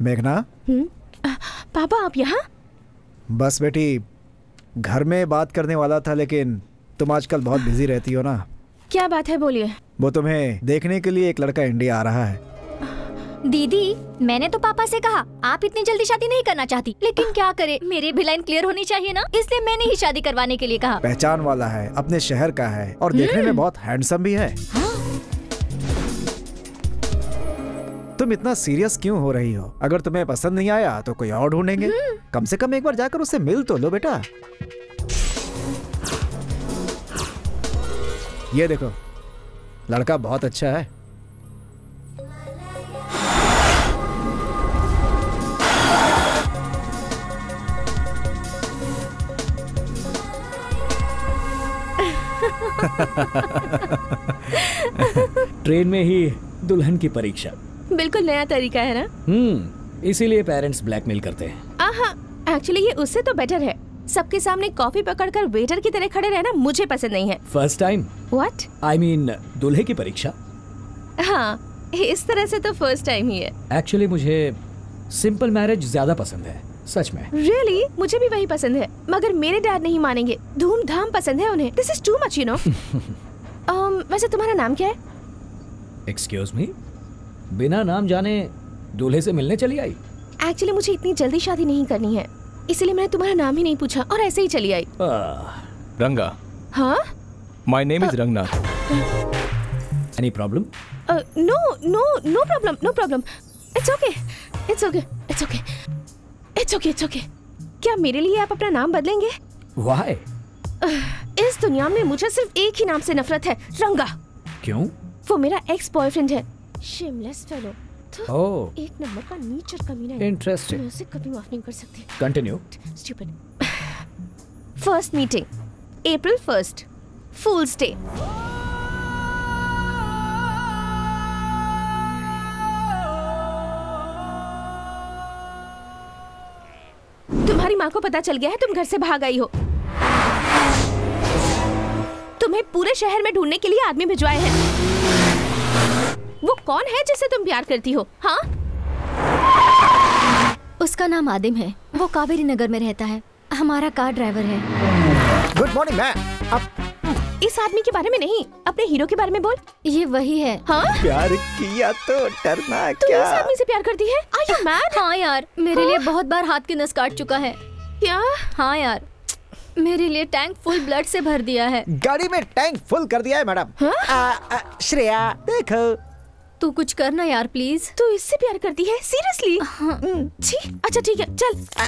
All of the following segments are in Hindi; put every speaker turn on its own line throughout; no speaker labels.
मेघना।
पापा आप यहाँ?
बस बेटी, घर में बात करने वाला था, लेकिन तुम आजकल बहुत बिजी रहती हो ना।
क्या बात है, बोलिए।
वो तुम्हें देखने के लिए एक लड़का इंडिया आ रहा है।
दीदी, मैंने तो पापा से कहा आप इतनी जल्दी शादी नहीं करना चाहती, लेकिन क्या करे, मेरी भी लाइन क्लियर होनी चाहिए ना, इसलिए मैंने ही शादी करवाने के लिए कहा।
पहचान वाला है, अपने शहर का है और देखने में बहुत हैंडसम भी है। तुम इतना सीरियस क्यों हो रही हो? अगर तुम्हें पसंद नहीं आया तो कोई और ढूंढेंगे। कम से कम एक बार जाकर उससे मिल तो लो बेटा। ये देखो, लड़का बहुत अच्छा है।
ट्रेन में ही दुल्हन की परीक्षा।
बिल्कुल नया तरीका है ना।
इसीलिए पेरेंट्स ब्लैकमेल करते हैं।
एक्चुअली ये उससे तो बेटर है। सबके सामने कॉफी पकड़कर वेटर की तरह खड़े रहना मुझे पसंद नहीं है।
First time?
What?
I mean दूल्हे की परीक्षा।
हाँ, इस तरह से तो फर्स्ट टाइम ही है।
एक्चुअली मुझे सिंपल मैरिज ज्यादा पसंद है, सच में।
Really? मुझे भी वही पसंद है, मगर मेरे डैड नहीं मानेंगे। धूमधाम पसंद है उन्हें। This is too much, you know. वैसे तुम्हारा नाम क्या है?
एक्सक्यूज मी, बिना नाम जाने दूल्हे से मिलने चली आई?
एक्चुअली मुझे इतनी जल्दी शादी नहीं करनी है, इसीलिए मैंने तुम्हारा नाम ही नहीं पूछा और ऐसे ही चली आई।
रंगा।
हाँ?
My name is Ranganath.
Any problem?
No problem. It's okay. क्या मेरे लिए आप अपना नाम बदलेंगे?
Why?
इस दुनिया में मुझे सिर्फ एक ही नाम से नफरत है, रंगा।
क्यों?
वो मेरा एक्स बॉयफ्रेंड है। Shameless fellow।
Oh.
एक नंबर का नीचर कमीना है।
Interesting.
मैं उसे कभी माफ नहीं कर सकती।
Continue.
Stupid. First meeting, April 1st, Fool's Day. तुम्हारी माँ को पता चल गया है तुम घर से भाग आई हो। तुम्हें पूरे शहर में ढूंढने के लिए आदमी भिजवाए हैं। वो कौन है जिससे तुम प्यार करती हो? हाँ?
उसका नाम आदिम है, वो कावेरी नगर में रहता है, हमारा कार ड्राइवर है।
Good morning ma'am.
इस आदमी के बारे में नहीं, अपने हीरो के बारे में बोल।
ये वही है।
हाँ?
प्यार किया तो डरना
क्या? तुम इस आदमी से प्यार करती है? Are you mad?
हाँ यार, मेरे लिए बहुत बार हाथ की नस काट चुका है।
क्या?
हाँ यार, मेरे लिए टैंक फुल ब्लड से भर दिया है।
गाड़ी में टैंक फुल कर दिया है मैडम। श्रेया देखो।
तू कुछ करना यार प्लीज।
तू इससे प्यार करती है? सीरियसली? छी, अच्छा ठीक है,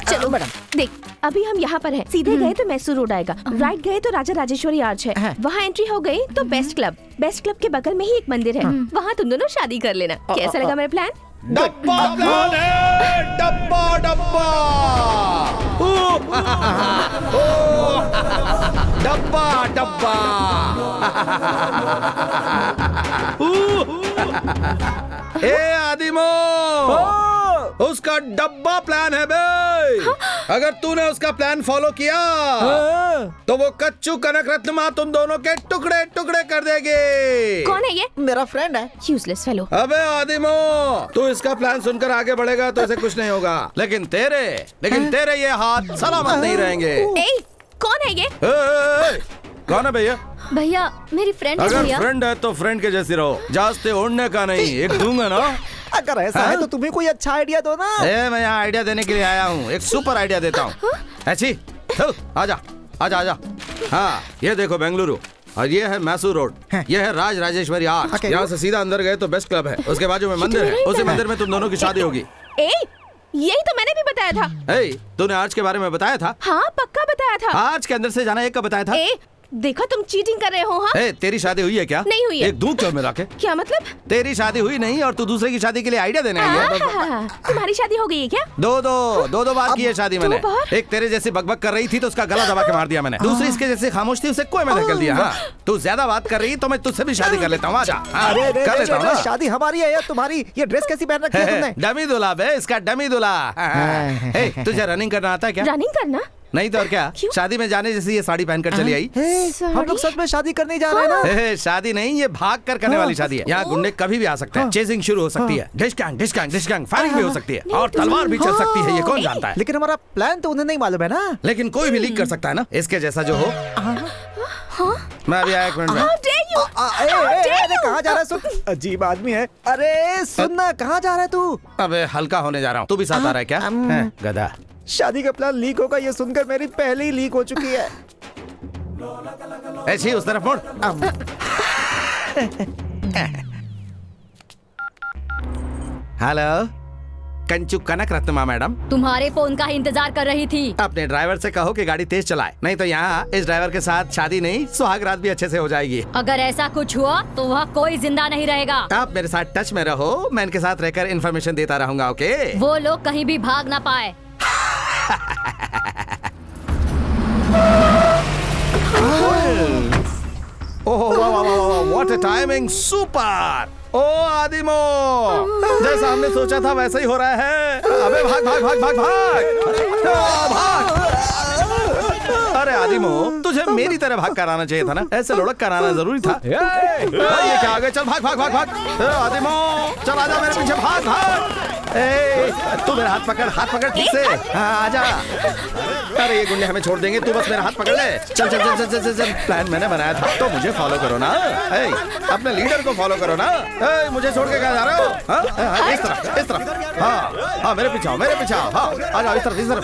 चलो मैडम। देख, अभी हम यहाँ पर हैं। सीधे गए तो मैसूर रोड आएगा, राइट गए तो राजा राजेश्वरी आर्च है, वहाँ एंट्री हो गई तो बेस्ट क्लब के बगल में ही एक मंदिर है, वहाँ तुम दोनों शादी कर लेना। कैसा लगा मेरा प्लान?
डब्बा प्लान है, डब्बा डब्बा डब्बा डब्बा। ए आदिमो, उसका डब्बा प्लान है बे। अगर तूने उसका प्लान फॉलो किया तो वो कच्चू कनक रत्न माँ तुम दोनों के टुकड़े टुकड़े कर देगी।
कौन है ये?
मेरा फ्रेंड है।
Useless fellow.
अबे आदिमो, तू इसका प्लान सुनकर आगे बढ़ेगा तो ऐसे कुछ नहीं होगा, लेकिन तेरे ये हाथ सलामत नहीं रहेंगे।
कौन है ये?
कौन है भैया?
भैया मेरी फ्रेंड है
अगर
भैया।
फ्रेंड है तो फ्रेंड के जैसी रहो, जास्ते उड़ने का नहीं, एक दूंगा ना।
अगर ऐसा है तो तुम्हें कोई अच्छा आइडिया दो ना।
मैं यहाँ आइडिया देने के लिए आया हूँ, एक सुपर आइडिया देता हूँ। ऐसी आजा आजा आजा। हाँ, ये देखो बेंगलुरु, और ये है मैसूर रोड, ये है राज राजेश्वरी आर्च। यहाँ से सीधा अंदर गए तो बेस्ट क्लब है, उसके बाजू में मंदिर है, उसी मंदिर में तुम दोनों की शादी होगी।
यही तो मैंने भी बताया था।
तूने आर्च के बारे में बताया था?
हाँ पक्का बताया था।
आर्च के अंदर से जाना एक का बताया था।
देखो तुम चीटिंग कर रहे हो। हाँ?
तेरी शादी हुई है क्या?
नहीं हुई है।
एक दूं क्यों मिला के?
क्या मतलब?
तेरी शादी हुई नहीं और तू दूसरे की शादी के लिए आइडिया देने आई है।
तुम्हारी शादी हो गई है क्या?
दो बार की है शादी मैंने। एक तेरे जैसी बकबक कर रही थी तो उसका गला दबा के मार दिया मैंने, दूसरी इसके जैसे खामोश थी उसे कोई मैं धकेल दिया। हाँ, तू ज्यादा बात कर रही तो मैं तुझसे भी शादी कर लेता हूँ। आजा कर लेता हूँ।
शादी हमारी है या तुम्हारी? ये ड्रेस कैसी पहन रखी है तुमने?
डमी दूल्हा बे, इसका डमी दूल्हा। तुझे रनिंग करना आता है क्या?
रनिंग करना?
नहीं तो और क्या, शादी में जाने जैसी ये साड़ी पहनकर चली आई।
हम लोग सच में शादी करने जा रहे हैं ना?
शादी नहीं, ये भाग कर करने वाली शादी है। यहाँ गुंडे कभी भी आ सकते हैं, चेजिंग शुरू हो सकती है, डिस्कैंग डिस्कैंग डिस्कैंग, फायरिंग भी हो सकती है और तलवार भी चल सकती है, ये कौन जानता है।
लेकिन हमारा प्लान तो उन्हें नहीं मालूम है ना।
लेकिन कोई भी लीक कर सकता है ना, इसके जैसा जो हो। मैं अभी आया 1 मिनट में।
अरे कहाँ जा रहा है? सुन, अजीब आदमी है। अरे सुनना, कहाँ जा रहा है तू?
अबे हल्का होने जा रहा हूँ, तू भी साथ आ रहा है क्या? गधा।
शादी का प्लान लीक होगा ये सुनकर मेरी पहले ही लीक हो चुकी है।
ऐसी उस तरफ मुड़। हेलो, कंचू कनक रत्नमा मैडम,
तुम्हारे फोन का ही इंतजार कर रही थी।
अपने ड्राइवर से कहो कि गाड़ी तेज चलाए, नहीं तो यहाँ इस ड्राइवर के साथ शादी नहीं, सुहाग रात भी अच्छे से हो जाएगी।
अगर ऐसा कुछ हुआ तो वह कोई जिंदा नहीं रहेगा।
आप मेरे साथ टच में रहो, मैं इनके साथ रहकर इन्फॉर्मेशन देता रहूंगा। ओके?
वो लोग कहीं भी भाग ना पाए।
Oh what a timing, super. ओ आदिमो, जैसा हमने सोचा था वैसा ही हो रहा है। अबे भाग भाग भाग भाग भाग भाग। अरे आदिमो, तुझे मेरी तरह भाग कर आना चाहिए था ना, ऐसे लुढ़क कर आना जरूरी था। ये क्या आ गया? चल भाग भाग भाग भाग। आदिमो चल आजा मेरे पीछे, भाग भाग। तू मेरा हाथ पकड़ ठीक से। हाँ आजा। अरे ये गुंडे हमें छोड़ देंगे, तू बस मेरा हाथ पकड़ ले। चल चल चल चल चल चल। प्लान मैंने बनाया था तो मुझे फॉलो करो ना। अपने लीडर को फॉलो करो ना। मुझे छोड़ के कहाँ जा रहे हो? इस तरफ इस तरफ। हाँ मेरे पीछे आओ, मेरे पीछे आओ। हाँ आ जाओ, इस तरफ इस तरफ।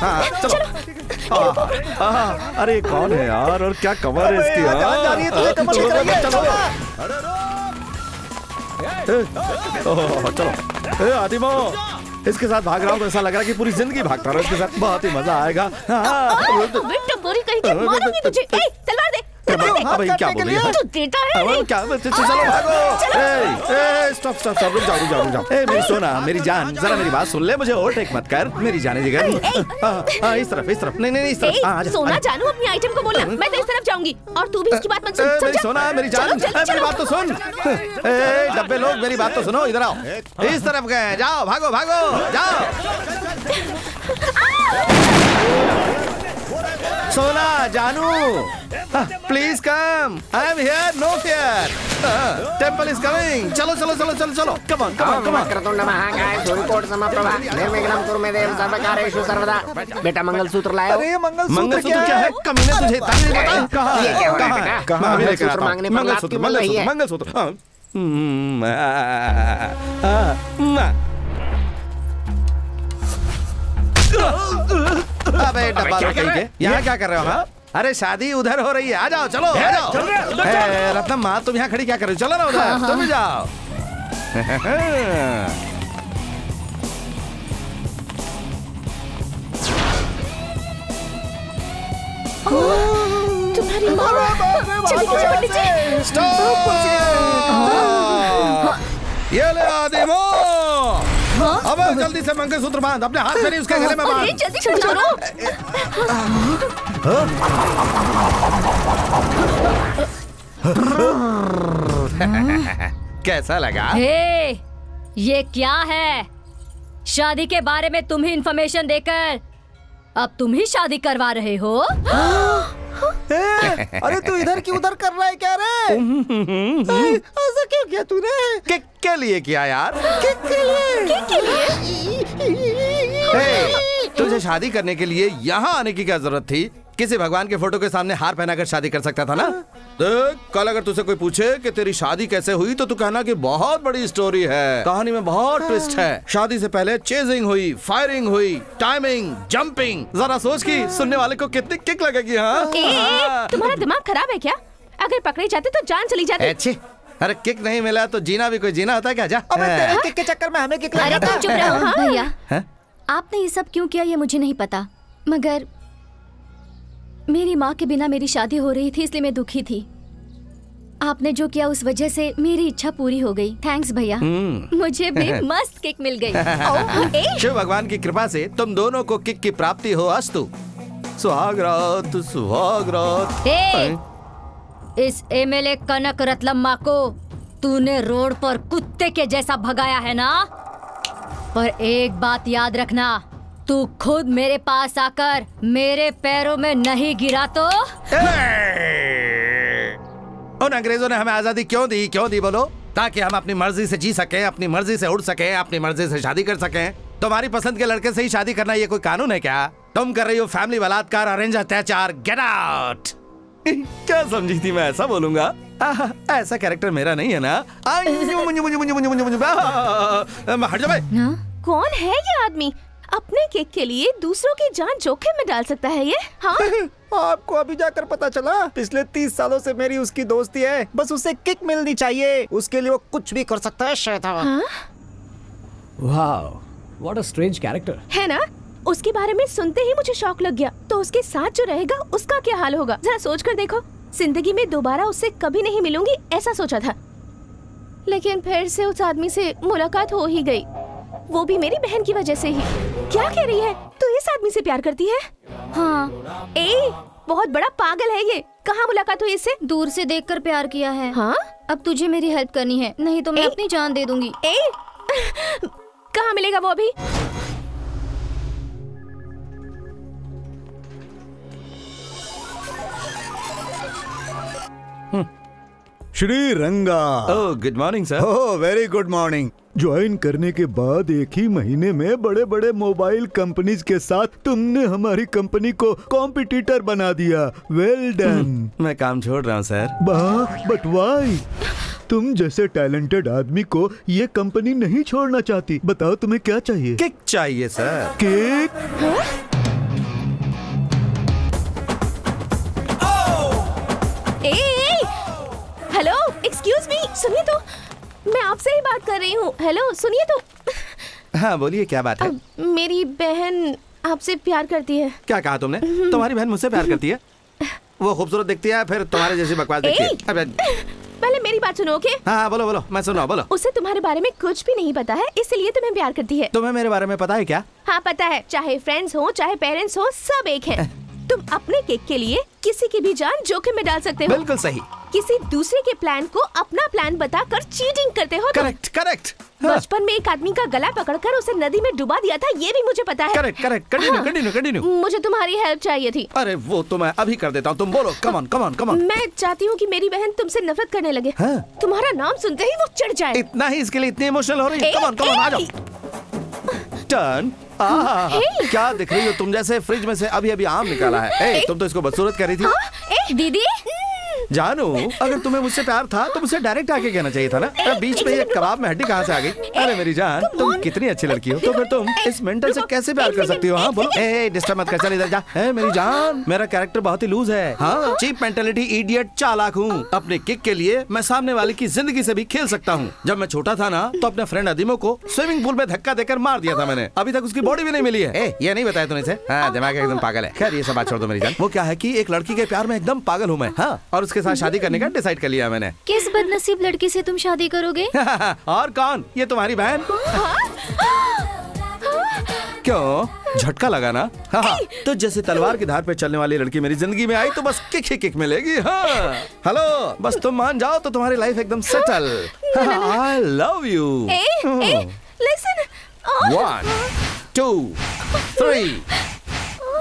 हाँ चलो। अरे कौन है यार, और क्या कमर है इसकी? चलो आदिमो, इसके साथ भाग रहा हूँ तो ऐसा लग रहा है कि पूरी जिंदगी भागता रहा हूँ इसके साथ, बहुत ही मजा आएगा।
तलवार दे।
भाई क्या बोल रही है? क्या? चलो भागो। स्टॉप स्टॉप स्टॉप, रुक जाओ रुक जाओ। मेरी सोना, मेरी जान, जरा मेरी बात सुन ले, मुझे ओवरटेक मत कर, मेरी जाने जिगर। इस तरफ इस तरफ। नहीं इस तरफ।
सोना जानू, अपनी आइटम को बोलना, मैं तो इस तरफ जाऊंगी और तू भी इसकी बात मत सुन।
मेरी सोना, मेरी जान, मेरी बात तो सुन। डब्बे लोग मेरी बात तो सुनो, इधर आओ। इस तरफ गए, जाओ भागो भागो जाओ। सोना जानू, please come, I am here, no fear, temple is coming. चलो चलो चलो चलो चलो, come on come on come on.
वक्रतुंड महाकाय सूर्यकोटि समप्रभा निर्विघ्नं कुरु मे देव सर्वकार्येषु सर्वदा। बेटा मंगलसूत्र लाया?
अरे
मंगलसूत्र क्या है? कमीने तुझे इतना नहीं पता? कहाँ
ये क्या हो रहा है बेटा?
कहाँ भी लेकर आता हूँ
मांगने पर लात क्यों मिल रही है?
मंगलसूत्र। अबे डब्बा लोग कहीं के, यहाँ क्या कर रहे हो? हाँ अरे शादी उधर हो रही है, आ जाओ चलो आ जाओ। रत्नम माँ तुम यहाँ खड़ी क्या कर रही हो? चलो ना उधर, तुम भी जाओ।
तुम्हारी माँ चली गई पंडित जी।
स्टॉप। ये ले आदिमो, अब जल्दी से मंगलसूत्र बांध, अपने हाथ से नहीं उसके गले में बांध।
जल्दी से करो।
कैसा लगा?
हे, ये क्या है? शादी के बारे में तुम ही इंफॉर्मेशन देकर अब तुम ही शादी करवा रहे हो?
अरे तू इधर की उधर कर रहा है क्या रे? ऐसा क्यों किया तूने?
किक के लिए किया यार?
किक के
लिए? तुझे शादी करने के लिए यहाँ आने की क्या जरूरत थी? किसी भगवान के फोटो के सामने हार पहनाकर शादी कर सकता था ना। देख, कल अगर तुझसे कोई पूछे कि तेरी शादी कैसे हुई तो तू कहना कि बहुत बड़ी स्टोरी है, कहानी में बहुत ट्विस्ट है। शादी से पहले चेजिंग हुई, फायरिंग हुई, टाइमिंग, जंपिंग। जरा सोच कि सुनने वाले को कितनी किक लगेगी। हाँ
तुम्हारा दिमाग खराब है क्या? अगर पकड़े जाते तो जान चली जाती।
अच्छी, अरे किक नहीं मिला तो जीना भी कोई जीना होता है क्या? जा।
तेरे किक के चक्कर में हमें किक लग जाता है।
चुप रहो भैया। आपने ये सब क्यों किया ये मुझे नहीं पता, मगर मेरी माँ के बिना मेरी शादी हो रही थी इसलिए मैं दुखी थी। आपने जो किया उस वजह से मेरी इच्छा पूरी हो गई। थैंक्स भैया, मुझे भी मस्त किक मिल गई।
शिव भगवान की कृपा से तुम दोनों को किक की प्राप्ति हो अस्तु। सुहाग रात सुहाग रात।
इस एमएलए कनक रत्लम्मा को तूने रोड पर कुत्ते के जैसा भगाया है ना, पर एक बात याद रखना, तू खुद मेरे पास आकर मेरे पैरों में नहीं गिरा तो?
उन अंग्रेजों ने हमें आजादी क्यों दी बोलो? ताकि हम अपनी मर्जी से जी सकें, अपनी मर्जी से उड़ सकें, अपनी मर्जी से शादी कर सकें। तुम्हारी पसंद के लड़के से ही शादी करना ये कोई कानून है क्या? तुम कर रही हो फैमिली बलात्कार, अरेंज अत्याचार। Get out. क्या समझी थी मैं ऐसा बोलूंगा? ऐसा कैरेक्टर मेरा नहीं है ना। हट जा बे।
कौन है ये आदमी? अपने केक के लिए दूसरों की जान जोखिम में डाल सकता है ये? हाँ?
आपको अभी जाकर पता चला? पिछले 30 सालों से मेरी उसकी दोस्ती है, बस उसे किक मिलनी चाहिए, उसके लिए वो कुछ भी कर सकता है शैतान।
Wow, what a strange character
है ना? उसके बारे में सुनते ही मुझे शौक लग गया। तो उसके साथ जो रहेगा उसका क्या हाल होगा? जरा सोच कर देखो। जिंदगी में दोबारा उससे कभी नहीं मिलूंगी ऐसा सोचा था, लेकिन फिर से उस आदमी से मुलाकात हो ही गई, वो भी मेरी बहन की वजह से ही। क्या कह रही है? तू इस आदमी से प्यार करती है?
हाँ।
बहुत बड़ा पागल है ये। कहाँ मुलाकात हुई इससे?
दूर से देखकर प्यार किया है।
हाँ?
अब तुझे मेरी हेल्प करनी है, नहीं तो मैं अपनी जान दे दूंगी।
कहाँ मिलेगा वो अभी?
श्री रंगा।
ओह, गुड मॉर्निंग सर।
ओह, वेरी गुड मॉर्निंग। ज्वाइन करने के बाद एक ही महीने में बड़े बड़े मोबाइल कंपनीज के साथ तुमने हमारी कंपनी को कॉम्पिटिटर बना दिया। Well done.
मैं काम छोड़ रहा हूँ सर।
But why? तुम जैसे टैलेंटेड आदमी को ये कंपनी नहीं छोड़ना चाहती। बताओ तुम्हें क्या चाहिए?
किक चाहिए sir.
Kick?
Hello, excuse me, सुनिए तो, मैं आपसे ही बात कर रही हूँ। हेलो, सुनिए तो।
हाँ बोलिए, क्या बात है?
मेरी बहन आपसे प्यार करती है।
क्या कहा तुमने? तुम्हारी बहन मुझसे प्यार करती है? वो खूबसूरत दिखती है, फिर तुम्हारे जैसी बकवास दिखती है।
पहले मेरी बात सुनो, ओके?
हाँ बोलो बोलो, मैं सुन रहा हूँ, बोलो।
उसे तुम्हारे बारे में कुछ भी नहीं पता है, इसलिए तुम्हें प्यार करती है।
तुम्हें मेरे बारे में पता है क्या?
हाँ पता है, चाहे फ्रेंड्स हो चाहे पेरेंट्स हो, सब एक हैं। तुम अपने केक के लिए किसी की भी जान जोखिम में डाल सकते हो।
बिल्कुल सही।
किसी दूसरे के प्लान को अपना प्लान बताकर चीटिंग करते हो।
Correct correct.
बचपन में एक आदमी का गला पकड़कर उसे नदी में डुबा दिया था, ये भी मुझे पता है।
Correct correct, continue continue continue.
मुझे तुम्हारी हेल्प चाहिए थी।
अरे वो तो मैं अभी कर देता हूँ, तुम बोलो। कम on come on come on.
मैं चाहती हूँ कि मेरी बहन तुमसे नफरत करने लगे।
हाँ?
तुम्हारा नाम सुनते ही वो चिढ़ जाए।
इतना ही इसके लिए इतनी इमोशनल हो रही है? कम ऑन आ जाओ। टर्न। क्या दिख रही हो तुम? जैसे फ्रिज में से अभी अभी आम निकाला है। तुम तो इसको बदसूरत कर रही थी।
दीदी
जानू, अगर तुम्हें मुझसे प्यार था तो मुझसे डायरेक्ट आके कहना चाहिए था ना। बीच में ये कबाब में हड्डी कहाँ से आ गई? अरे मेरी जान, तुम कितनी अच्छी लड़की हो, तो फिर तुम इस मेंटल से कैसे प्यार कर सकती हो? हाँ बोलो। डिस्टर्ब मत कर, चल इधर जा। मेरी जान, मेरा कैरेक्टर बहुत ही लूज है। हाँ, चीप मेंटेलिटी, इडियट, चालाक हूँ। अपने किक के लिए मैं सामने वाले की जिंदगी से भी खेल सकता हूँ। जब मैं छोटा था ना, तो अपने फ्रेंड अदीमो को स्विमिंग पूल में धक्का देकर मार दिया था मैंने। अभी तक उसकी बॉडी भी नहीं मिली है। ये नहीं बताया तूने इसे? हाँ, दिमाग एकदम पागल है। खैर ये सब बात छोड़ दो मेरी जान। वो क्या है कि एक लड़की के प्यार में एकदम पागल हूँ मैं। हाँ, और उसके साथ शादी करने का डिसाइड कर लिया मैंने।
किस बदनसीब लड़की से तुम शादी करोगे?
और कौन? ये तुम्हारी बहन। क्यों, झटका लगा ना? हाँ, तो जैसे तलवार की धार पे चलने वाली लड़की मेरी जिंदगी में आई तो बस किक ही किक मिलेगी। हाँ, हेलो, बस तुम मान जाओ तो तुम्हारी लाइफ एकदम settle. I love you.
Listen.
1 2 3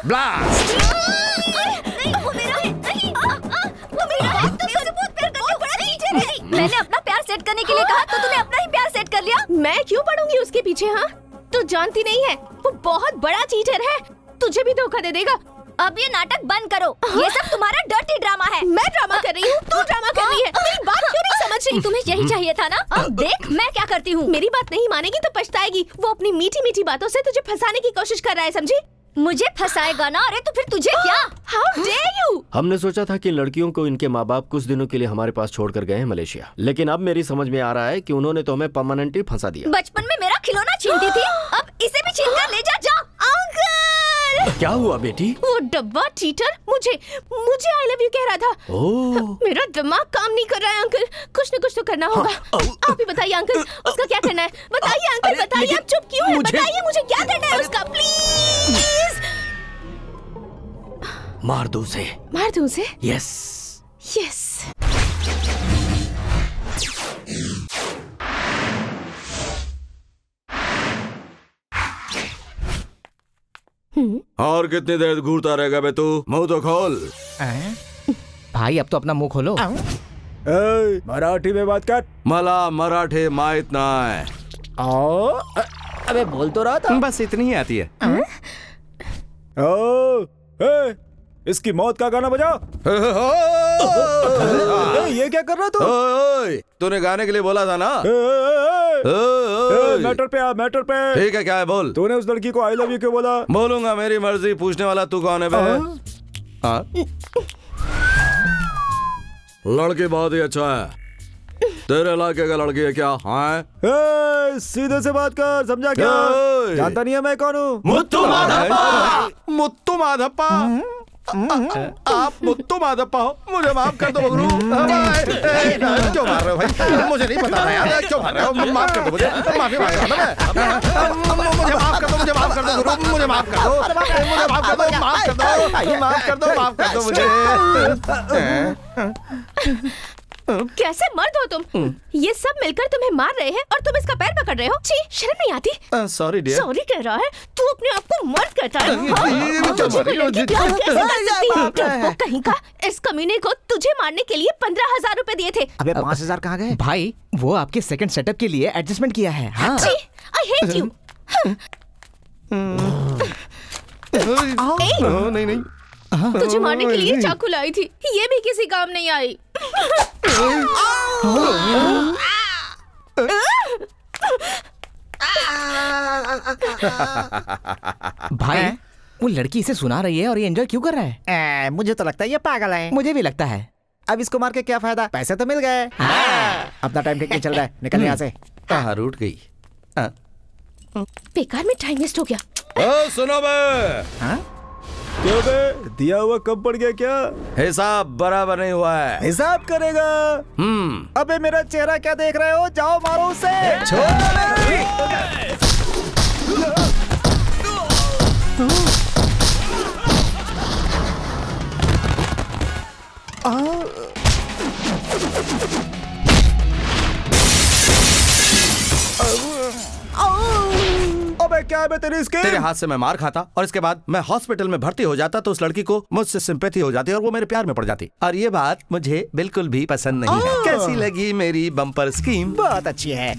blast.
मैंने अपना प्यार सेट करने के लिए कहा तो तूने अपना ही प्यार सेट कर लिया।
मैं क्यों पढ़ूंगी उसके पीछे? हाँ, तू जानती नहीं है, वो बहुत बड़ा चीटर है, तुझे भी धोखा दे देगा।
अब ये नाटक बंद करो। ये सब तुम्हारा डर्टी ड्रामा है।
मैं ड्रामा कर रही हूँ, तू ड्रामा कर रही है। मेरी बात क्यों नहीं समझ रही?
तुम्हें यही चाहिए था ना? अब देख मैं क्या करती हूँ।
मेरी बात नहीं मानेगी तो पछताएगी। वो अपनी मीठी मीठी बातों से तुझे फंसाने की कोशिश कर रहा है, समझी?
मुझे फंसाएगा ना? अरे तो फिर तुझे क्या?
How dare you?
हमने सोचा था कि लड़कियों को इनके माँ बाप कुछ दिनों के लिए हमारे पास छोड़कर गए हैं मलेशिया, लेकिन अब मेरी समझ में आ रहा है कि उन्होंने तो हमें परमानेंटली फंसा दिया।
बचपन में मेरा खिलौना छीनती थी, अब इसे भी छीन कर ले जा।
अंकल!
क्या हुआ बेटी?
वो डब्बा चीटर मुझे आई लव यू कह रहा था। मेरा दिमाग काम नहीं कर रहा है अंकल, कुछ न कुछ तो करना होगा। आप ही बताइए अंकल, उसका क्या करना है? बताइए अंकल, बताइए। आप चुप क्यों हैं? बताइए मुझे क्या करना है उसका, प्लीज।
मार दो उसे।
मार दूं उसे?
Yes
yes.
और कितनी देर घूरता रहेगा बे तू? मुंह तो खोल।
भाई अब तो अपना मुंह खोलो।
मराठी में बात कर।
मला मराठी माहित नाय।
अबे बोल तो रहा था।
बस इतनी ही आती है।
इसकी मौत का गाना बजाओ। ये क्या कर रहा तू?
तूने गाने के लिए बोला था ना?
मैटर पे आ, मैटर पे।
ठीक है, क्या है बोल।
तूने उस लड़की को आई लव यू क्यों बोला?
बोलूंगा, मेरी मर्जी। पूछने वाला तू कौन है बे? लड़की बहुत ही अच्छा है। तेरे इलाके का लड़की है क्या? हाँ,
सीधे से बात कर, समझा क्या? जानता नहीं है मैं कौन हूँ?
मुत्तू माधप्पा। मुत्तू माधप्पा, आप मुत्तू माधप्पा हो? मुझे माफ कर दो बबलू। क्यों मार रहे हो भाई? मुझे नहीं पता था यार, क्यों मार रहे हो? माफ कर दो मुझे, माफी मांग रहा हूं मैं। मुझे माफ कर दो, मुझे माफ कर दो, मुझे माफ कर दो, मुझे माफ कर दो, माफ कर दो, माफ कर दो, माफ कर दो मुझे।
कैसे मर्द हो तुम? ये सब मिलकर तुम्हें मार रहे हैं और तुम इसका पैर पकड़ रहे हो। छी, शर्म नहीं आती?
Sorry dear.
सॉरी कह रहा है तू? अपने आप को मर्द कहता है? हाँ? कहीं का। इस कमीने को तुझे मारने के लिए 15,000 रुपए दिए थे।
अबे 5,000 कहाँ गए?
भाई वो आपके सेकंड सेटअप के लिए एडजस्टमेंट किया है। हाँ।
I hate you.
नहीं नहीं,
तुझे मारने के लिए चाकू लाई थी, ये भी किसी काम नहीं आई।
भाई वो लड़की इसे सुना रही है और ये एंजॉय क्यों कर रहा है?
मुझे तो लगता है ये पागल है।
मुझे भी लगता है।
अब इसको मार के क्या फायदा? पैसे तो मिल गए। अपना टाइम ठीक नहीं चल रहा है, निकल यहाँ से।
कहाँ रूठ गई?
बेकार में टाइम वेस्ट हो गया।
सुनो बे।
क्यों बे? दिया हुआ कम पड़ गया क्या?
हिसाब बराबर नहीं हुआ है।
हिसाब करेगा? अबे मेरा चेहरा क्या देख रहे हो? जाओ मारो उसे। अबे क्या है तेरी स्किन?
तेरे हाथ से मैं मार खाता और इसके बाद मैं हॉस्पिटल में भर्ती हो जाता तो उस लड़की को मुझसे सिंपैथी हो जाती और वो मेरे प्यार में पड़ जाती। और ये बात मुझे बिल्कुल भी पसंद नहीं है। कैसी लगी मेरी बम्पर स्कीम?
बहुत अच्छी है।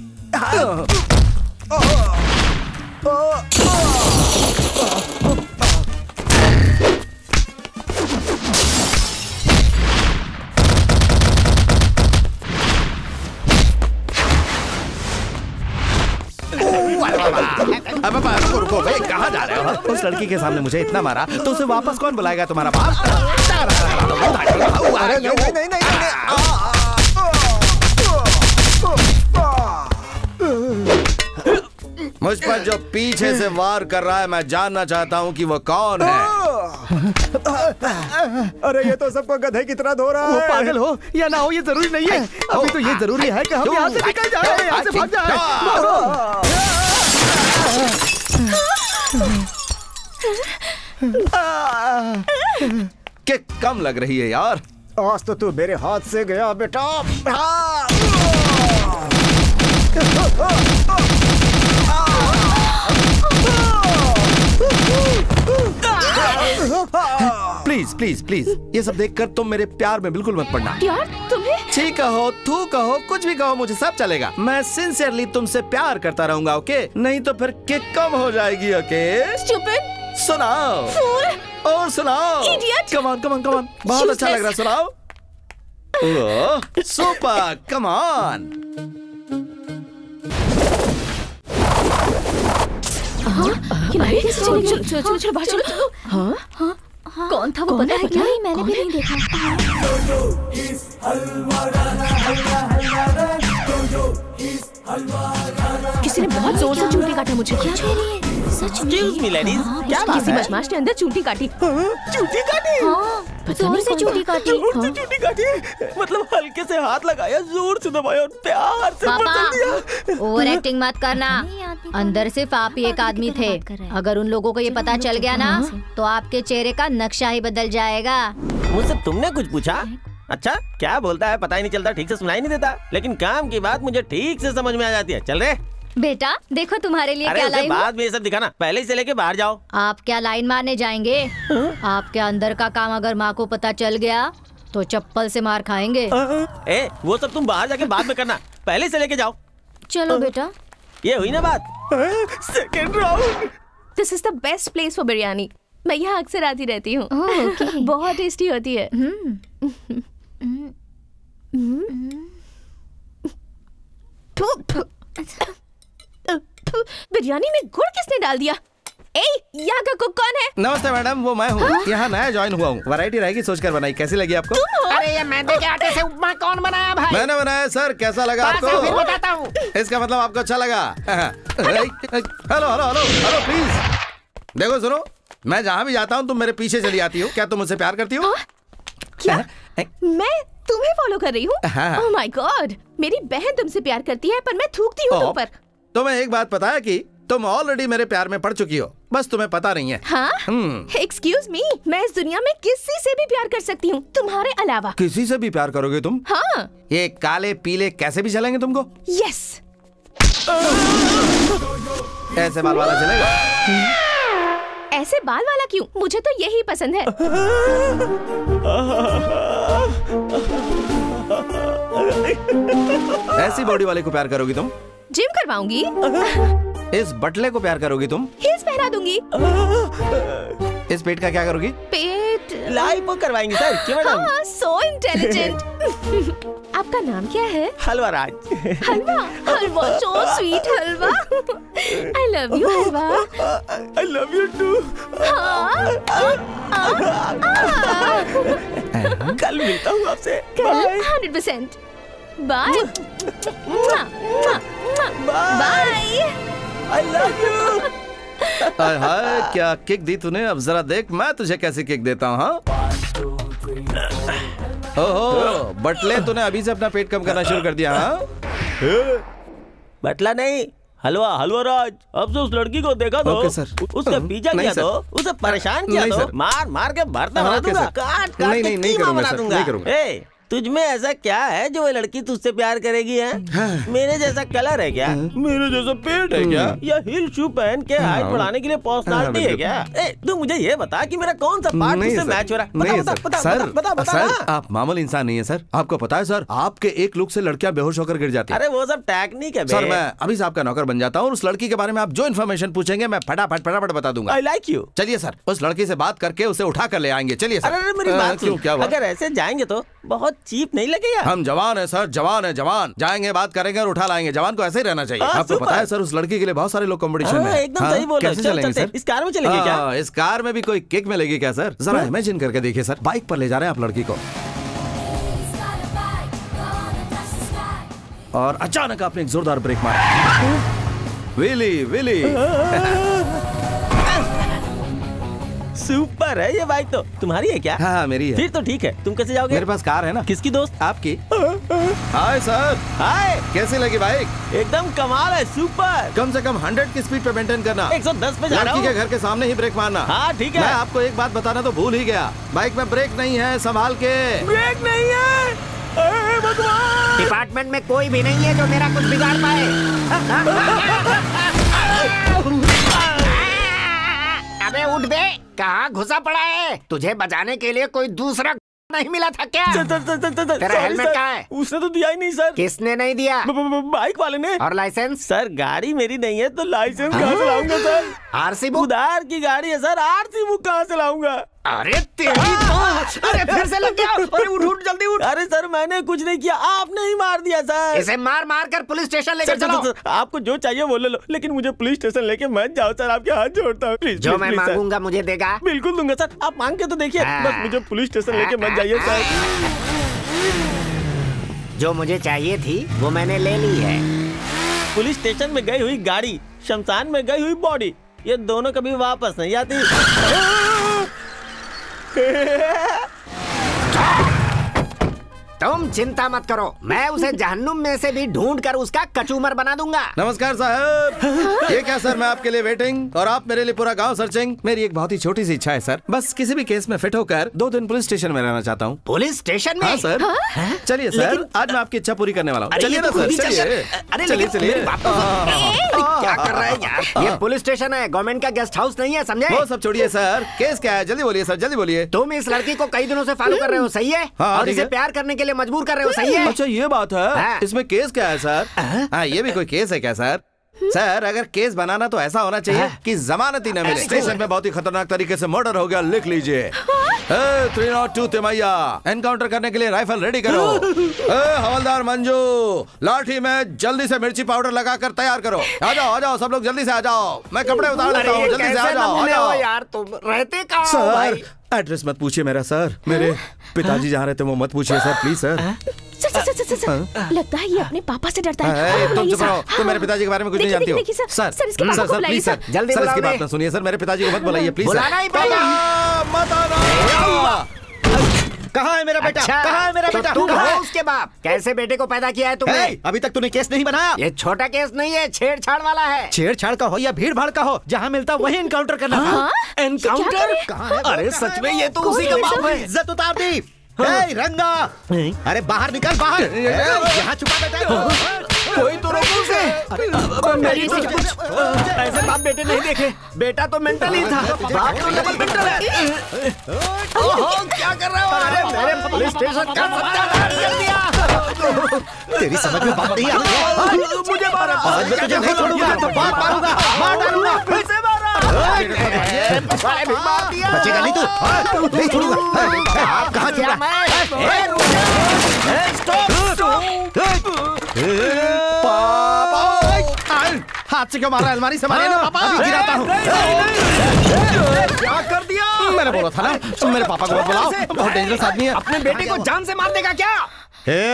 अब रुको भाई, कहाँ जा रहे हो? उस लड़की के सामने मुझे इतना मारा तो उसे वापस कौन बुलाएगा? तुम्हारा बाप?
अरे नहीं।
मुझ पर जो पीछे से वार कर रहा है, मैं जानना चाहता हूँ कि वो कौन है।
अरे ये तो सबको गधे की तरह धो रहा है।
वो पागल हो या ना हो ये जरूरी नहीं है। अभी तो ये जरूरी है कि हम यहाँ से निकल जाए, यहाँ से भाग जाए।
किक कम लग रही है यार।
आज तो तू मेरे हाथ से गया बेटा।
प्लीज प्लीज प्लीज, ये सब देखकर तुम मेरे प्यार में बिल्कुल मत पड़ना।
यार तुम्हें
छी कहो, थू कहो, कुछ भी कहो, मुझे सब चलेगा। मैं सिंसियरली तुमसे प्यार करता रहूंगा, ओके? नहीं तो फिर किक कम हो जाएगी, ओके?
स्टूपिड।
सुनाओ और सुनाओ। कम on come on come on, बहुत अच्छा लग रहा है, सुनाओ। Super, come on.
चलो बाहर चलो। हाँ कौन था वो पता है क्या?
मैंने भी नहीं देखा।
किसी ने बहुत जोर से चूंटी काटा मुझे। क्या कह रही है? सच में?
क्या
किसी बदमाश ने अंदर चूंटी काटी।
चूंटी काटी? जोर से चूंटी काटी?
चूंटी काटी मतलब हल्के से हाथ लगाया, जोर से दबाया और प्यार से पकड़ दिया।
ओवर एक्टिंग मत करना। अंदर सिर्फ आप ही एक आदमी थे। अगर उन लोगों को ये पता चल गया ना तो आपके चेहरे का नक्शा ही बदल जाएगा।
मुझसे तुमने कुछ पूछा? अच्छा क्या बोलता है पता ही नहीं चलता, ठीक से सुनाई नहीं देता, लेकिन काम की बात मुझे ठीक से समझ में आ जाती है। चल रे
बेटा देखो तुम्हारे लिए क्या लाई हूँ।
बाद में ये सब दिखाना, पहले ही से लेके बाहर जाओ।
आप क्या लाइन मारने जाएंगे? आपके अंदर का काम अगर माँ को पता चल गया तो चप्पल से मार खाएंगे।
ए, वो सब तुम बाहर जाके बाद में करना, पहले से लेके जाओ।
चलो बेटा।
ये हुई ना बात।
Second round. This is the best place for biryani. मैं यहाँ अक्सर आती रहती हूँ। बहुत टेस्टी होती है। बिरयानी में गुड़ किसने डाल दिया? यहाँ का कुक कौन है?
नमस्ते मैडम, वो मैं हूँ। यहाँ नया ज्वाइन हुआ हूँ। वैरायटी रहेगी सोचकर बनाई। कैसी लगी आपको?
अरे ये मैदे के आटे से उपमा कौन बनाया भाई?
मैंने बनाया सर। कैसा लगा आपको?
फिर बताता हूँ।
इसका मतलब आपको अच्छा लगा। Hello hello hello hello please देखो सुनो, मैं जहाँ भी जाता हूँ तुम मेरे पीछे चली आती हो। क्या तुम मुझसे प्यार करती हो?
क्या? मैं तुम्हें फॉलो कर रही हूँ? ओह माय गॉड, मेरी बहन तुमसे प्यार करती है पर मैं थूकती हूँ तुम पर।
तुम्हें एक बात पता है कि तुम ऑलरेडी मेरे प्यार में पड़ चुकी हो, बस तुम्हें पता नहीं है।
हाँ? एक्सक्यूज मी, मैं इस दुनिया में किसी से भी प्यार कर सकती हूँ तुम्हारे अलावा।
किसी से भी प्यार करोगे तुम?
हाँ।
ये काले पीले कैसे भी चलेंगे तुमको?
यस।
ऐसे बाल वाला चलेगा?
ऐसे बाल वाला क्यों? मुझे तो यही पसंद है।
ऐसी बॉडी वाले को प्यार करोगी तुम?
जिम करवाऊंगी।
इस बटले को प्यार करोगी तुम?
हील्स पहना दूंगी।
इस पेट का क्या करोगी?
पेट
लाइपो करवाएंगे सर। क्यों मैडम?
हाँ, सो इंटेलिजेंट। आपका नाम क्या है?
Halwa Raj.
Halwa? Halwa, so sweet Halwa. I love you Halwa.
I love you too. कल मिलता हूँ आपसे।
कल 100%। Bye bye.
I love you.
Hi क्या किक दी तूने। अब जरा देख मैं तुझे कैसे किक देता हूँ। हाँ ओहो बटले, तूने अभी से अपना पेट कम करना शुरू कर दिया। हाँ
बटला नहीं, हलवा। हलवा राज, अब से उस लड़की को देखा तो उसका पीछा किया तो उसे परेशान किया तो मार मार के भरता बना दूंगा। काट काट के कीमा बना दूंगा। तुझ में ऐसा क्या है जो वो लड़की तुझसे प्यार करेगी? है मेरे जैसा कलर है क्या? मेरे जैसा पेट है क्या? या हिल शू पहन के हाइट बढ़ाने के लिए पर्सनालिटी है क्या? तू मुझे ये बता कि मेरा कौन सा पार्ट तुझसे मैच हो रहा है? बता।
सर आप मामूली इंसान नहीं है सर। आपको पता है सर, आपके एक लुक से लड़कियां बेहोश होकर गिर जाती है।
अरे वो सब टेक्निक है
सर। मैं अभी से आपका नौकर बन जाता हूँ। उस लड़की के बारे में आप जो इन्फॉर्मेशन पूछेंगे मैं फटाफट बता दूंगा।
I like you.
चलिए सर, उस लड़की से बात करके उसे उठा कर ले आएंगे। चलिए सर।
अरे मेरी बात
क्यों, क्या हुआ?
अगर ऐसे जाएंगे तो बहुत चीप नहीं लगेगा?
हम जवान है सर, जवान है जवान। जाएंगे बात करेंगे और उठा लाएंगे। जवान को ऐसे ही रहना चाहिए। आपको पता है सर उस लड़की के लिए बहुत सारे लोग कंपटीशन में।
एकदम सही बोल रहे हो।
कैसे चलेंगे सर?
इस कार में चलेंगे क्या?
इस कार में भी कोई किक मिलेगी क्या सर? जरा इमेजिन करके देखिए सर, बाइक पर ले जा रहे हैं आप लड़की को और अचानक आपने एक जोरदार ब्रेक मारा। Willie Willie.
सुपर है ये बाइक। तो तुम्हारी है क्या?
हाँ मेरी है।
फिर तो ठीक है। तुम कैसे जाओगे?
मेरे पास कार है ना।
किसकी दोस्त?
आपकी। Hi sir.
हाय।
कैसी लगी बाइक?
एकदम कमाल है, सुपर।
कम से कम 100 की स्पीड पे मेंटेन करना।
110 पे जा रहा हूँ।
लड़की के घर के सामने ही ब्रेक मारना।
हाँ ठीक है।
मैं आपको एक बात बताना तो भूल ही गया, बाइक में ब्रेक नहीं है, संभाल के।
ब्रेक नहीं है?
डिपार्टमेंट में कोई भी नहीं है जो मेरा कुछ बिगाड़ पाए। अबे उठ बे, कहाँ घुसा पड़ा है? तुझे बचाने के लिए कोई दूसरा नहीं मिला था क्या? तेरा हेलमेट कहाँ है?
उसने तो दिया ही नहीं सर।
किसने नहीं दिया?
बाइक वाले ने।
और लाइसेंस?
सर गाड़ी मेरी नहीं है तो लाइसेंस कहाँ से लाऊंगा सर?
RC book?
उधार की गाड़ी है सर, आरसी बुक कहाँ से लाऊंगा?
अरे तेरी तो। अरे फिर से लग गया। अरे उठ जल्दी उठ।
अरे सर मैंने कुछ नहीं किया, आपने ही मार दिया सर।
इसे मार मार कर पुलिस स्टेशन लेकर चलो।
आपको जो चाहिए वो ले लो, लेकिन मुझे पुलिस स्टेशन लेके मत जाओ सर, आपके हाथ जोड़ता हूँ। प्लीज
जो मैं मांगूंगा मुझे देगा?
बिल्कुल दूंगा सर, आप मांग के तो देखिए। बस मुझे पुलिस स्टेशन लेके मत जाइए सर।
जो मुझे चाहिए थी वो मैंने ले ली है।
पुलिस स्टेशन में गई हुई गाड़ी, शमशान में गई हुई बॉडी, ये दोनों कभी वापस नहीं आती।
तुम चिंता मत करो, मैं उसे जहन्नुम में से भी ढूंढ कर उसका कचूमर बना दूंगा।
नमस्कार साहब। ये क्या सर, मैं आपके लिए वेटिंग और आप मेरे लिए पूरा गांव सर्चिंग। मेरी एक बहुत ही छोटी सी इच्छा है सर, बस किसी भी केस में फिट होकर 2 दिन पुलिस स्टेशन में रहना चाहता हूँ।
पुलिस स्टेशन में?
हाँ सर। चलिए सर, आज मैं आपकी इच्छा पूरी करने वाला हूँ। चलिए ना सर, चलिए चलिए।
क्या कर रहा है यार? ये पुलिस स्टेशन है, गवर्नमेंट का गेस्ट हाउस नहीं है, समझे?
वो सब छोड़िए सर, केस क्या है? जल्दी बोलिए सर, जल्दी बोलिए।
तुम इस लड़की को कई दिनों से फॉलो कर रहे हो, सही है? और इसे प्यार करने के लिए मजबूर कर रहे हो, सही है?
अच्छा ये बात है। इसमें केस क्या है सर? हाँ, ये भी कोई केस है क्या सर? सर अगर केस बनाना तो ऐसा होना चाहिए कि जमानत ही न मिले। स्टेशन में बहुत ही खतरनाक तरीके से मर्डर हो गया, लिख लीजिए। 302 तिमैया, एनकाउंटर करने के लिए राइफल रेडी करो। हवलदार मंजू, लाठी में जल्दी से मिर्ची पाउडर लगाकर तैयार करो। आ जाओ सब लोग, जल्दी से आ जाओ। मैं कपड़े उतार लेता हूँ, जल्दी से आ जाओ।
यार तुम रहते कहाँ हो भाई?
एड्रेस मत पूछिए मेरा सर, मेरे पिताजी जहाँ रहते वो मत पूछिए सर, प्लीज सर।
सर, लगता है ये अपने पापा से डरता है।
तुम चुप रहो, तुम मेरे पिताजी के बारे में कुछ नहीं जानती हो। सर प्लीज सर,
जल्दी
सर इसकी बात ना सुनिए सर, मेरे पिताजी को मत बुलाइए प्लीज।
बुलाना ही पड़ेगा।
मत आना।
कहाँ है मेरा बेटा? कहाँ है मेरा बेटा?
तुम हो उसके बाप। कैसे बेटे को पैदा किया है तुमने?
अभी तक तूने केस नहीं बनाया।
ये छोटा केस नहीं है, छेड़छाड़ वाला है।
छेड़छाड़ का हो या भीड़ भाड़ का हो, जहाँ मिलता वही एनकाउंटर करना।
एनकाउंटर? अरे सच में ये तो उसी का बाप है।
इज्जत उतार दी। रंगा, अरे बाहर निकल, बाहर। यहाँ छुपा बैठा है।
कोई तो रोको उसे। ऐसे बाप बेटे नहीं देखे। बेटा तो मेंटल ही था, बाप तो डबल मेंटल है। क्या कर रहे हो? अरे मेरे पुलिस स्टेशन का सत्यानाश कर दिया।
तेरी समझ में बात नहीं आ रही है।
मुझे मारा।
आज मैं तुझे नहीं छोड़ूंगा, तो बात मारूंगा, मार डालूंगा।
फिर से मारा।
बचेगा नहीं तू, नहीं छोड़ूंगा। कहाँ चला? हाथ से क्यों मारा? अलमारी से मारा ना पापा। अभी गिराता हूँ।
क्या कर दिया?
मैंने बोला था ना, तुम मेरे पापा को मत बुलाओ, बहुत डेंजरस आदमी है।
अपने बेटे को जान से मार देगा क्या?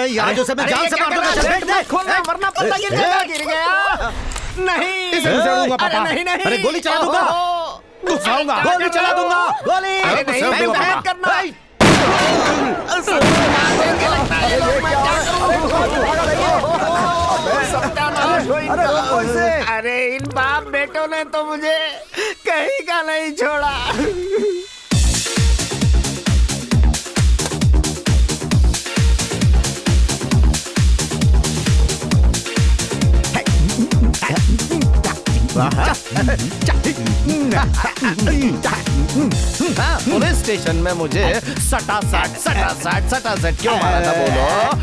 यहाँ जो सब जान से मार दूंगा।
खोलना वरना पता गिर गया। नहीं,
इसे दूंगा पापा।
नहीं नहीं,
अरे गोली चला दूंगा,
घुसाऊंगा,
गोली चला दूंगा, गोली।
अरे नहीं बहस करना। अरे इन बाप बेटों ने तो मुझे कहीं का नहीं छोड़ा।
पुलिस स्टेशन में मुझे सटा क्यों मारा था?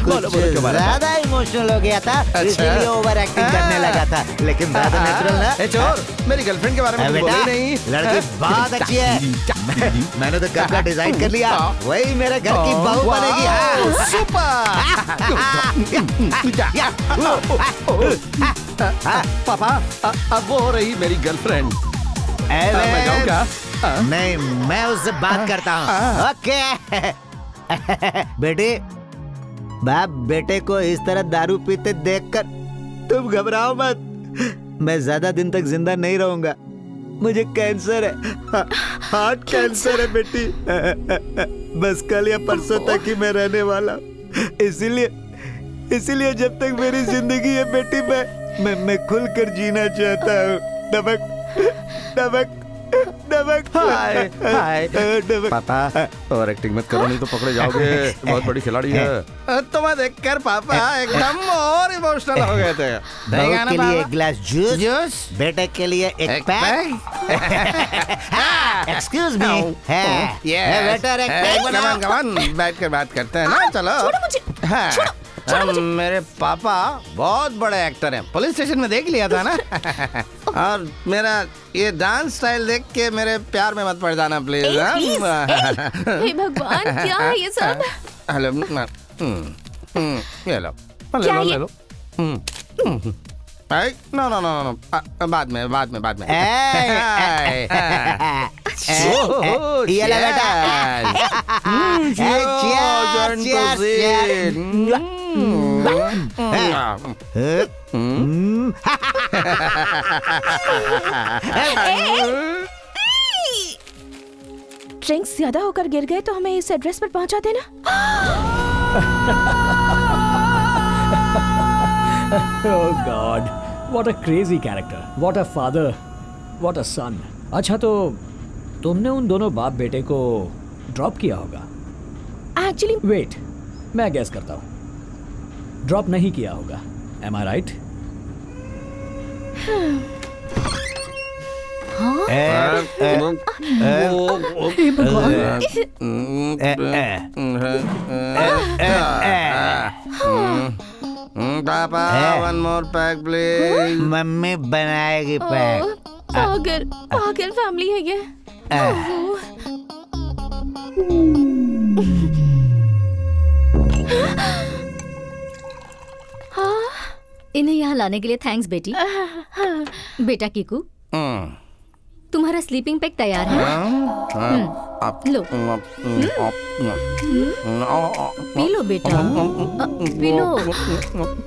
बोलो क्यों मारा?
ज्यादा इमोशनल हो गया था, इसलिए ओवर एक्टिंग करने लगा था, लेकिन बात नेचुरल ना।
ए चोर, मेरी गर्लफ्रेंड के बारे में बोला ही नहीं।
लड़की बहुत अच्छी है। मैंने तो घर का डिजाइन कर लिया, वही मेरे घर की बहू बनेगी।
पापा, अब वो हो रही मेरी गर्लफ्रेंड। मैं जाऊँ क्या?
नहीं, मैं उससे बात करता हूँ। ओके बेटे, बाप बेटे को इस तरह दारू पीते देखकर तुम घबराओ मत। मैं ज्यादा दिन तक जिंदा नहीं रहूंगा, मुझे कैंसर है, हार्ट कैंसर है बेटी। बस कल या परसों तक ही मैं रहने वाला। इसीलिए जब तक मेरी जिंदगी है बेटी, मैं खुलकर जीना चाहता हूँ। नमक
हाय पापा, और एक्टिंग मत करो, नहीं तो पकड़े जाओगे। बहुत बड़ी खिलाड़ी है। तुम्हें देखकर पापा एकदम और इमोशनल हो गए थे।
बहू के लिए एक गिलास जूस, बेटे के लिए एक पैक। एक्सक्यूज मी, वेटर एक पैक।
बैठ कर बात करते हैं ना, चलो। मेरे पापा बहुत बड़े एक्टर हैं, पुलिस स्टेशन में देख लिया था ना। और मेरा ये डांस स्टाइल देख के मेरे प्यार में मत पड़ जाना प्लीज।
हे भगवान, क्या है ये सब?
हेलो, ये लो, ले लो। नो, बाद में।
ये ले बेटा।
ड्रिंक्स ज्यादा होकर गिर गए तो हमें इस एड्रेस पर पहुंचा देना।
Oh God, what a crazy character. What a father. What a son. अच्छा तो तुमने उन दोनों बाप बेटे को ड्रॉप किया होगा?
Actually,
वेट, मैं गैस करता हूँ। ड्रॉप नहीं किया होगा। Am I right?
पापा, one more pack please.
Mummy बनाएगी पैक।
पागल पागल फैमिली है ये।
इन्हें यहाँ लाने के लिए थैंक्स बेटी। बेटा कीकू, तुम्हारा स्लीपिंग पैक तैयार है। लो पी लो बेटा, P low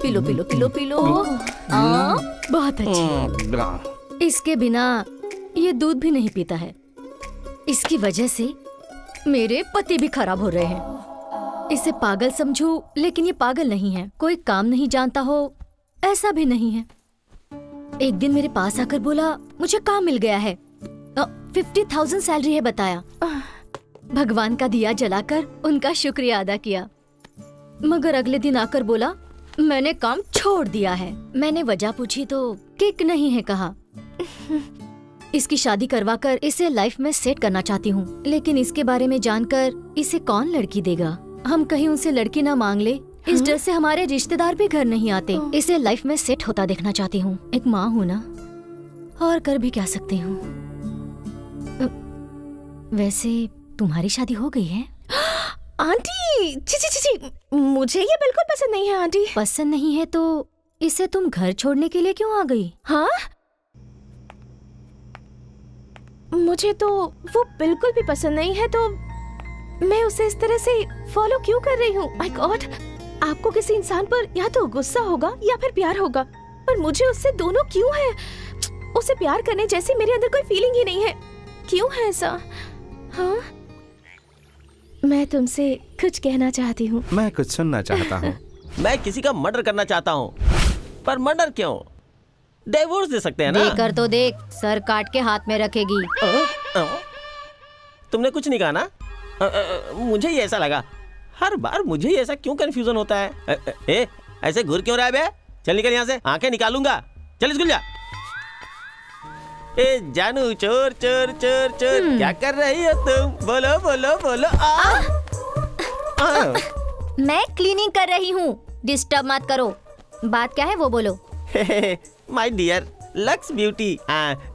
P low P low P low P low. बहुत अच्छी। इसके बिना ये दूध भी नहीं पीता है। इसकी वजह से मेरे पति भी खराब हो रहे हैं। इसे पागल समझूं, लेकिन ये पागल नहीं है। कोई काम नहीं जानता हो ऐसा भी नहीं है। एक दिन मेरे पास आकर बोला मुझे काम मिल गया है, 50,000 सैलरी है बताया। भगवान का दिया जलाकर उनका शुक्रिया अदा किया, मगर अगले दिन आकर बोला मैंने काम छोड़ दिया है। मैंने वजह पूछी तो किक नहीं है कहा। इसकी शादी करवाकर इसे लाइफ में सेट करना चाहती हूँ, लेकिन इसके बारे में जानकर इसे कौन लड़की देगा। हम कहीं उनसे लड़की ना मांग ले, इस डर से हमारे रिश्तेदार भी घर नहीं आते। इसे लाइफ में सेट होता देखना चाहती हूँ। एक माँ हूँ ना, और कर भी क्या सकती हूँ। वैसे तुम्हारी शादी हो गई है?
आंटी ची ची ची ची, मुझे ये बिल्कुल पसंद नहीं है आंटी।
पसंद नहीं है तो इसे तुम घर छोड़ने के लिए क्यों आ गई?
हाँ, मुझे तो वो बिल्कुल भी पसंद नहीं है, तो मैं उसे इस तरह से फॉलो क्यों कर रही हूँ? माय गॉड, आपको किसी इंसान पर या तो गुस्सा होगा या फिर प्यार होगा, पर मुझे उससे दोनों क्यों है? उसे प्यार करने जैसी मेरे अंदर कोई फीलिंग ही नहीं है। क्यों है ऐसा? हाँ, मैं तुमसे कुछ कहना चाहती हूँ।
मैं कुछ सुनना चाहता हूँ।
मैं किसी का मर्डर करना चाहता हूँ, पर मर्डर क्यों? डिवोर्स दे सकते हैं ना?
देकर तो देख, सर काट के हाथ में रखेगी।
तुमने कुछ नहीं कहा ना? मुझे ये ऐसा लगा, हर बार मुझे ही ऐसा क्यों कंफ्यूजन होता है? ऐसे घूर क्यों रहा है बे? चल निकल यहाँ से, आंखें निकालूंगा। चल स्कूल जा। ए जानू, चोर चोर चोर चोर, क्या कर रही हो तुम? बोलो बोलो बोलो।
मैं क्लीनिंग कर रही हूँ, डिस्टर्ब मत करो। बात क्या है वो बोलो।
माय डियर लक्स ब्यूटी,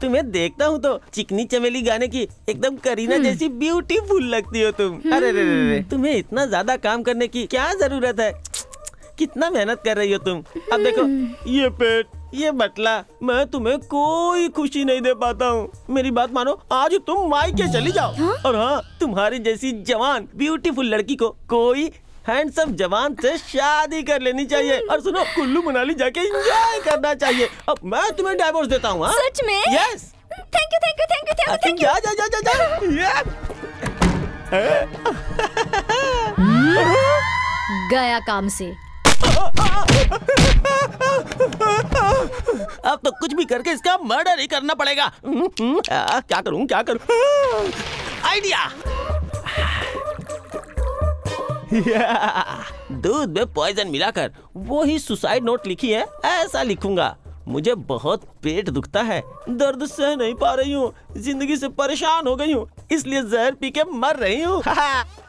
तुम्हें देखता हूँ तो चिकनी चमेली गाने की एकदम करीना जैसी ब्यूटीफुल लगती हो तुम। अरे रे, तुम्हें इतना ज्यादा काम करने की क्या जरूरत है? कितना मेहनत कर रही हो तुम। अब देखो ये पेट, ये बटला, मैं तुम्हें कोई खुशी नहीं दे पाता हूँ। मेरी बात मानो, आज तुम मायके चली जाओ। और हाँ, तुम्हारी जैसी जवान ब्यूटीफुल लड़की को कोई हैंडसम जवान से शादी कर लेनी चाहिए। और सुनो, कुल्लू मनाली जाके एंजॉय करना चाहिए। अब मैं तुम्हें डाइवोर्स देता हूँ।
सच में?
Yes.
Thank you thank you thank you thank you.
जा जा जा जा
गया काम से।
अब तो कुछ भी करके इसका मर्डर ही करना पड़ेगा। क्या करूं क्या करूं? आइडिया। दूध में पॉइजन मिलाकर वो ही सुसाइड नोट लिखी है, ऐसा लिखूंगा। मुझे बहुत पेट दुखता है, दर्द सह नहीं पा रही हूँ, जिंदगी से परेशान हो गई हूँ, इसलिए जहर पी के मर रही हूँ।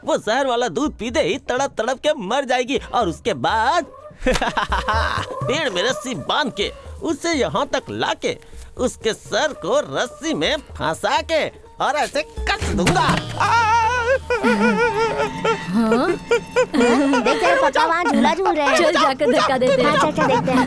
वो जहर वाला दूध पीते ही तड़प तड़प के मर जाएगी, और उसके बाद पेड़ में रस्सी बांध के उसे यहाँ तक लाके उसके सर को रस्सी में फंसा के और ऐसे कट दूंगा।
हाँ?
देखते हैं पापा वहाँ झूला झूल रहे हैं।
चल जाकर धक्का देते हैं।
हाँ, चल देखते हैं।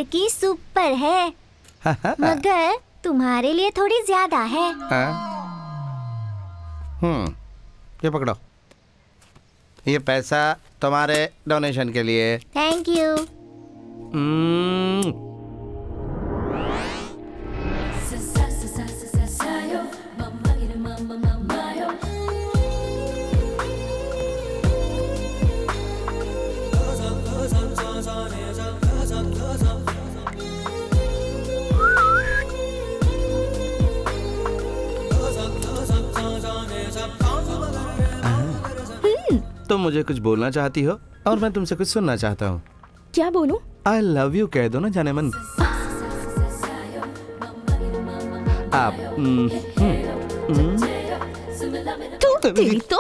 लड़की सुपर है, मगर तुम्हारे लिए थोड़ी ज्यादा है।
ये पकड़ो, ये पैसा तुम्हारे डोनेशन के लिए।
Thank you.
तुम मुझे कुछ बोलना चाहती हो और मैं तुमसे कुछ सुनना चाहता हूँ।
क्या बोलूं?
I love you कह दो ना जाने मन। आप
तेरी तो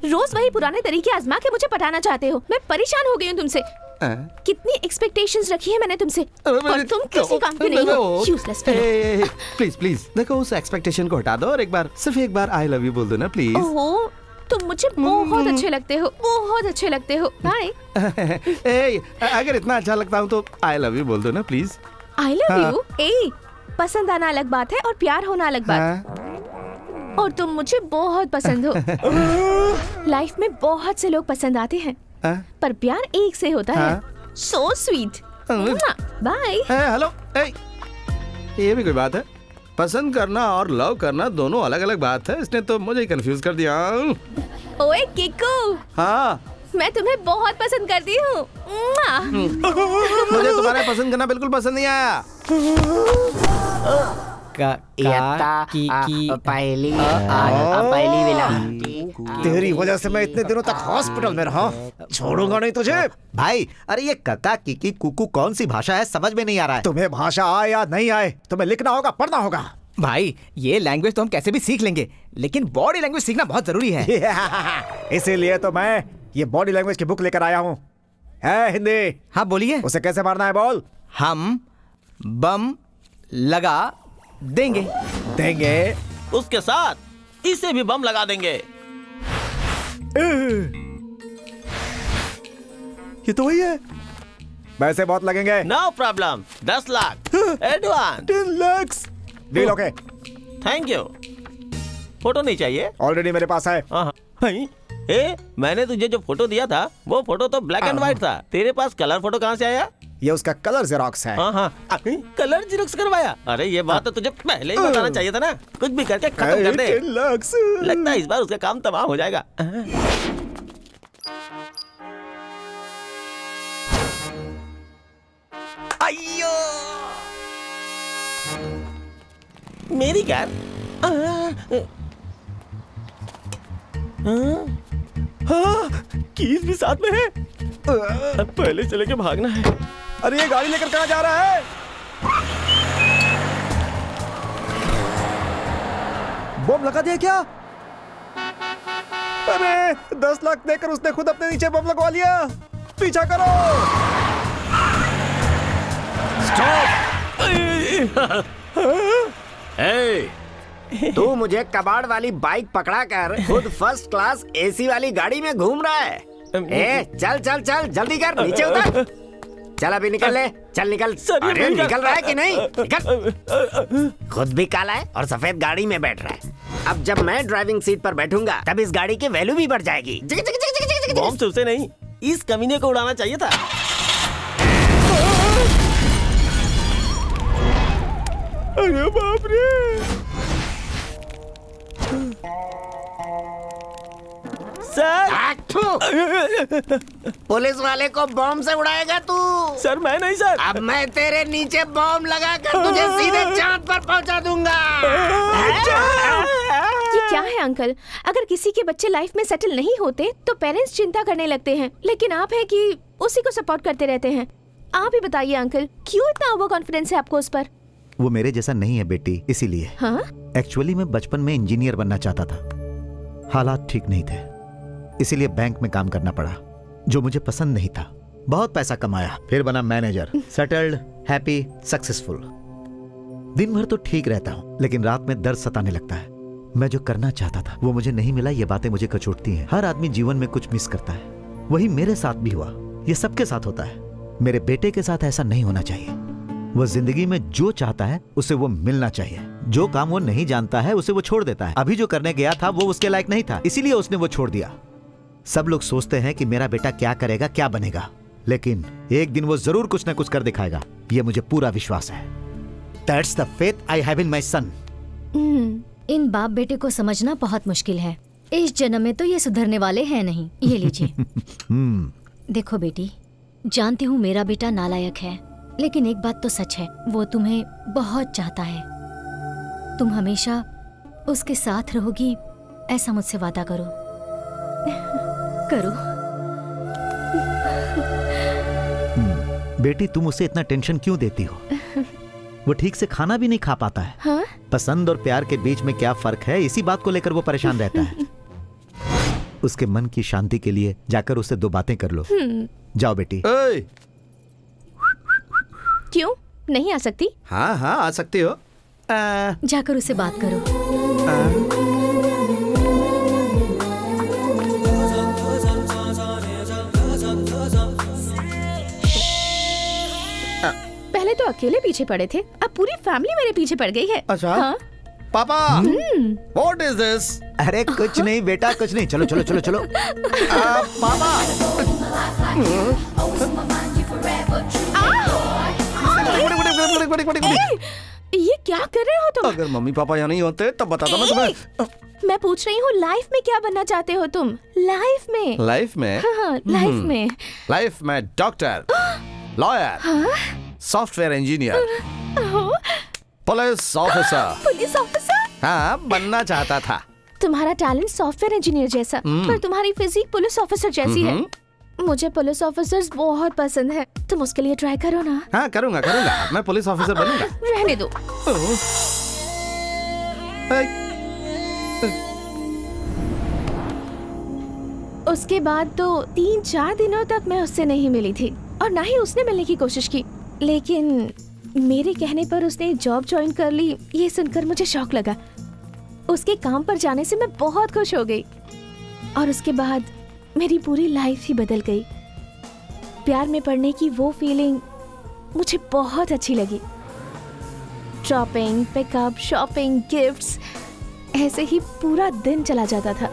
रोज वही पुराने तरीके आजमा के मुझे पटाना चाहते हो। मैं परेशान हो गई हूँ तुमसे। कितनी एक्सपेक्टेशंस रखी है मैंने तुमसे और तुम किसी काम के नहीं हो। Useless fellow.
प्लीज प्लीज देखो उस एक्सपेक्टेशन को हटा दो और एक बार, सिर्फ एक बार I love you बोल दो ना प्लीज।
ओह, तुम मुझे बहुत अच्छे लगते हो, बहुत अच्छे लगते हो। बाय।
अगर इतना अच्छा लगता हूँ तो I love you बोल दो ना प्लीज।
I love you? ए, पसंद आना अलग बात है और प्यार होना अलग बात है। और तुम मुझे बहुत पसंद हो। लाइफ में बहुत से लोग पसंद आते हैं, पर प्यार एक से होता है। So sweet. बाय।
हेलो, ये भी कोई बात है? पसंद करना और लव करना दोनों अलग अलग बात है। इसने तो मुझे कंफ्यूज कर दिया।
ओए किकू।
हाँ,
मैं तुम्हें बहुत पसंद करती हूँ।
मुझे तुम्हारे पसंद करना बिल्कुल पसंद नहीं आया।
पहली तेरी वजह से मैं इतने दिनों तक हॉस्पिटल में रहा, छोड़ूंगा नहीं तुझे।
भाई, अरे ये कका किकी कुकू कौन सी भाषा है, समझ में नहीं आ रहा है।
तुम्हें भाषा आए या नहीं आए, तुम्हें लिखना होगा, पढ़ना होगा।
भाई, ये लैंग्वेज तो हम कैसे भी सीख लेंगे, लेकिन बॉडी लैंग्वेज सीखना बहुत जरूरी है।
इसीलिए तो मैं ये बॉडी लैंग्वेज की बुक लेकर आया हूँ। है हिंदी?
हाँ बोलिए।
उसे कैसे मारना है बोल।
हम बम लगा देंगे।
उसके साथ इसे भी बम लगा देंगे।
ये तो वही है। पैसे बहुत लगेंगे।
No problem. 10 lakh advance.
10 lakh deal. Okay,
thank you. Photo नहीं चाहिए?
ऑलरेडी मेरे पास है।
मैंने तुझे जो फोटो दिया था वो फोटो तो ब्लैक एंड व्हाइट था। तेरे पास कलर फोटो कहाँ से आया?
ये उसका कलर जेरोक्स है।
कलर जेरोक्स करवाया? अरे ये बात तो तुझे पहले ही बताना चाहिए था ना। कुछ भी करके खत्म कर दे। लगता है इस बार उसका काम तमाम हो जाएगा। अयो, मेरी कार। कीज भी साथ में है। पहले चले के भागना है।
अरे ये गाड़ी लेकर कहाँ जा रहा है? बम लगा दिया क्या? अरे 10 लाख देकर उसने खुद अपने नीचे बम लगवा लिया। पीछा करो।
तू मुझे कबाड़ वाली बाइक पकड़ा कर खुद फर्स्ट क्लास एसी वाली गाड़ी में घूम रहा है। चल चल चल जल्दी कर, नीचे उतर। चल अभी निकल ले, चल निकल। अरे निकल रहा है कि नहीं? निकल। खुद भी काला है और सफेद गाड़ी में बैठ रहा है। अब जब मैं ड्राइविंग सीट पर बैठूंगा तब इस गाड़ी की वैल्यू भी बढ़ जाएगी।
बॉम्ब से उसे नहीं, इस कमीने को उड़ाना चाहिए था।
अरे बाप रे।
सर,
पुलिस वाले को बॉम्ब से उड़ाएगा तू?
सर मैं नहीं सर।
अब मैं तेरे नीचे बॉम्ब लगाकर तुझे सीधे चांद पर पहुंचा दूंगा।
ये क्या है अंकल? अगर किसी के बच्चे लाइफ में सेटल नहीं होते तो पेरेंट्स चिंता करने लगते हैं, लेकिन आप है कि उसी को सपोर्ट करते रहते हैं। आप ही बताइए अंकल, क्यों इतना ओवर कॉन्फिडेंस है आपको उस पर?
वो मेरे जैसा नहीं है बेटी, इसीलिए।
हाँ?
एक्चुअली मैं बचपन में इंजीनियर बनना चाहता था, हालात ठीक नहीं थे, इसीलिए बैंक में काम करना पड़ा, जो मुझे पसंद नहीं था। बहुत पैसा कमाया, फिर बना मैनेजर, सेटल्ड, हैप्पी, सक्सेसफुल। दिन भर तो ठीक रहता हूँ, लेकिन रात में दर्द सताने लगता है। मैं जो करना चाहता था वो मुझे नहीं मिला। ये बातें मुझे कचोटती हैं। हर आदमी जीवन में कुछ मिस करता है, वही मेरे साथ भी हुआ। ये सबके साथ होता है। मेरे बेटे के साथ ऐसा नहीं होना चाहिए।
वो जिंदगी में जो चाहता है उसे वो मिलना चाहिए। जो काम वो नहीं जानता है उसे वो छोड़ देता है। अभी जो करने गया था वो उसके लायक नहीं था, इसीलिए उसने वो छोड़ दिया। सब लोग सोचते हैं कि मेरा बेटा क्या करेगा, क्या बनेगा, लेकिन एक दिन वो जरूर कुछ न कुछ कर दिखाएगा, ये मुझे पूरा विश्वास है। That's the faith I have in my son.
इन बाप बेटे को समझना बहुत मुश्किल है। इस जन्म में तो ये सुधरने वाले हैं नहीं। ये लीजिए। देखो बेटी, जानती हूँ मेरा बेटा नालायक है, लेकिन एक बात तो सच है, वो तुम्हें बहुत चाहता है। तुम हमेशा उसके साथ रहोगी, ऐसा मुझसे वादा करो। करो।
बेटी, तुम उसे इतना टेंशन क्यों देती हो? वो ठीक से खाना भी नहीं खा पाता है।
हाँ?
पसंद और प्यार के बीच में क्या फर्क है, इसी बात को लेकर वो परेशान रहता है। उसके मन की शांति के लिए जाकर उससे 2 बातें कर लो। जाओ बेटी।
क्यों नहीं आ सकती?
हाँ हाँ आ सकती हो।
जाकर उससे बात करो।
पहले तो अकेले पीछे पड़े थे, अब पूरी फैमिली मेरे पीछे पड़ गई है।
अच्छा?
हाँ?
पापा, What is this?
अरे कुछ नहीं बेटा, कुछ नहीं। चलो चलो चलो चलो।
पापा।
ये क्या कर रहे हो तुम?
अगर मम्मी पापा यहाँ नहीं होते तब बताता मैं तुम्हें।
मैं पूछ रही हूँ लाइफ में क्या बनना चाहते हो तुम? लाइफ में?
लाइफ में?
हाँ, लाइफ में।
लाइफ में doctor, lawyer, software engineer, police officer.
Police officer?
हाँ, बनना चाहता था।
तुम्हारा टैलेंट सॉफ्टवेयर इंजीनियर जैसा, पर तुम्हारी फिजिक पुलिस ऑफिसर जैसी है। मुझे पुलिस ऑफिसर्स बहुत पसंद है, तुम उसके लिए ट्राई करो ना।
हाँ करूँगा करूँगा, मैं पुलिस ऑफिसर बनूंगा।
रहने दो। उसके बाद तो 3-4 दिनों तक मैं उससे नहीं मिली थी और ना ही उसने मिलने की कोशिश की, लेकिन मेरे कहने पर उसने जॉब ज्वाइन कर ली। ये सुनकर मुझे शौक लगा। उसके काम पर जाने से मैं बहुत खुश हो गई और उसके बाद मेरी पूरी लाइफ ही बदल गई। प्यार में पड़ने की वो फीलिंग मुझे बहुत अच्छी लगी। शॉपिंग, पिकअप, शॉपिंग, गिफ्ट्स, ऐसे ही पूरा दिन चला जाता था।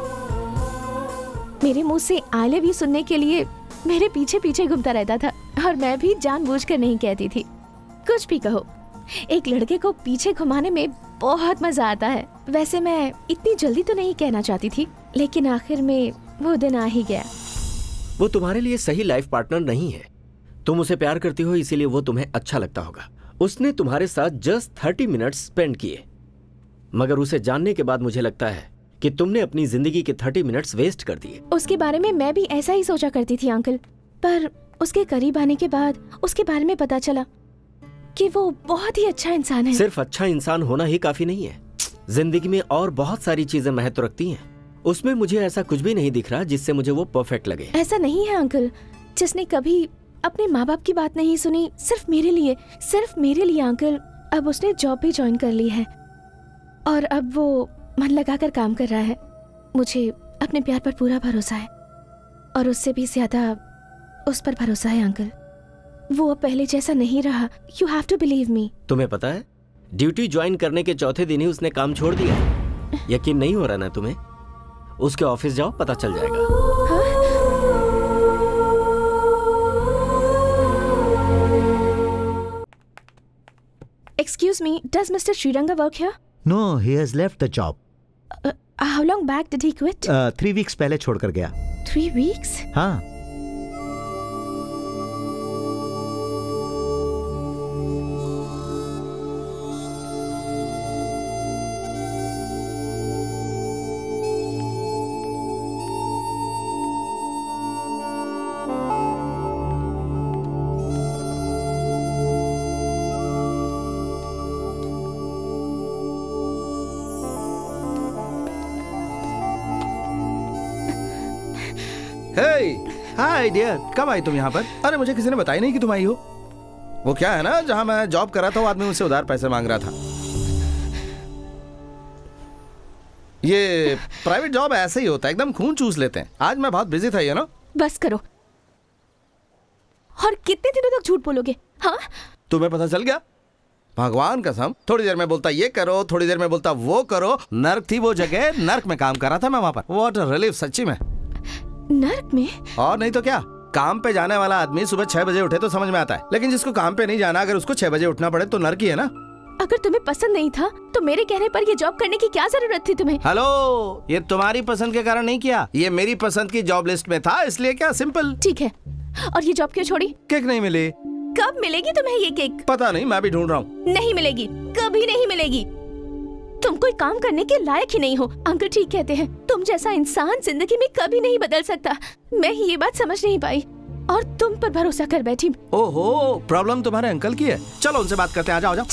मेरे मुंह से आई लव यू सुनने के लिए मेरे पीछे पीछे घूमता रहता था और मैं भी जानबूझकर नहीं कहती थी। कुछ भी कहो, एक लड़के को पीछे घुमाने में बहुत मजा आता है। वैसे मैं इतनी जल्दी तो नहीं कहना चाहती थी, लेकिन आखिर में वो दिन आ ही गया।
वो तुम्हारे लिए सही लाइफ पार्टनर नहीं है। तुम उसे प्यार करती हो, इसीलिए वो तुम्हें अच्छा लगता होगा। उसने तुम्हारे साथ जस्ट 30 मिनट्स स्पेंड किए, मगर उसे जानने के बाद मुझे लगता है कि तुमने अपनी जिंदगी के 30 मिनट्स वेस्ट कर दिए।
उसके बारे में मैं भी ऐसा ही सोचा करती थी अंकल, पर उसके करीब आने के बाद उसके बारे में पता चला कि वो बहुत ही अच्छा इंसान है।
सिर्फ अच्छा इंसान होना ही काफी नहीं है, जिंदगी में और बहुत सारी चीजें महत्व रखती हैं। उसमें मुझे ऐसा कुछ भी नहीं दिख रहा जिससे मुझे वो परफेक्ट लगे।
ऐसा नहीं है अंकल, जिसने कभी अपने माँ बाप की बात नहीं सुनी, सिर्फ मेरे लिए अंकल। अब उसने जॉब भी ज्वाइन कर ली है और अब वो मन लगाकर काम कर रहा है। मुझे अपने प्यार पर पूरा भरोसा है और उससे भी ज्यादा उस पर भरोसा है अंकल। वो अब पहले जैसा नहीं रहा। You have to believe me.
तुम्हें पता है, ड्यूटी ज्वाइन करने के चौथे दिन ही उसने काम छोड़ दिया। यकीन नहीं हो रहा ना तुम्हें? उसके ऑफिस जाओ, पता चल जाएगा।
Excuse me, does Mr. Sriranga work here?
No, he has left the job.
How long back did he quit?
3 weeks पहले छोड़कर गया।
3 weeks?
हाँ।
हाय डियर, कब आई तुम यहाँ पर? अरे मुझे किसी ने बताया नहीं कि तुम आई हो। वो क्या है ना, जहाँ मैं जॉब कर रहा था वो आदमी मुझसे उधार पैसे मांग रहा था। ये प्राइवेट जॉब ऐसे ही होता है, एकदम खून चूस लेते हैं। आज मैं बहुत बिजी था, ये ना।
बस करो। और कितने दिनों तक झूठ बोलोगे? हाँ,
तुम्हें पता चल गया? भगवान कसम, थोड़ी देर में बोलता ये करो, थोड़ी देर में बोलता वो करो। नर्क थी वो जगह, नर्क में काम कर रहा था मैं वहां पर। व्हाट अ रिलीफ सच्ची में।
नर्क में?
और नहीं तो क्या। काम पे जाने वाला आदमी सुबह 6 बजे उठे तो समझ में आता है, लेकिन जिसको काम पे नहीं जाना, अगर उसको 6 बजे उठना पड़े तो नर्क ही है ना।
अगर तुम्हें पसंद नहीं था तो मेरे कहने पर ये जॉब करने की क्या जरूरत थी तुम्हें?
हेलो, ये तुम्हारी पसंद के कारण नहीं किया, ये मेरी पसंद की जॉब लिस्ट में था, इसलिए क्या। सिंपल।
ठीक है, और ये जॉब क्यों छोड़ी?
किक नहीं मिली।
कब मिलेगी तुम्हें ये किक?
पता नहीं, मैं भी ढूंढ रहा हूँ।
नहीं मिलेगी, कभी नहीं मिलेगी। तुम कोई काम करने के लायक ही नहीं हो। अंकल ठीक कहते हैं, तुम जैसा इंसान जिंदगी में कभी नहीं बदल सकता। मैं ही ये बात समझ नहीं पाई और तुम पर भरोसा कर बैठी।
ओहो, प्रॉब्लम तुम्हारे अंकल की है। चलो उनसे बात करते हैं, आ जाओ, आ जाओ।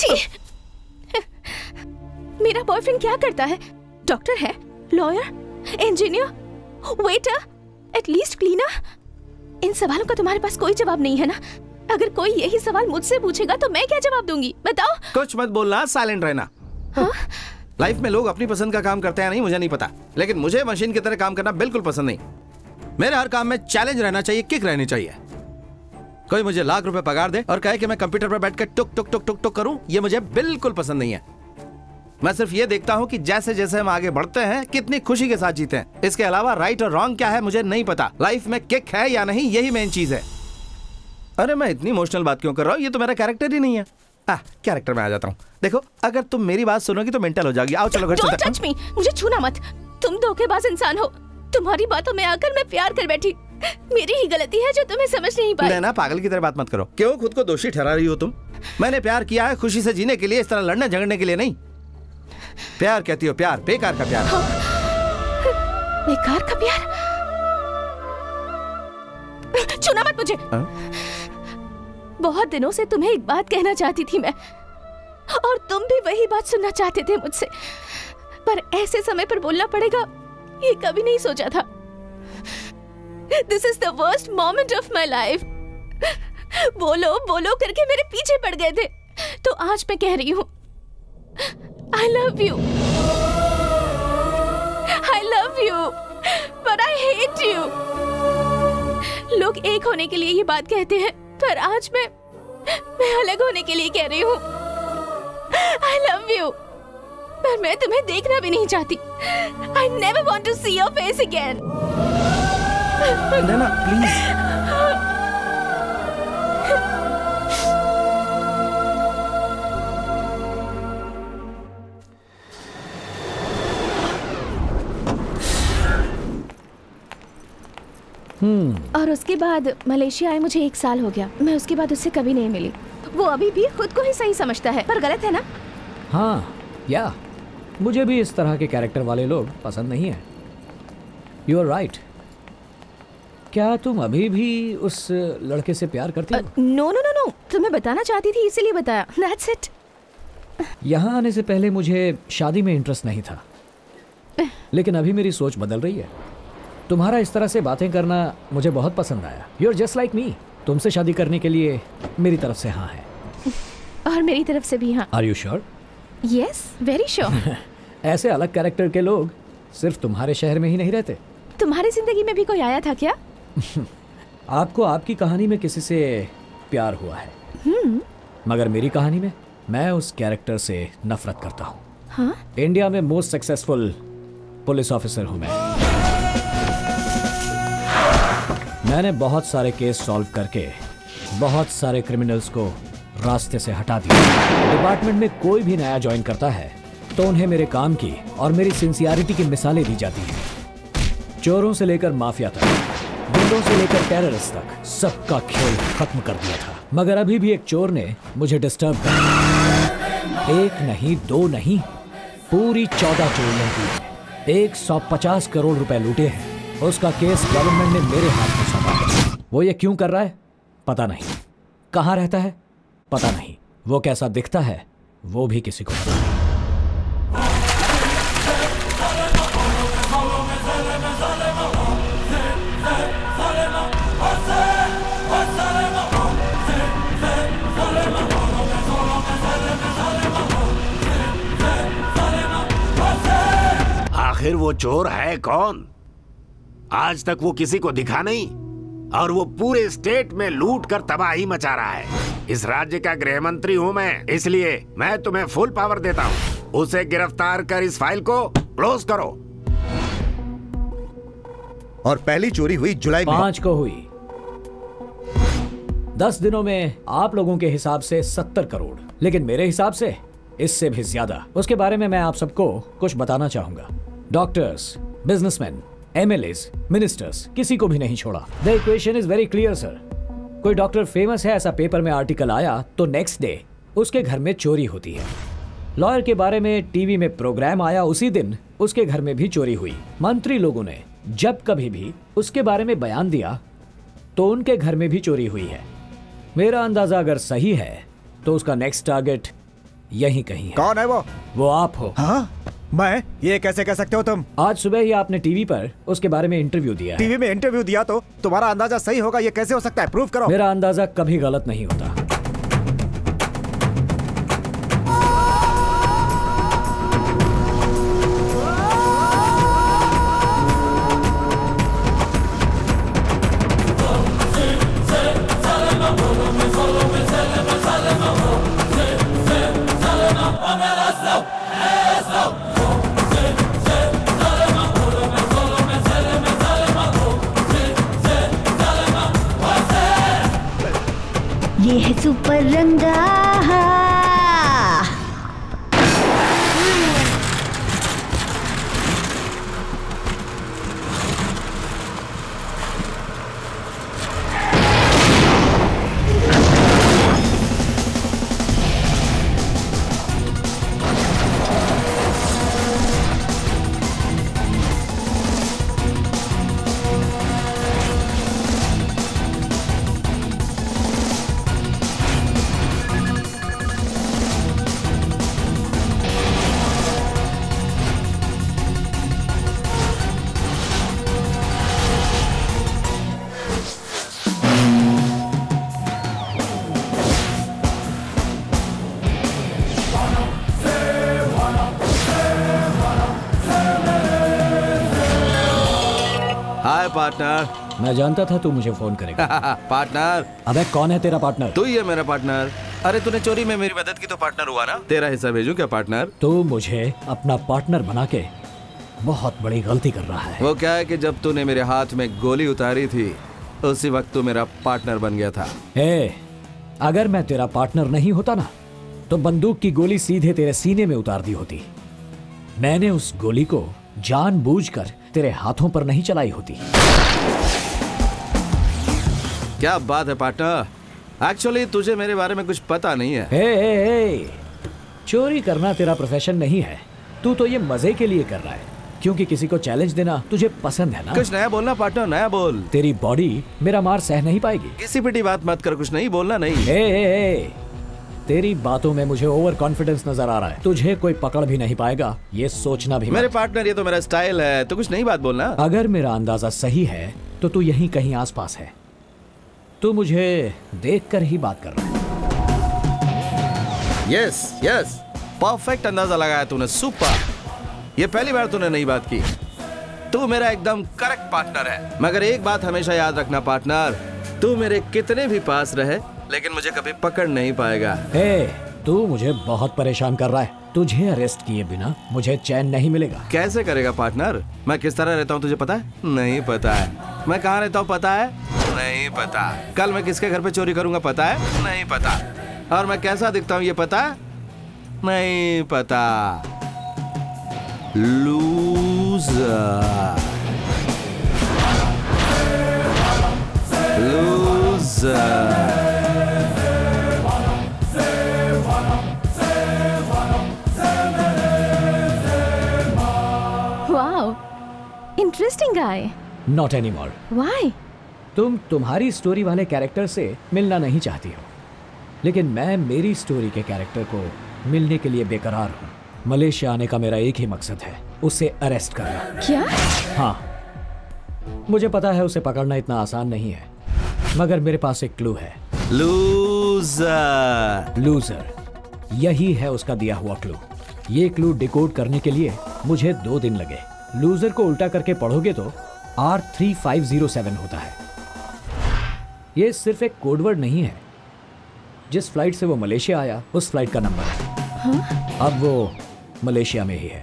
मेरा बॉयफ्रेंड क्या करता है? डॉक्टर है, lawyer, engineer, waiter, at least cleaner? इन सवालों का तुम्हारे पास कोई जवाब नहीं है ना? अगर कोई यही सवाल मुझसे पूछेगा तो मैं क्या जवाब दूंगी, बताओ?
कुछ मत बोलना, साइलेंट रहना।
हाँ?
लाइफ में लोग अपनी पसंद का काम करते हैं नहीं, मुझे नहीं पता, लेकिन मुझे मशीन की तरह काम करना बिल्कुल पसंद नहीं। मेरे हर काम में चैलेंज रहना चाहिए, किक रहनी चाहिए। कोई मुझे लाख रुपए पगार दे और कहे कि मैं कंप्यूटर पर बैठकर टुक टुक टुक टुक टुक करूं, ये मुझे बिल्कुल पसंद नहीं है। मैं सिर्फ ये देखता हूं कि जैसे जैसे हम आगे बढ़ते हैं कितनी खुशी के साथ जीते हैं। इसके अलावा राइट और रॉन्ग क्या है मुझे नहीं पता। लाइफ में किक है या नहीं, यही मेन चीज है। अरे मैं इतनी इमोशनल बात क्यों कर रहा हूँ, ये तो मेरा कैरेक्टर ही नहीं है। कैरेक्टर में आ जाता हूँ। देखो, अगर तुम मेरी बात सुनोगी तो मेंटल हो जाओगी। आओ चलो घर चलते हैं।
Don't touch me, मुझे छूना मत। तुम धोखेबाज इंसान हो। तुम्हारी बातों में आकर मैं प्यार कर बैठी। मेरी ही गलती है जो तुम्हें समझ नहीं पाई।
ना पागल की तरह बात मत करो। क्यों खुद को दोषी ठहरा रही हो तुम? मैंने प्यार किया है खुशी से जीने के लिए, इस तरह लड़ने झगड़ने के लिए नहीं। प्यार कहती हो प्यार, बेकार का प्यार।
बेकार का प्यार? छूना मत मुझे। बहुत दिनों से तुम्हें एक बात कहना चाहती थी मैं, और तुम भी वही बात सुनना चाहते थे मुझसे, पर ऐसे समय पर बोलना पड़ेगा ये कभी नहीं सोचा था। This is the worst moment of my life. बोलो बोलो करके मेरे पीछे पड़ गए थे, तो आज मैं कह रही हूँ I love you. I love you, but I hate you. लोग एक होने के लिए ये बात कहते हैं, पर आज मैं अलग होने के लिए कह रही हूँ I love you, पर मैं तुम्हें देखना भी नहीं चाहती। I never want to see your face again.
Naina please.
और उसके बाद मलेशिया आए मुझे 1 साल हो गया। मैं उसके बाद उससे कभी नहीं मिली। वो अभी भी खुद को ही सही समझता है, पर गलत है ना?
हाँ, या मुझे भी इस तरह के कैरेक्टर वाले लोग पसंद नहीं है। You are right. क्या तुम अभी भी उस लड़के से प्यार करती हो?
नो नो नो नो, तुम्हें बताना चाहती थी इसीलिए बताया। That's it.
यहाँ आने से पहले मुझे शादी में इंटरेस्ट नहीं था, लेकिन अभी मेरी सोच बदल रही है। तुम्हारा इस तरह से बातें करना मुझे बहुत पसंद आया। You are just like me. तुमसे शादी करने के लिए मेरी तरफ से हाँ है,
और मेरी तरफ से भी हाँ।
Are you sure?
Yes, very sure.
ऐसे अलग कैरेक्टर के लोग सिर्फ तुम्हारे शहर में ही नहीं रहते।
तुम्हारी जिंदगी में भी कोई आया था क्या?
आपको आपकी कहानी में किसी से प्यार हुआ है, मगर मेरी कहानी में मैं उस कैरेक्टर से नफरत करता हूँ।
हाँ?
इंडिया में मोस्ट सक्सेसफुल पुलिस ऑफिसर हूँ मैंने बहुत सारे केस सॉल्व करके बहुत सारे क्रिमिनल्स को रास्ते से हटा दिया। डिपार्टमेंट में कोई भी नया ज्वाइन करता है तो उन्हें मेरे काम की और मेरी सिंसियरिटी की मिसालें दी जाती हैं। चोरों से लेकर माफिया तक, गुंडों से लेकर टेररिस्ट तक, सबका खेल खत्म कर दिया था। मगर अभी भी एक चोर ने मुझे डिस्टर्ब कर दिया। 1 नहीं 2 नहीं, पूरी 14 चोरियां की हैं, 150 करोड़ रुपए लूटे हैं। उसका केस गवर्नमेंट ने मेरे हाथ में सौंपा है। वो ये क्यों कर रहा है पता नहीं, कहाँ रहता है पता नहीं, वो कैसा दिखता है वो भी किसी को पता नहीं।
आखिर वो चोर है कौन? आज तक वो किसी को दिखा नहीं, और वो पूरे स्टेट में लूट कर तबाही मचा रहा है। इस राज्य का गृह मंत्री हूँ मैं, इसलिए मैं तुम्हें फुल पावर देता हूँ। उसे गिरफ्तार कर इस फाइल को क्लोज करो।
और पहली चोरी हुई जुलाई में
5 को हुई। 10 दिनों में आप लोगों के हिसाब से 70 करोड़, लेकिन मेरे हिसाब से इससे भी ज्यादा। उसके बारे में मैं आप सबको कुछ बताना चाहूंगा। डॉक्टर्स, बिजनेसमैन, एमएलएस, मिनिस्टर्स, किसी को भी नहीं छोड़ा। The equation is very clear sir. कोई डॉक्टर फेमस है, ऐसा पेपर में आर्टिकल आया तो नेक्स्ट डे उसके घर में चोरी होती है। लॉयर के बारे में टीवी में प्रोग्राम आया, उसी दिन उसके घर में भी चोरी हुई। मंत्री लोगों ने जब कभी भी उसके बारे में बयान दिया तो उनके घर में भी चोरी हुई है। मेरा अंदाजा अगर सही है तो उसका नेक्स्ट टारगेट यहीं कहीं है।
कौन है वो?
वो आप हो।
हाँ? मैं? ये कैसे कह सकते हो तुम?
आज सुबह ही आपने टीवी पर उसके बारे में इंटरव्यू दिया है।
टीवी में इंटरव्यू दिया तो तुम्हारा अंदाजा सही होगा, ये कैसे हो सकता है? प्रूव करो।
मेरा अंदाजा कभी गलत नहीं होता।
ये है सुपर रंगा।
पार्टनर।
मैं जानता था तू मुझे फोन करेगा।
पार्टनर।
अबे कौन है तेरा पार्टनर?
तू ही है मेरा पार्टनर। अरे तूने चोरी में मेरी मदद की तो पार्टनर हुआ ना। तेरा हिस्सा भेजूं क्या पार्टनर?
तू मुझे अपना पार्टनर बना के बहुत बड़ी गलती कर रहा है।
वो क्या है कि जब तूने मेरे हाथ में गोली उतारी थी उसी वक्त तू मेरा पार्टनर बन गया था।
अगर मैं तेरा पार्टनर नहीं होता ना तो बंदूक की गोली सीधे तेरे सीने में उतार दी होती। मैंने उस गोली को जानबूझकर तेरे हाथों पर नहीं चलाई होती।
क्या बात है पार्टनर। एक्चुअली तुझे मेरे बारे में कुछ पता नहीं है।
चोरी करना तेरा प्रोफेशन नहीं है। तू तो ये मजे के लिए कर रहा है क्योंकि किसी को चैलेंज देना तुझे पसंद है ना।
कुछ नया बोलना पार्टनर, नया बोल।
तेरी बॉडी मेरा मार सह नहीं पाएगी।
किसी पिटी बात मत कर, कुछ नहीं बोलना नहीं।
तेरी बातों में मुझे ओवर कॉन्फिडेंस नजर आ रहा है। तुझे कोई पकड़ भी नहीं पाएगा, ये सोचना भी।
मेरे पार्टनर ये तो मेरा स्टाइल है, तो कुछ नई बात बोलना।
अगर मेरा अंदाजा सही है तो तू यहीं कहीं आसपास है। तू मुझे देखकर ही बात कर रहा है।
यस यस, परफेक्ट अंदाजा लगाया तूने, सुपर। ये पहली बार तूने नई बात की। तू मेरा एकदम करेक्ट पार्टनर है। मगर एक बात हमेशा याद रखना पार्टनर, तू मेरे कितने भी पास रहे लेकिन मुझे कभी पकड़ नहीं पाएगा।
तू मुझे बहुत परेशान कर रहा है। तुझे अरेस्ट किए बिना मुझे चैन नहीं मिलेगा।
कैसे करेगा पार्टनर? मैं किस तरह रहता हूँ तुझे पता है? नहीं पता है। मैं कहाँ रहता हूँ पता है? नहीं पता। कल मैं किसके घर पे चोरी करूंगा पता है? नहीं पता। और मैं कैसा दिखता हूँ ये पता है? नहीं पता। Loser, loser.
Interesting guy.
Not anymore.
Why?
तुम तुम्हारी स्टोरी वाले कैरेक्टर से मिलना नहीं चाहती हो, लेकिन मैं मेरी स्टोरी के कैरेक्टर को मिलने के लिए बेकरार हूँ। मलेशिया आने का मेरा एक ही मकसद है, उसे अरेस्ट करना।
क्या?
हाँ, मुझे पता है उसे पकड़ना इतना आसान नहीं है, मगर मेरे पास एक क्लू है।
लूजर।
लूजर, यही है उसका दिया हुआ क्लू। ये क्लू डिकोड करने के लिए मुझे 2 दिन लगे। लूजर को उल्टा करके पढ़ोगे तो R3507 होता है। ये सिर्फ एक कोडवर्ड नहीं है, जिस फ्लाइट से वो मलेशिया आया उस फ्लाइट का नंबर है।
हाँ?
अब वो मलेशिया में ही है।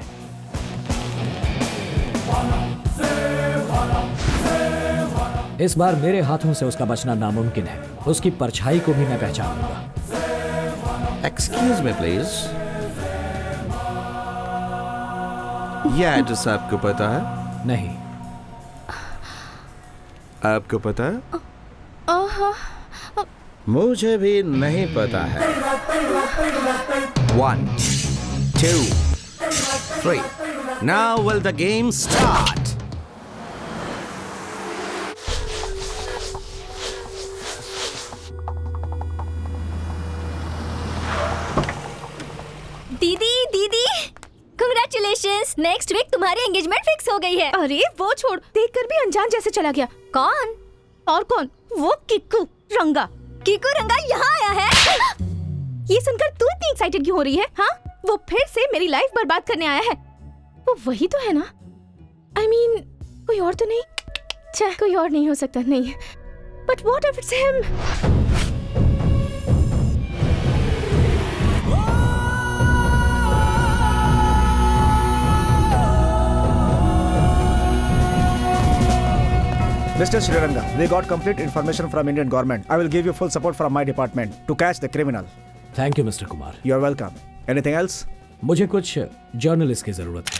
इस बार मेरे हाथों से उसका बचना नामुमकिन है। उसकी परछाई को भी मैं पहचान लूंगा।
एक्सक्यूज मी प्लीज, ये एड्रेस आपको पता है?
नहीं।
आपको पता है? मुझे भी नहीं पता है। 1, 2, 3 Now will the game start?
दीदी दीदी कांग्रेचुलेशंस, नेक्स्ट वीक तुम्हारी एंगेजमेंट फिक्स हो गई है।
अरे वो छोड़, देखकर भी अनजान जैसे चला गया।
कौन?
और कौन? वो किक्कू रंगा।
किक्कू रंगा यहाँ आया है?
ये सुनकर तू इतनी एक्साइटेड क्यों हो रही है? हाँ, वो फिर से मेरी लाइफ बर्बाद करने आया है। वो वही तो है ना? I mean, कोई और तो नहीं? अच्छा, कोई और नहीं हो सकता। नहीं, but what if it's him?
Mr. Sriranga, we got complete information from Indian government. I will give you full support from my department to catch the criminal.
Thank you, Mr. Kumar.
You are welcome. Anything else?
मुझे कुछ जर्नलिस्ट की जरूरत है।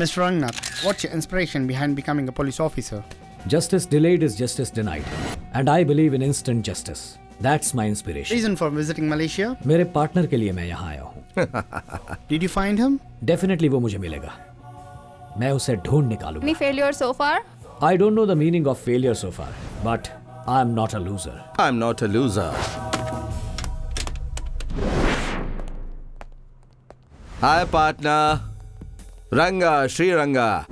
Mr. Rangnath, what's your inspiration behind becoming a police officer?
Justice delayed is justice denied, and I believe in instant justice. That's my inspiration.
Reason for visiting Malaysia?
मेरे पार्टनर के लिए मैं यहाँ आया हूँ।
Did you find him?
Definitely वो मुझे मिलेगा। मैं उसे ढूंढ निकालूंगा।
Any failure so far?
I don't know the meaning of failure so far, but I'm not a loser.
I'm not a loser. Hi partner, रंगा, श्री रंगा।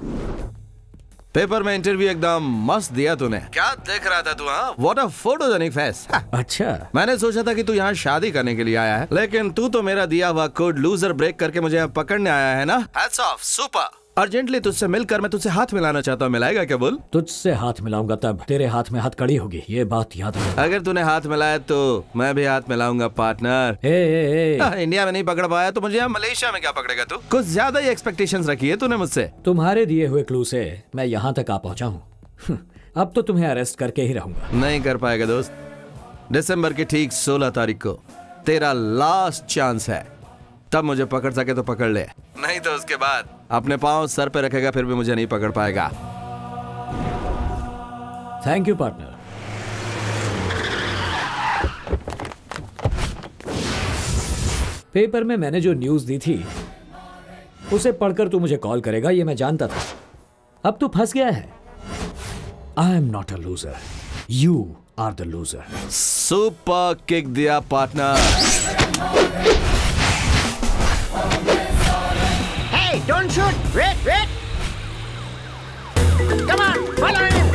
पेपर में इंटरव्यू एकदम मस्त दिया तूने। क्या देख रहा था तू? हाँ, व्हाट अ फोटोजेनिक फेस।
अच्छा,
मैंने सोचा था कि तू यहाँ शादी करने के लिए आया है, लेकिन तू तो मेरा दिया हुआ कोड लूजर ब्रेक करके मुझे यहाँ पकड़ने आया है ना। Hats off, super. अर्जेंटली तुझसे मिलकर मैं तुझसे हाथ मिलाना चाहता हूँ, मिलाएगा क्या? बोल।
तुझसे हाथ मिलाऊंगा तब तेरे हाथ में हथकड़ी होगी, ये बात याद रख।
अगर तूने हाथ मिलाया तो मैं भी हाथ मिलाऊंगा पार्टनर। इंडिया में नहीं पकड़ पाया तो मुझे यहाँ मलेशिया में क्या पकड़ेगा तू? कुछ ज्यादा ही एक्सपेक्टेशंस रखी है तूने मुझसे।
तुम्हारे दिए हुए क्लू से मैं यहाँ तक आ पहुँचा हूँ। अब तो तुम्हें अरेस्ट करके ही रहूंगा।
नहीं कर पाएगा दोस्त। दिसंबर की ठीक 16 तारीख को तेरा लास्ट चांस है, तब मुझे पकड़ सके तो पकड़ ले, नहीं तो उसके बाद अपने पांव सर पे रखेगा फिर भी मुझे नहीं पकड़ पाएगा।
Thank you partner. पेपर में मैंने जो न्यूज दी थी उसे पढ़कर तू मुझे कॉल करेगा, ये मैं जानता था। अब तू फंस गया है। I am not a loser, you are the loser.
Super kick दिया partner.
Hey, don't shoot! Wait, wait! Come on, follow him!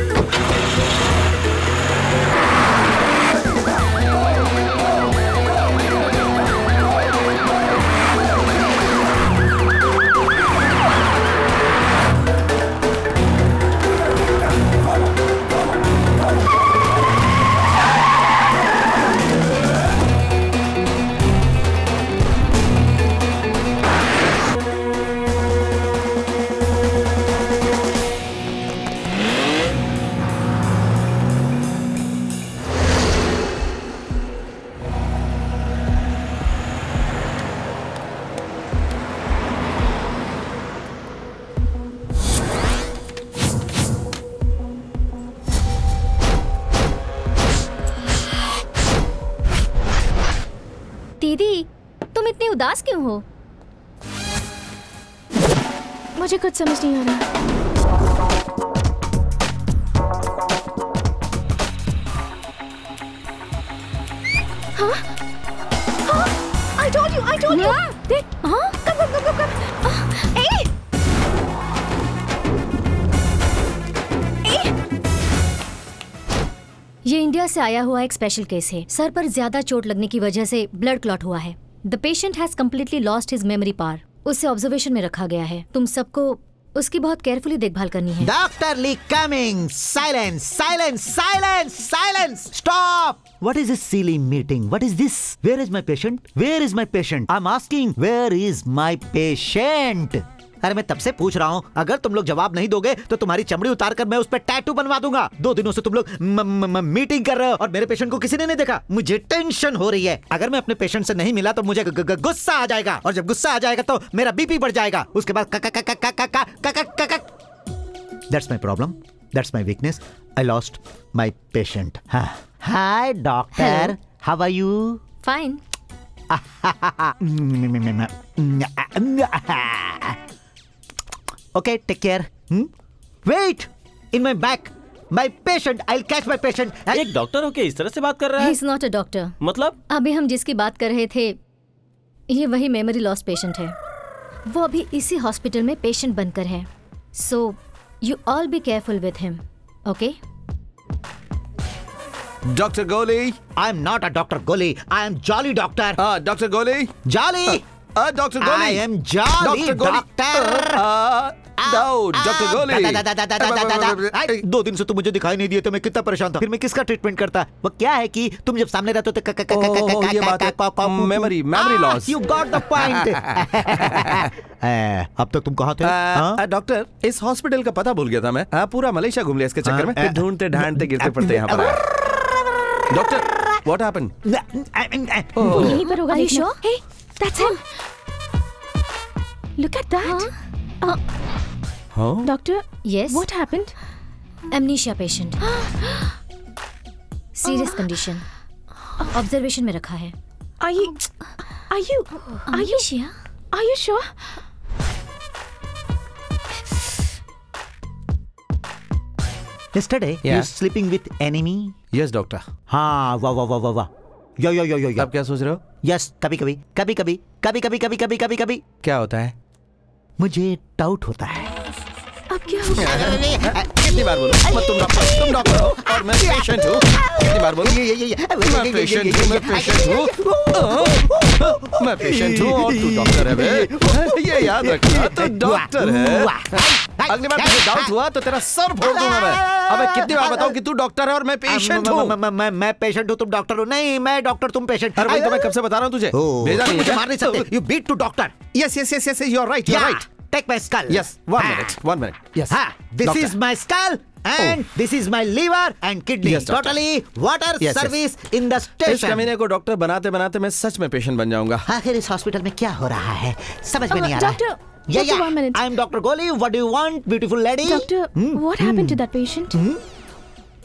दीदी, तुम इतनी उदास क्यों हो?
मुझे कुछ समझ नहीं आ रहा। हाँ? हाँ? I told you! देख, हाँ? Come! ए!
ये इंडिया से आया हुआ एक स्पेशल केस है। सर पर ज्यादा चोट लगने की वजह से ब्लड क्लॉट हुआ है। The patient has completely lost his memory power. उसे ऑब्जर्वेशन में रखा गया है। तुम सबको उसकी बहुत केयरफुली देखभाल करनी है।
Doctor Lee coming. Silence silence silence silence stop. What is this silly meeting? What is this? Where is my patient? Where is my patient? I'm asking, where is my patient? अरे मैं तब से पूछ रहा हूँ, अगर तुम लोग जवाब नहीं दोगे तो तुम्हारी चमड़ी उतार कर मैं उस पर टैटू बनवा दूंगा। 2 दिनों से तुम लोग मीटिंग कर रहे हो और मेरे पेशेंट को किसी ने नहीं देखा। मुझे टेंशन हो रही है। अगर मैं अपने पेशेंट से नहीं मिला तो मुझे गुस्सा आ जाएगा, और जब गुस्सा आ जाएगा तो मेरा बीपी बढ़ जाएगा। उसके बाद That's my problem. That's my weakness. I lost my patient. Hi, doctor. How are you?
Fine.
Okay, take care. Wait! In my back. My patient. I'll catch my patient.
एक डॉक्टर होके इस तरह से बात कर रहा है?
He's not a doctor.
मतलब?
अभी हम जिसकी बात कर रहे थे, ये वही मेमोरी लॉस पेशेंट है। वो अभी इसी हॉस्पिटल में पेशेंट बनकर है। So you all be careful with him. Okay?
Dr. Goli.
I'm not a Dr. Goli. I am Jolly Doctor.
Dr. Goli.
Jolly.
Dr. Goli.
I am Jolly Doctor.
No, Dr. Goli.
2 दिन से तुम मुझे दिखाई नहीं दिए तो मैं कितना परेशान था। फिर मैं किसका ट्रीटमेंट करता? वो क्या है कि तुम जब सामने रहते हो तो
ये बात है memory loss.
You got the point. अब तक तुम कहाँ थे?
डॉक्टर, इस हॉस्पिटल का पता भूल गया था मैं। पूरा मलेशिया घूम लिया इसके चक्कर में। फिर ढूंढते ढांढते गिरते पड़ते यहाँ पर। Doctor, what happened?
वो यहीं पर होगा। Are you sure? Hey, that's him. Look at that. Doctor.
Yes.
What happened?
Amnesia patient. Serious condition. Observation में रखा है।
Are you?
Amnesia?
Are you sure?
Yesterday, you sleeping with enemy?
Yes, doctor.
हाँ, वाह। यो।
अब क्या सोच रहे हो?
Yes, कभी।
क्या होता है?
मुझे डाउट होता है।
अब क्या होगा?
कितनी बार बोलूं? तुम डॉक्टर हो और मैं पेशेंट हूँ। कितनी बार बोलूं? मैं पेशेंट हूँ और तू डॉक्टर है बे। ये याद रखना, तू डॉक्टर है। अगली बार तुझे डाउट हुआ तो तेरा सर फोड़ दूंगा मैं। अबे कितनी बार बताऊं कि तू डॉक्टर है और मैं पेशेंट हूँ।
मैं पेशेंट हूँ, तुम डॉक्टर हो। नहीं, मैं डॉक्टर, तुम पेशेंट।
अरे भाई, तो मैं कब से बता रहा हूँ तुझे? भेजा नहीं है?
मार नहीं सकते। You beat to doctor.
Yes, you are right.
Take my skull.
Yes, one minute. Yes.
This is my skull and this is my liver and kidney.
Yes,
totally water service in the station.
इस कमीने को डॉक्टर बनाते बनाते मैं सच में पेशेंट बन जाऊंगा।
आखिर इस हॉस्पिटल में क्या हो रहा है समझ में नहीं आ रहा है।
Doctor, 1 minute.
I'm Dr. Goli. What do you want, beautiful lady?
Doctor, what happened to that patient?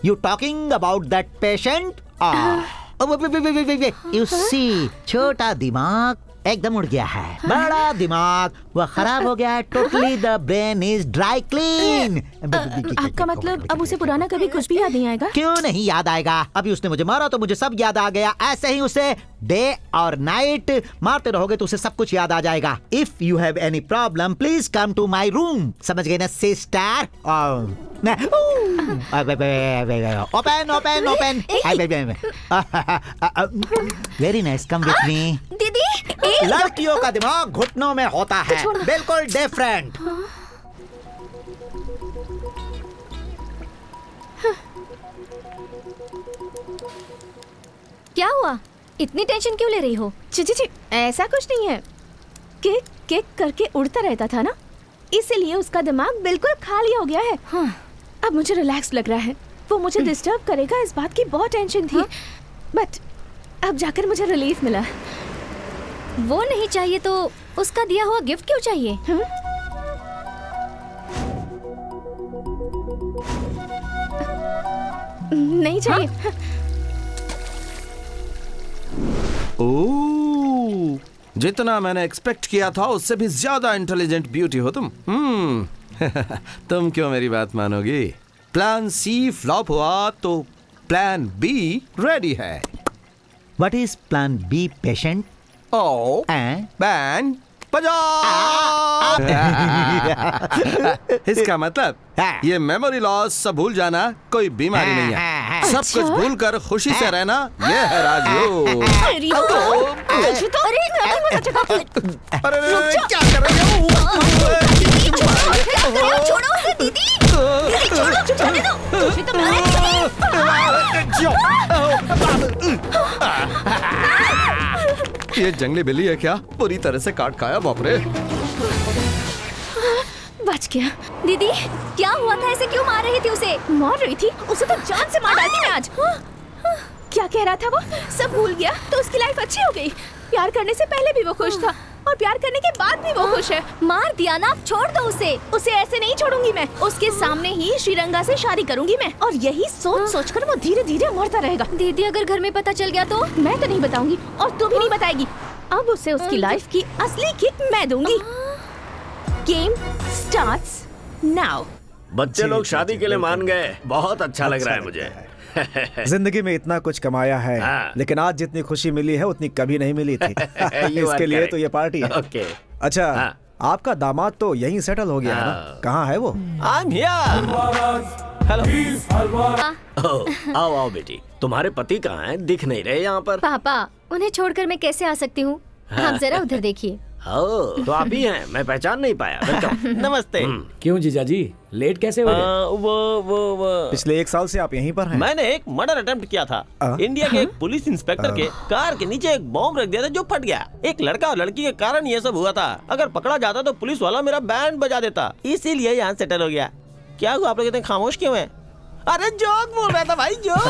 You talking about that patient? Wait. You see, छोटा दिमाग एकदम उड़ गया है, बड़ा दिमाग वह खराब हो गया है। Totally the brain is dry clean.
आपका मतलब अब उसे पुराना कभी कुछ भी याद नहीं आएगा?
क्यों नहीं याद आएगा? अभी उसने मुझे मारा तो मुझे सब याद आ गया। ऐसे ही उसे डे और नाइट मारते रहोगे तो उसे सब कुछ याद आ जाएगा। If you have any problem please come to my room. समझ गए ना sister? Open. Very nice, come with me.
दीदी,
लड़कियों का दिमाग घुटनों में होता है, बिल्कुल डिफरेंट।
क्या हुआ? इतनी टेंशन क्यों ले रही हो?
जी, ऐसा कुछ नहीं है। किक करके उड़ता रहता था ना, इसीलिए उसका दिमाग बिल्कुल खाली हो गया है। अब मुझे रिलैक्स लग रहा है। वो मुझे डिस्टर्ब करेगा इस बात की बहुत टेंशन थी, बट अब जाकर मुझे रिलीफ मिला।
वो नहीं चाहिए तो उसका दिया हुआ गिफ्ट क्यों चाहिए?
नहीं चाहिए।
ओह, जितना मैंने एक्सपेक्ट किया था उससे भी ज्यादा इंटेलिजेंट ब्यूटी हो तुम। तुम क्यों मेरी बात मानोगी? प्लान सी फ्लॉप हुआ तो प्लान बी रेडी है।
What is plan B, patient?
Band बजाओ। इसका मतलब ये मेमोरी लॉस सब भूल जाना कोई बीमारी नहीं है। सब कुछ भूल कर खुशी से रहना ये है राजयोग।
अरे
क्या कर रही हो? ये जंगली बिल्ली है क्या? पूरी तरह से काट खाया, बाप रे।
बच गया।
दीदी क्या हुआ था? ऐसे क्यों मार रही थी उसे?
मार रही थी उसे तो जान से मार डालती मैं आज। क्या कह रहा था वो? सब भूल गया तो उसकी लाइफ अच्छी हो गई। प्यार करने से पहले भी वो खुश था और प्यार करने के बाद भी वो खुश है।
मार दिया ना, छोड़ दो उसे।
उसे ऐसे नहीं छोड़ूंगी मैं। उसके सामने ही श्रीरंगा से शादी करूंगी मैं, और यही सोच सोचकर वो धीरे धीरे मरता रहेगा।
दीदी अगर घर में पता चल गया तो?
मैं तो नहीं बताऊंगी और तू भी नहीं बताएगी। अब उसे उसकी लाइफ की असली किक मैं दूंगी। Game starts now.
बच्चे लोग शादी के लिए मान गए, बहुत अच्छा लग रहा है मुझे।
जिंदगी में इतना कुछ कमाया है, लेकिन आज जितनी खुशी मिली है उतनी कभी नहीं मिली थी। इसके लिए तो ये पार्टी है।
ओके।
अच्छा, आपका दामाद तो यहीं सेटल हो गया है ना? कहाँ है वो?
आओ आओ बेटी, तुम्हारे पति कहाँ हैं? दिख नहीं रहे यहाँ पर।
पापा उन्हें छोड़कर मैं कैसे आ सकती हूँ? आप जरा उधर देखिए।
तो आप ही हैं, मैं पहचान नहीं पाया। वेलकम।
नमस्ते।
क्यों जीजाजी लेट कैसे हो गए?
वो
पिछले 1 साल से आप यहीं पर हैं?
मैंने एक मर्डर अटेम्प्ट किया था। इंडिया के एक पुलिस इंस्पेक्टर के कार के नीचे एक बॉम्ब रख दिया था जो फट गया। एक लड़का और लड़की के कारण ये सब हुआ था। अगर पकड़ा जाता तो पुलिस वाला मेरा बैंड बजा देता, इसीलिए यहाँ सेटल हो गया। क्या हुआ, आप लोग इतने खामोश क्यों हैं? अरे जोक बोल रहा था भाई, जोक।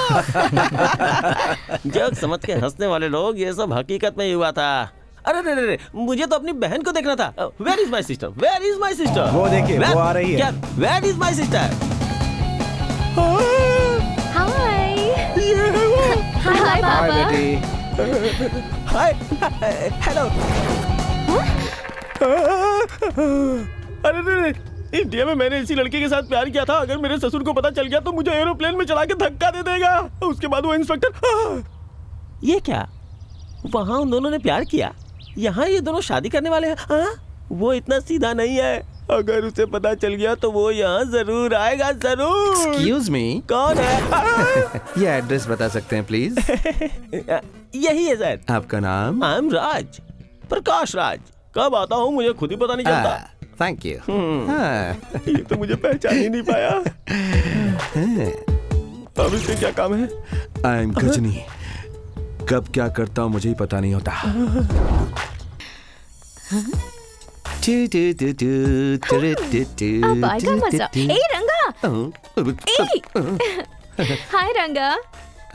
जोक समझ के हंसने वाले लोग, ये सब हकीकत में ही हुआ था। अरे रे, मुझे तो अपनी बहन को देखना था। Where is my sister? Where is my sister?
वो देखिए, वो आ रही है।
Where is my sister?
Hi. Hi Baba.
Hi. Hello. अरे रे, इंडिया में मैंने इसी लड़के के साथ प्यार किया था। अगर मेरे ससुर को पता चल गया तो मुझे एरोप्लेन में चला के धक्का दे देगा। उसके बाद वो इंस्पेक्टर। ये क्या? वहाँ उन दोनों ने प्यार किया, यहाँ ये दोनों शादी करने वाले हैं। वो इतना सीधा नहीं है। अगर उसे पता चल गया तो वो यहाँ जरूर आएगा, जरूर।
Excuse me?
कौन है?
ये एड्रेस बता सकते हैं प्लीज?
यही है सर।
आपका नाम?
आई एम राज, प्रकाश राज। कब आता हूँ मुझे खुद ही पता नहीं चलता।
Thank you.
ये तो मुझे पहचान ही नहीं पाया। अब इससे क्या काम है?
I am Ghajini. कब क्या करता हूँ मुझे ही पता नहीं होता।
अब आएगा मजा। ए रंगा। हाय रंगा,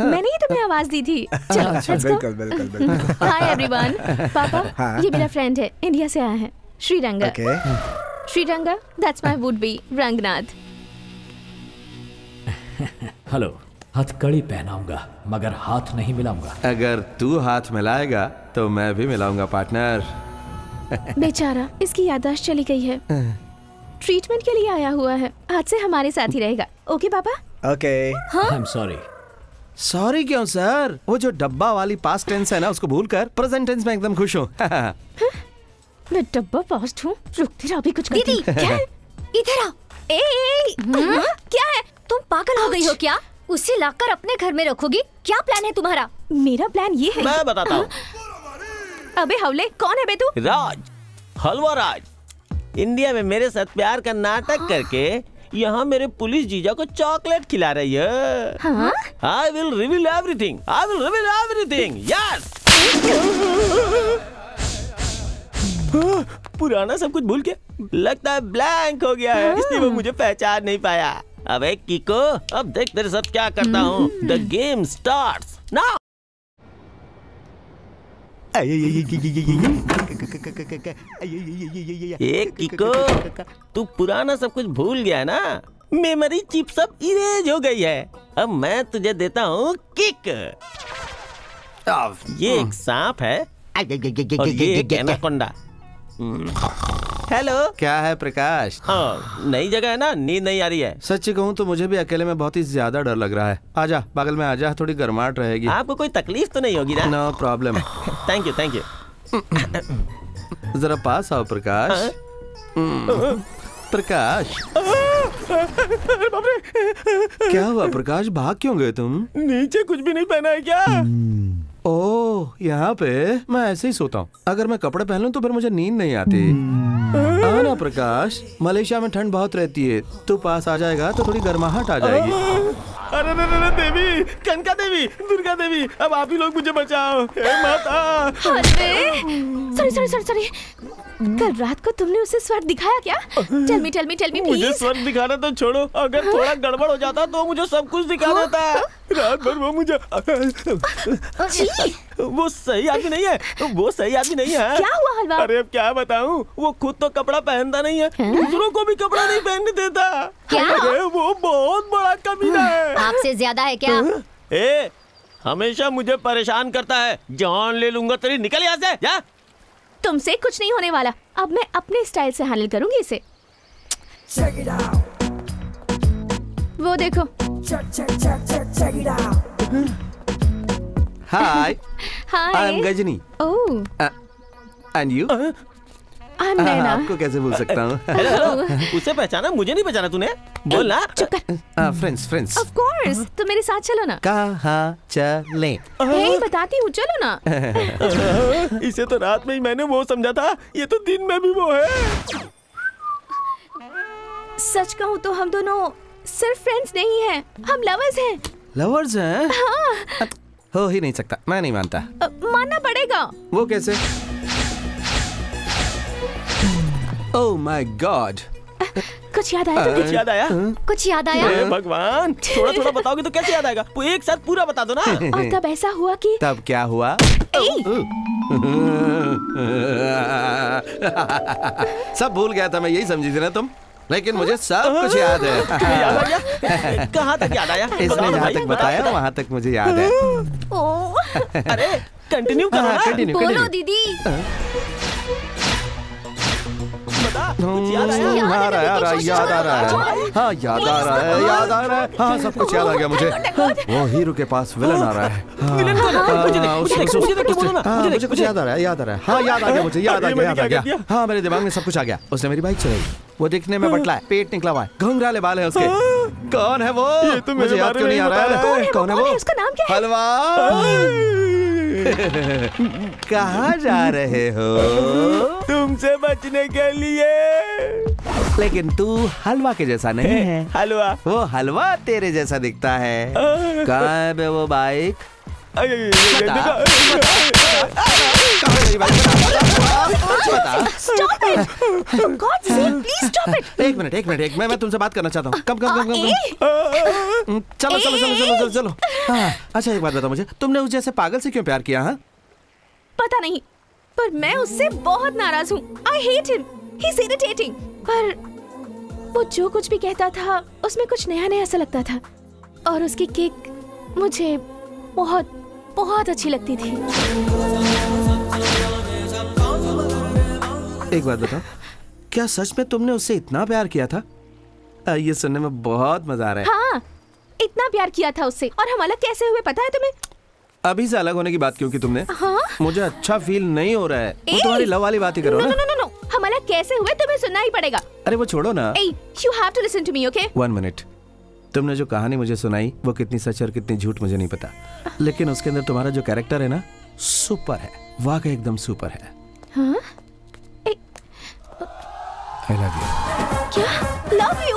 मैंने ही तुम्हें आवाज दी थी। चलो लेट्स गो।
बिल्कुल।
Hi everyone. पापा ये मेरा फ्रेंड है, इंडिया से आया है, Sriranga. Sriranga, that's my would be Ranganath.
Hello. हथकड़ी पहनाऊंगा मगर हाथ नहीं मिलाऊंगा।
अगर तू हाथ मिलाएगा तो मैं भी मिलाऊंगा पार्टनर।
बेचारा, इसकी याददाश्त चली गई है। ट्रीटमेंट के लिए आया हुआ है, आज से हमारे साथ ही रहेगा। ओके पापा?
Okay.
I am sorry.
Sorry क्यों सर? वो जो डब्बा वाली पास्ट टेंस है ना, उसको भूलकर प्रेजेंट टेंस में एकदम खुश हूँ।
मैं डब्बा पास्ट हूँ? रुक, तेरा अभी कुछ करती।
दीदी क्या? इधर आओ।
क्या है?
तुम पागल हो गई हो क्या? उसे लाकर अपने घर में रखोगी? क्या प्लान है तुम्हारा?
मेरा प्लान ये है।
मैं बताता हूँ।
अबे हवले, कौन है बे तू?
राज, हलवा राज। इंडिया में मेरे साथ प्यार का नाटक करके यहाँ मेरे पुलिस जीजा को चॉकलेट खिला रही है। I will reveal everything. I will reveal everything. Yes. पुराना सब कुछ भूल के लगता है ब्लैंक हो गया है, इसलिए वो मुझे पहचान नहीं पाया। अबे किको, अब देख तेरे साथ क्या करता हूँ। The game starts now. किको, तू पुराना सब कुछ भूल गया ना? मेमोरी चिप सब इरेज हो गई है। अब मैं तुझे देता हूँ किक। ये एक सांप है और ये एक एनाकोंडा। हेलो।
क्या है प्रकाश?
हाँ, नई जगह है ना, नींद नहीं आ रही है।
सच्ची कहूँ तो मुझे भी अकेले में बहुत ही ज्यादा डर लग रहा है। आजा, बगल में आजा, थोड़ी गर्माहट रहेगी।
आपको कोई तकलीफ तो नहीं होगी ना?
No problem.
Thank you, thank you.
जरा पास आओ प्रकाश। प्रकाश, क्या हुआ प्रकाश? भाग क्यों गए तुम?
नीचे कुछ भी नहीं पहना है क्या?
ओह, यहाँ पे मैं ऐसे ही सोता हूँ। अगर मैं कपड़े पहन लूं तो फिर मुझे नींद नहीं आती। ना प्रकाश, मलेशिया में ठंड बहुत रहती है। तू पास आ जाएगा तो थोड़ी गर्माहट आ जाएगी।
अरे अरे देवी, कनका देवी, दुर्गा देवी, अब आप ही लोग मुझे बचाओ। हे माता।
सॉरी। कल रात को तुमने उसे स्वर्ग दिखाया क्या? Tell me please.
मुझे स्वर्ग दिखाना तो छोड़ो, अगर थोड़ा गड़बड़ हो जाता तो मुझे सब कुछ दिखा देता। रात भर वो मुझे वो सही आदमी नहीं है, वो सही आदमी नहीं है।
क्या हुआ हलवा?
अरे अब क्या बताऊं, वो खुद तो कपड़ा पहनता नहीं है, दूसरों को भी कपड़ा नहीं पहनने देता।
क्या?
अरे वो बहुत बड़ा कमीना है।
आपसे ज्यादा है क्या?
ए, हमेशा मुझे परेशान करता है। जान ले लूंगा तेरी, निकल यहाँ से जा।
तुमसे कुछ नहीं होने वाला, अब मैं अपने स्टाइल से हैंडल करूंगी इसे। वो देखो।
Hi,
hi.
I am Ghajini.
Oh,
and you?
I am Naina.
आपको कैसे भूल सकता हूँ?
उसे पहचाना, मुझे नहीं पहचाना तूने? बोल ना।
चुप कर।
फ्रेंड्स।
ऑफ कोर्स, तो मेरे साथ चलो ना।
कहाँ चलें?
बताती हूँ, चलो ना।
इसे तो रात में ही मैंने वो समझा था, ये तो दिन में भी वो है।
सच कहूँ तो हम दोनों सिर्फ फ्रेंड्स नहीं हैं, हम लवर्स हैं।
लवर्स हैं?
हाँ।
हो ही नहीं सकता, मैं नहीं मानता।
मानना पड़ेगा।
वो कैसे? Oh my God.
कुछ याद आया?
कुछ याद आया?
कुछ याद आया?
हे भगवान, थोड़ा थोड़ा बताओगे तो कैसे याद आएगा? एक साथ पूरा बता दो ना।
और तब ऐसा हुआ कि
तब क्या हुआ? सब भूल गया था मैं, यही समझी थी ना तुम, लेकिन मुझे सब कुछ याद है।
याद आ गया? कहाँ तक याद आया?
इसने जहाँ तक बताया वहाँ तक मुझे याद है।
अरे कंटिन्यू करो ना।
बोलो दीदी।
याद आ रहा है। हाँ, याद आ रहा है। हाँ, सब कुछ याद आ गया मुझे। वो हीरो के पास विलन आ रहा है। मुझे कुछ याद आ रहा है। हाँ, याद आ गया। हाँ, मेरे दिमाग में सब कुछ आ गया। उसने मेरी बाइक चलाई, वो दिखने में बटला है, पेट निकला हुआ है, घुंघराले बाल है उसके। कौन है वो? मुझे याद क्यों नहीं आ रहा है? कौन है वो?
उसका नाम क्या है?
हलवा। कहाँ जा रहे हो?
तुमसे बचने के लिए।
लेकिन तू हलवा के जैसा नहीं है।
हलवा?
वो हलवा तेरे जैसा दिखता है। कहाँ है बे वो बाइक? एक मिनट, मैं तुमसे बात करना चाहता हूँ। कम। चलो। अच्छा, एक बात बताओ मुझे, तुमने उस जैसे पागल से क्यों प्यार किया? हाँ,
पता नहीं, पर मैं उससे बहुत नाराज हूँ। I hate him. He's irritating. पर वो जो कुछ भी कहता था उसमें कुछ नया सा लगता था, और उसकी किक मुझे बहुत बहुत अच्छी लगती थी।
एक बात बताओ, क्या सच में तुमने उससे इतना प्यार किया था? ये सुनने में बहुत मजा आ रहा है।
हाँ, इतना प्यार किया था उससे, और हम अलग कैसे हुए पता है तुम्हें?
अभी से अलग होने की बात क्यों की तुमने?
हाँ?
मुझे अच्छा फील नहीं हो रहा है। वो तुम्हारी लव वाली बात ही करो ना।
नो, हम अलग कैसे हुए तुम्हें सुनना ही पड़ेगा।
अरे वो छोड़ो ना।
You have to listen to me, okay?
1 minute. तुमने जो कहानी मुझे सुनाई वो कितनी सच और कितनी झूठ मुझे नहीं पता, लेकिन उसके अंदर तुम्हारा जो कैरेक्टर है ना, सुपर है, वाकई एकदम सुपर है।
हाँ?
I love you।
क्या? Love you?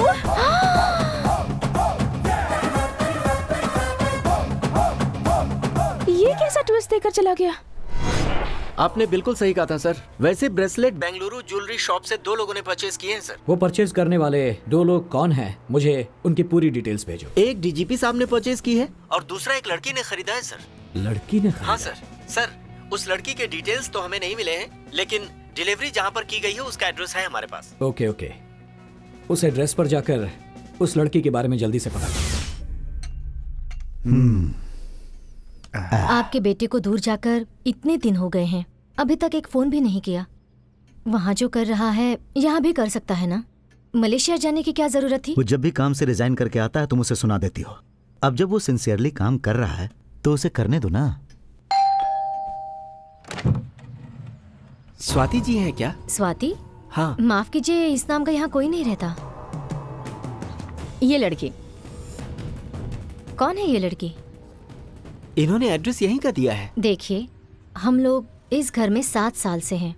ये कैसा ट्विस्ट देकर चला गया?
आपने बिल्कुल सही कहा था सर। वैसे ब्रेसलेट बेंगलुरु ज्वेलरी शॉप से 2 लोगों ने परचेज किए हैं सर।
वो परचेज करने वाले 2 लोग कौन हैं? मुझे उनकी पूरी डिटेल्स भेजो।
एक डीजीपी साहब ने परचेज की है और दूसरा एक लड़की ने खरीदा है सर।
लड़की ने खरीदा?
हाँ सर, उस लड़की के डिटेल्स तो हमें नहीं मिले हैं, लेकिन डिलीवरी जहाँ पर की गई है उसका एड्रेस है हमारे पास।
ओके। उस एड्रेस पर जाकर उस लड़की के बारे में जल्दी से पता करो।
आपके बेटे को दूर जाकर इतने दिन हो गए हैं, अभी तक एक फोन भी नहीं किया। वहाँ जो कर रहा है यहाँ भी कर सकता है ना? मलेशिया जाने की क्या जरूरत थी?
वो जब भी काम से रिजाइन करके आता है तुम उसे सुना देती हो। अब जब वो सिंसियरली काम कर रहा है तो उसे करने दो ना।
स्वाति जी हैं क्या?
स्वाति?
हाँ।
माफ कीजिए, इस नाम का यहाँ कोई नहीं रहता।
ये लड़की
कौन है? ये लड़की?
इन्होंने एड्रेस यहीं का दिया है।
देखिए, हम लोग इस घर में 7 साल से हैं।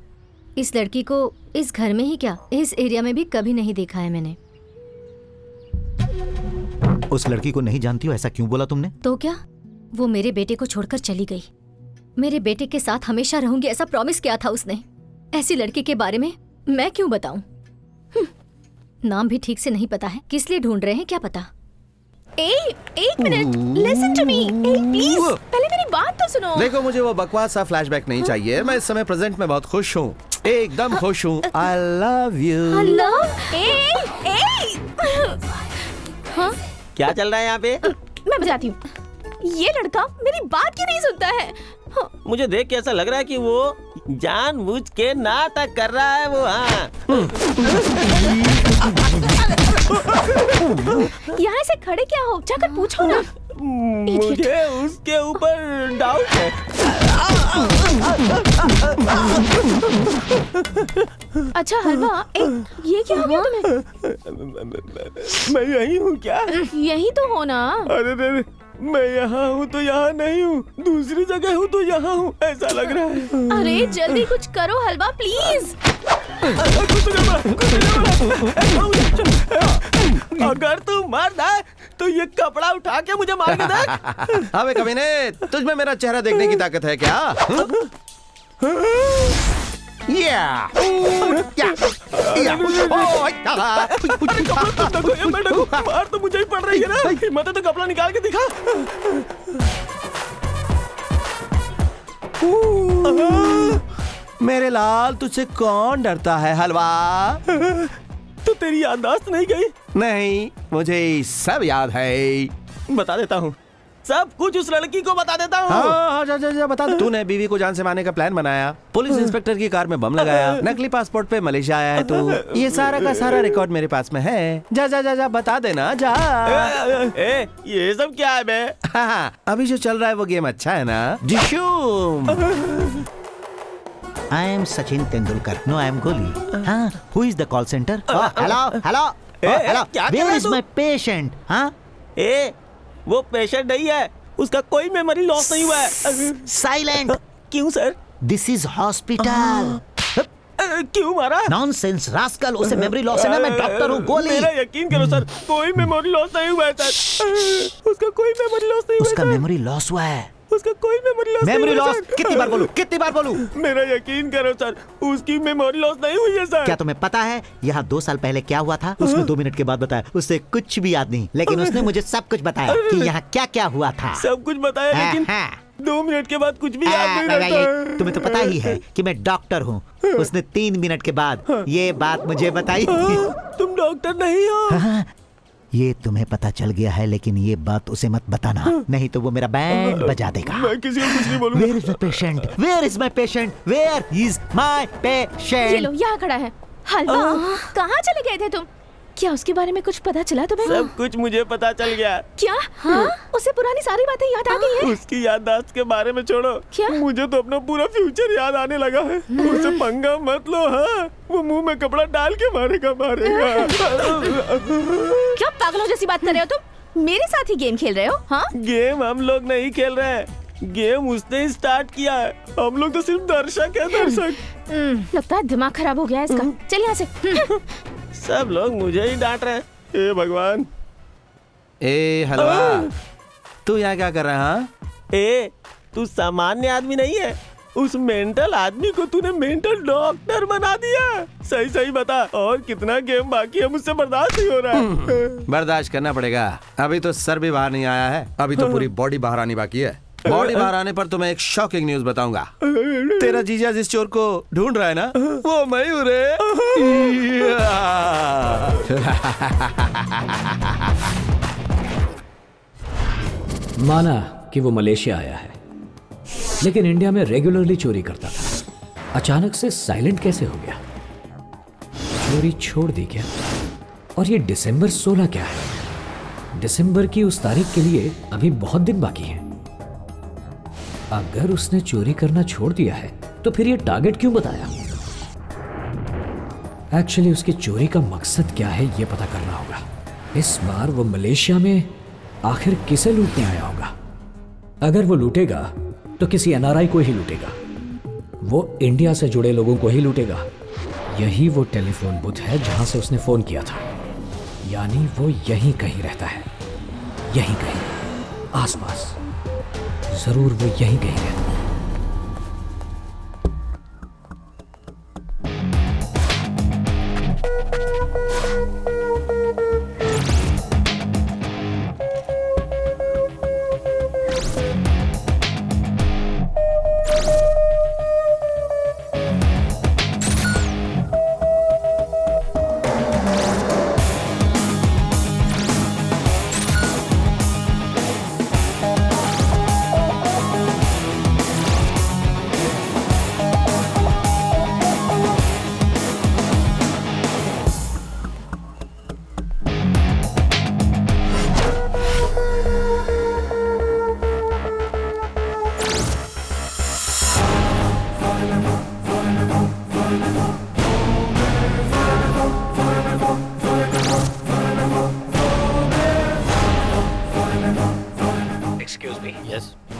इस लड़की को इस घर में ही क्या, इस एरिया में भी कभी नहीं देखा है मैंने।
उस लड़की को नहीं जानती हो, ऐसा क्यों बोला तुमने?
तो क्या वो मेरे बेटे को छोड़कर चली गई? मेरे बेटे के साथ हमेशा रहूंगी ऐसा प्रॉमिस किया था उसने। ऐसी लड़की के बारे में मैं क्यों बताऊं? नाम भी ठीक से नहीं पता है, किस लिए ढूंढ रहे हैं क्या पता।
एक minute, listen to me please, पहले मेरी बात तो सुनो।
देखो मुझे वो बकवास सा फ्लैशबैक नहीं चाहिए, मैं इस समय प्रेजेंट में बहुत खुश हूँ, एकदम खुश हूँ। I love you।
हाँ?
क्या चल रहा है यहाँ पे?
मैं बताती हूँ। ये लड़का मेरी बात क्यों नहीं सुनता है?
मुझे देख के ऐसा लग रहा है कि वो जानबूझ के नाटक कर रहा है वो। हाँ
यहाँ से खड़े क्या हो, जाकर पूछो ना।
मुझे उसके ऊपर डाउट है।
अच्छा हलवा, ये क्या हो गया तुम्हें?
मैं यही हूँ क्या?
यही तो हो ना।
अरे मैं यहाँ हूँ तो यहाँ नहीं हूँ, दूसरी जगह हूँ तो यहाँ हूँ, ऐसा लग रहा है।
अरे जल्दी कुछ करो हलवा प्लीज।
अगर तू मर्द है तो ये कपड़ा उठा के मुझे मार के देख।
अबे कमीने, तुझ में मेरा चेहरा देखने की ताकत है क्या?
मार तो मुझे ही पड़ रही है ना, हिम्मत है तो कपड़ा निकाल के दिखा।
मेरे लाल, तुझसे कौन डरता है हलवा?
तो तेरी याददाश्त नहीं गई?
नहीं, मुझे सब याद है।
बता देता हूँ, सब कुछ उस लड़की को बता देता हूँ।
हाँ, जा बता दे। तूने बीवी को जान से मारने का प्लान बनाया, पुलिस इंस्पेक्टर की कार में बम लगाया, नकली पासपोर्ट पे मलेशिया आया है तू। ये सारा का सारा रिकॉर्ड मेरे पास में है। जा बता देना, जा।
ये सब क्या है बे?
हाँ, अभी जो चल रहा है वो गेम अच्छा है ना? जिशूम।
I am Sachin Tendulkar. No, I am Goli. हाँ, who is the call center? Hello. Where is my patient? हाँ?
वो पेशेंट नहीं है, उसका कोई मेमोरी लॉस नहीं हुआ है।
Silent.
क्यों सर?
This is hospital.
क्यों मारा?
नॉनसेंस रास्कल, उसे मेमोरी लॉस है ना, मैं डॉक्टर हूँ गोली।
मेरा यकीन करो सर, कोई मेमोरी लॉस नहीं हुआ है सर। उसका कोई मेमोरी लॉस नहीं हुआ।
उसका मेमोरी लॉस हुआ है।
उसका कोई मेमोरी लॉस।
Memory loss? कितनी बार बोलूं?
मेरा यकीन करो सर, उसकी मेमोरी लॉस नहीं हुई है सर।
क्या तुम्हें पता है यहाँ 2 साल पहले क्या हुआ था? उसने 2 मिनट के बाद बताया, उससे कुछ भी याद नहीं, लेकिन उसने मुझे सब कुछ बताया कि यहाँ क्या क्या हुआ था।
सब कुछ बताया, लेकिन 2 मिनट के बाद कुछ भी याद नहीं रहता।
तुम्हें तो पता ही है कि मैं डॉक्टर हूँ। उसने 3 मिनट के बाद ये बात मुझे बताई।
तुम डॉक्टर नहीं हो?
ये तुम्हें पता चल गया है, लेकिन ये बात उसे मत बताना, नहीं तो वो मेरा बैंड बजा देगा।
मैं किसी को कुछ नहीं बोलूंगा।
Where is my patient? Where is my patient? Where is my patient?
ये लो, यहाँ खड़ा है। हलवा, कहाँ चले गए थे तुम? क्या उसके बारे में कुछ पता चला तुम्हें?
सब कुछ मुझे पता चल गया।
क्या? हाँ? उसे पुरानी सारी बातें याद आ गई हैं?
उसकी याददाश्त के बारे में छोड़ो,
क्या?
मुझे तो अपना पूरा फ्यूचर याद आने लगा है। उससे पंगा मत लो। हाँ, वो मुंह में कपड़ा डाल के मारेगा।
क्या पागलों जैसी बात कर रहे हो तुम? मेरे साथ ही गेम खेल रहे हो? हाँ?
गेम हम लोग नहीं खेल रहे हैं, गेम उसने ही स्टार्ट किया है। हम लोग तो सिर्फ दर्शक है, दर्शक।
लगता है दिमाग खराब हो गया है इसका। चल यहाँ से।
सब लोग मुझे ही डांट रहे हैं। ए भगवान।
ए हलवा, तू यहाँ क्या कर रहा है?
तू सामान्य आदमी नहीं है, उस मेंटल आदमी को तूने मेंटल डॉक्टर बना दिया। सही सही बता, और कितना गेम बाकी है? मुझसे बर्दाश्त नहीं हो रहा है।
बर्दाश्त करना पड़ेगा, अभी तो सर भी बाहर नहीं आया है, अभी तो पूरी बॉडी बाहर आनी बाकी है। बॉडी बाहर आने पर तुम्हें एक शॉकिंग न्यूज बताऊंगा। तेरा जीजा जिस चोर को ढूंढ रहा है ना, वो मैं हूँ रे।
माना कि वो मलेशिया आया है, लेकिन इंडिया में रेगुलरली चोरी करता था। अचानक से साइलेंट कैसे हो गया? चोरी छोड़ दी क्या? और ये दिसंबर 16 क्या है? दिसंबर की उस तारीख के लिए अभी बहुत दिन बाकी हैं। अगर उसने चोरी करना छोड़ दिया है तो फिर ये टारगेट क्यों बताया? एक्चुअली उसकी चोरी का मकसद क्या है ये पता करना होगा। इस बार वो मलेशिया में आखिर किसे लूटने आया होगा? अगर वो लूटेगा तो किसी एनआरआई को ही लूटेगा, वो इंडिया से जुड़े लोगों को ही लूटेगा। यही वो टेलीफोन बूथ है जहां से उसने फोन किया था, यानी वो यहीं कहीं रहता है। यहीं कहीं आसपास, जरूर वो यहीं कहीं है।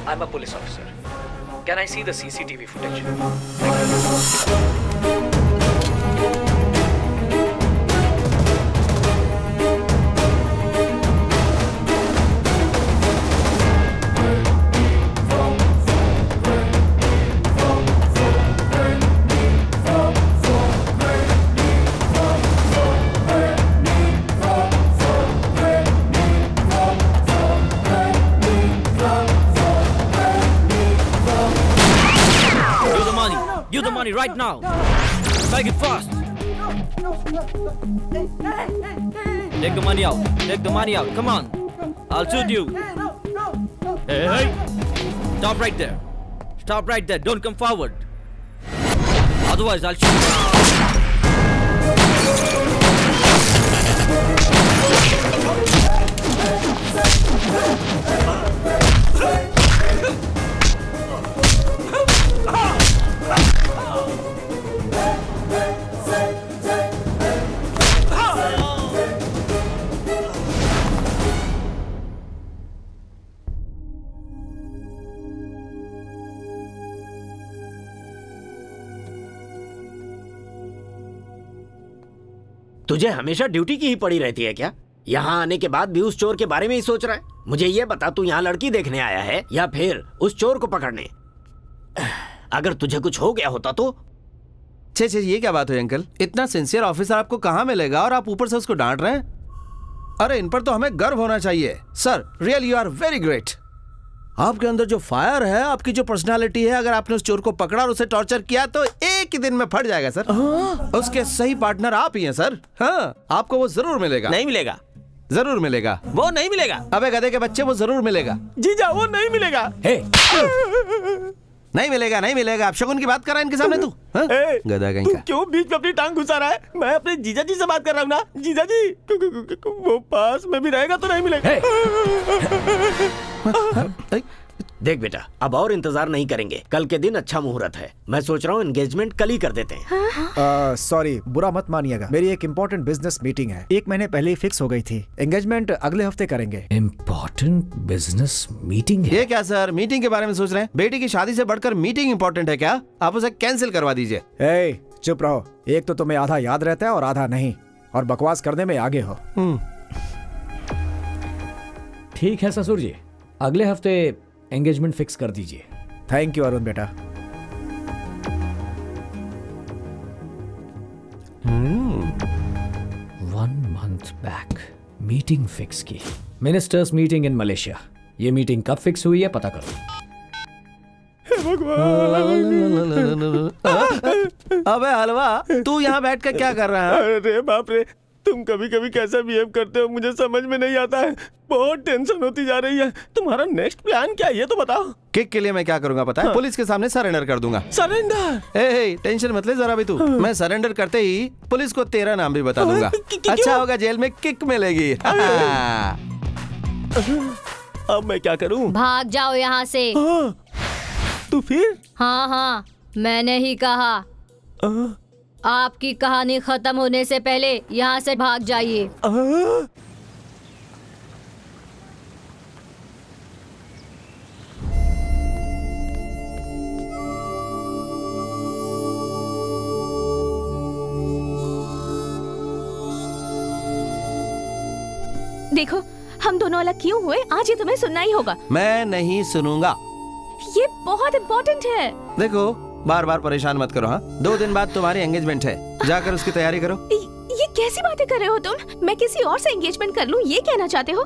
I'm a police officer. Can I see the CCTV footage?
Give the money right now. Make it fast. Take the money out. Take the money out. Come on. I'll shoot you. Hey, hey. Stop right there. Stop right there. Don't come forward. Otherwise, I'll shoot you.
तुझे हमेशा ड्यूटी की ही पड़ी रहती है क्या? यहाँ आने के बाद भी उस चोर के बारे में ही सोच रहा है? मुझे ये बता, तू यहाँ लड़की देखने आया है या फिर उस चोर को पकड़ने? अगर तुझे कुछ हो गया होता तो?
छे ये क्या बात हुई अंकल? इतना सिंसियर ऑफिसर आपको कहाँ मिलेगा और आप ऊपर से उसको डांट रहे हैं? अरे इन पर तो हमें गर्व होना चाहिए। Sir real you are very great. आपके अंदर जो फायर है, आपकी जो पर्सनालिटी है, अगर आपने उस चोर को पकड़ा और उसे टॉर्चर किया तो एक ही दिन में फट जाएगा सर। उसके सही पार्टनर आप ही हैं सर। हाँ, आपको वो जरूर मिलेगा।
नहीं मिलेगा।
जरूर मिलेगा।
वो नहीं मिलेगा।
अबे गधे के बच्चे, वो जरूर मिलेगा।
जीजा वो नहीं मिलेगा।
नहीं मिलेगा, नहीं मिलेगा। आप शगुन की बात कर रहा है इनके सामने तू? गधा कहीं का।
क्यों बीच में अपनी टांग घुसा रहा है? मैं अपने जीजा जी से बात कर रहा हूँ ना। जीजा जी वो पास में भी रहेगा तो नहीं मिलेगा।
देख बेटा, अब और इंतजार नहीं करेंगे। कल के दिन अच्छा मुहूर्त है। मैं सोच रहा हूँ एंगेजमेंट कल ही कर देते हैं।
सॉरी, बुरा मत मानिएगा, मेरी एक इम्पोर्टेंट बिजनेस मीटिंग है। 1 महीने पहले ही फिक्स हो गई थी। एंगेजमेंट अगले हफ्ते करेंगे।
इम्पोर्टेंट बिजनेस मीटिंग है?
ये क्या सर, मीटिंग के बारे में सोच रहे हैं? बेटी की शादी से बढ़कर मीटिंग इम्पोर्टेंट है क्या? आप उसे कैंसिल करवा दीजिए।
चुप रहो। एक तो तुम्हें आधा याद रहता है और आधा नहीं, और बकवास करने में आगे हो।
ठीक है ससुर जी, अगले हफ्ते एंगेजमेंट फिक्स कर दीजिए।
थैंक यू अरुण बेटा।
One month back meeting fix की, मिनिस्टर्स मीटिंग इन मलेशिया। ये मीटिंग कब फिक्स हुई है पता करो।
अबे हलवा, तू यहाँ बैठ कर क्या कर रहा है?
अरे बाप रे, तुम कभी कभी कैसा बिहेव करते हो मुझे समझ में नहीं आता है। बहुत टेंशन होती जा रही है। तुम्हारा नेक्स्ट प्लान क्या है ये तो बताओ।
किक के लिए मैं क्या करूंगा पता है? पुलिस के सामने सरेंडर कर दूंगा।
सरेंडर?
टेंशन मत ले जरा भी तू। मैं सरेंडर करते ही पुलिस को तेरा नाम भी बता दूंगा। अच्छा होगा, जेल में किक मिलेगी।
अब मैं क्या करूं?
भाग जाओ यहाँ से।
तू फिर?
हाँ, मैंने ही कहा। आपकी कहानी खत्म होने से पहले यहाँ से भाग जाइए।
देखो, हम दोनों अलग क्यों हुए, आज ये तुम्हें सुनना ही होगा।
मैं नहीं सुनूंगा।
ये बहुत इम्पोर्टेंट है।
देखो बार बार परेशान मत करो। हाँ, 2 दिन बाद तुम्हारी एंगेजमेंट है, जाकर उसकी तैयारी करो।
ये कैसी बातें कर रहे हो तुम? मैं किसी और से एंगेजमेंट कर लूं, ये कहना चाहते हो?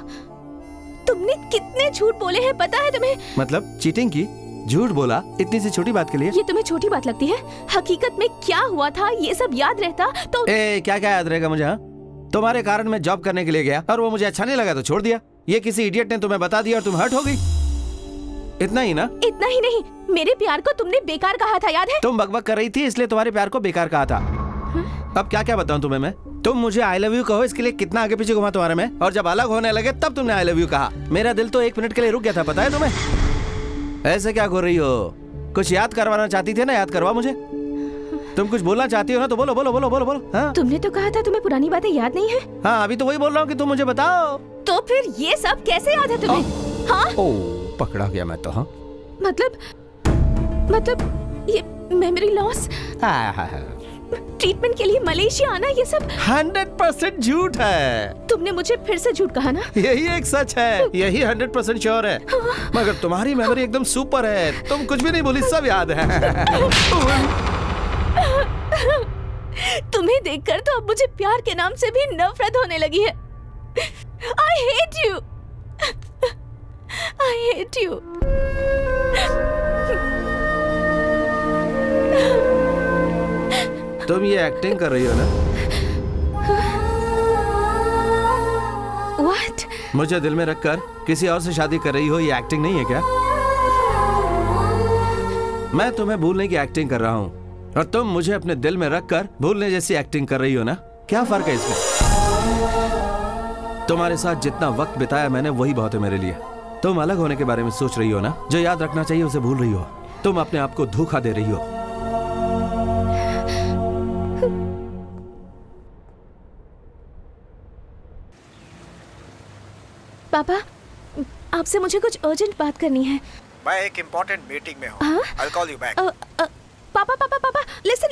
तुमने कितने झूठ बोले हैं पता है तुम्हें?
मतलब चीटिंग की? झूठ बोला इतनी सी छोटी बात के लिए?
ये तुम्हें छोटी बात लगती है? हकीकत में क्या हुआ था ये सब याद रहता तो।
क्या क्या याद रहेगा मुझे? हाँ, तुम्हारे कारण मैं जॉब करने के लिए गया और वो मुझे अच्छा नहीं लगा तो छोड़ दिया। ये किसी इडियट ने तुम्हें बता दिया और तुम हर्ट हो गई, इतना ही ना?
इतना ही नहीं, मेरे प्यार को तुमने बेकार कहा था, याद है?
तुम बकबक कर रही थी इसलिए तुम्हारे प्यार को बेकार कहा था। अब क्या क्या बताऊं तुम्हें मैं? तुम मुझे आई लव यू कहो इसके लिए कितना आगे पीछे घुमा तुम्हारे में, और जब अलग होने लगे तब तुमने आई लव यू कहा। मेरा दिल तो 1 मिनट के लिए रुक गया था, पता है तुम्हें? ऐसे क्या कर रही हो? कुछ याद करवाना चाहती थी ना, याद करवा मुझे। तुम कुछ बोलना चाहती हो ना तो बोलो बोलो बोलो बोलो बोलो। हाँ?
तुमने तो कहा था तुम्हें पुरानी बातें याद नहीं है।
हाँ, अभी तो वही बोल रहा हूँ कि तुम मुझे बताओ।
तो फिर ये सब कैसे याद है तुम्हें? हाँ?
पकड़ा गया मैं तो। हाँ,
मतलब ये मेमोरी लॉस, ट्रीटमेंट के लिए मलेशिया आना, ये सब
100% झूठ है।
तुमने मुझे फिर से झूठ कहा ना?
यही एक सच है, यही 100% श्योर है। मगर तुम्हारी मेमोरी एकदम सुपर है, तुम कुछ भी नहीं बोली, सब याद है।
तुम्हें देखकर तो अब मुझे प्यार के नाम से भी नफरत होने लगी है। I hate you. I hate you.
तुम ये एक्टिंग कर रही हो ना?
What?
मुझे दिल में रखकर किसी और से शादी कर रही हो, ये एक्टिंग नहीं है क्या? मैं तुम्हें भूलने की एक्टिंग कर रहा हूँ और तुम मुझे अपने दिल में रखकर भूलने जैसी एक्टिंग कर रही हो ना? क्या फर्क है इसमें? तुम्हारे साथ जितना वक्त बिताया मैंने वही बहुत है मेरे लिए। तुम अलग होने के बारे में सोच रही हो ना? जो याद रखना चाहिए उसे भूल रही हो। तुम अपने आप को धोखा दे रही हो।
पापा, आपसे मुझे कुछ अर्जेंट बात करनी है।
मैं एक इम्पोर्टेंट मीटिंग में हूँ। I'll call you back.
पापा पापा पापा, listen.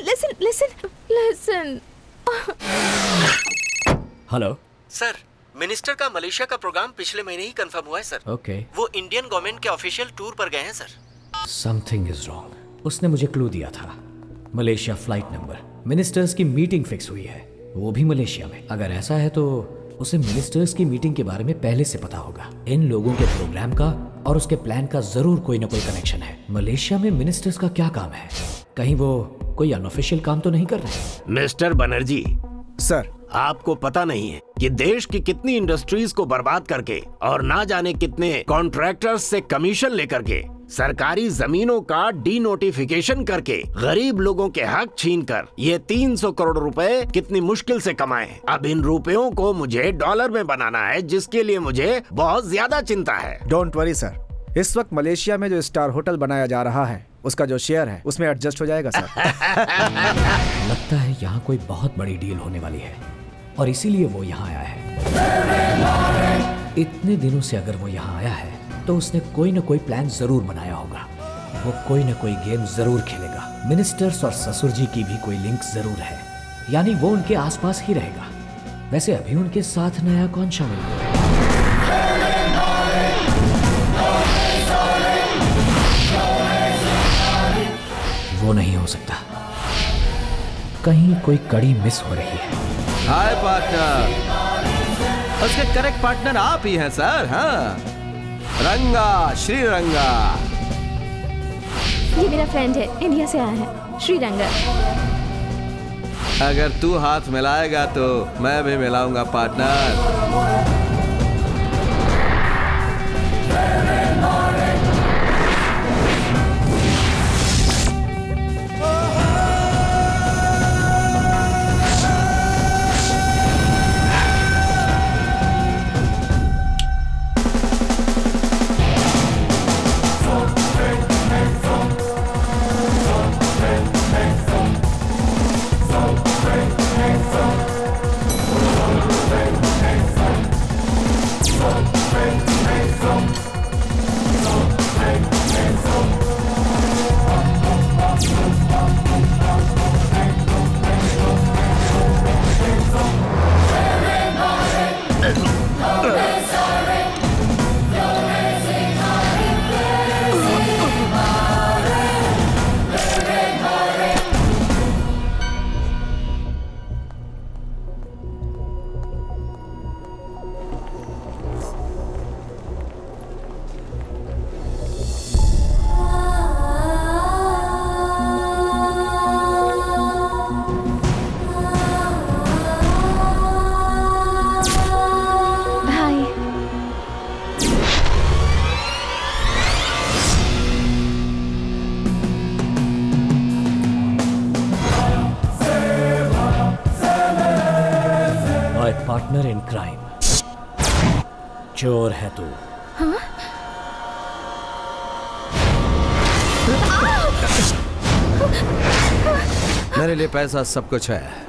हेलो
सर, मिनिस्टर का मलेशिया का प्रोग्राम पिछले महीने ही कंफर्म हुआ है सर।
ओके।
वो इंडियन गवर्नमेंट के ऑफिशियल टूर पर गए हैं सर।
Something is wrong. उसने मुझे क्लू दिया था, मलेशिया फ्लाइट नंबर। मिनिस्टर्स की मीटिंग फिक्स हुई है, वो भी मलेशिया में। अगर ऐसा है तो उसे मिनिस्टर्स की मीटिंग के बारे में पहले से पता होगा। इन लोगों के प्रोग्राम का और उसके प्लान का जरूर कोई ना कोई कनेक्शन है। मलेशिया में मिनिस्टर्स का क्या काम है? कहीं वो कोई अनऑफिशियल काम तो नहीं कर रहे?
मिस्टर बनर्जी
सर,
आपको पता नहीं है कि देश की कितनी इंडस्ट्रीज को बर्बाद करके और ना जाने कितने कॉन्ट्रैक्टर्स से कमीशन लेकर के, सरकारी जमीनों का डी नोटिफिकेशन करके, गरीब लोगों के हक छीनकर ये 300 करोड़ रुपए कितनी मुश्किल से कमाए। अब इन रुपयों को मुझे डॉलर में बनाना है, जिसके लिए मुझे बहुत ज्यादा चिंता है।
डोंट वरी सर, इस वक्त मलेशिया में जो स्टार होटल बनाया जा रहा है उसका जो शेयर है उसमें एडजस्ट हो जाएगा सर।
लगता है यहाँ कोई बहुत बड़ी डील होने वाली है और इसीलिए वो यहाँ आया है। इतने दिनों से अगर वो यहाँ आया है तो उसने कोई ना कोई प्लान जरूर बनाया होगा। वो कोई ना कोई गेम जरूर खेलेगा। मिनिस्टर्स और ससुर जी की भी कोई लिंक जरूर है, यानी वो उनके आसपास ही रहेगा। वैसे अभी उनके साथ नया कौन शामिल हुआ है? वो नहीं हो सकता, कहीं कोई कड़ी मिस हो रही है।
हाय पार्टनर, उसके करेक्ट पार्टनर आप ही हैं सर। हाँ, रंगा, श्री रंगा।
ये मेरा फ्रेंड है, इंडिया से आया है, श्री रंगा।
अगर तू हाथ मिलाएगा तो मैं भी मिलाऊंगा partner.
My partner in crime. चोर है तू।
हाँ?
मेरे लिए पैसा सब कुछ है।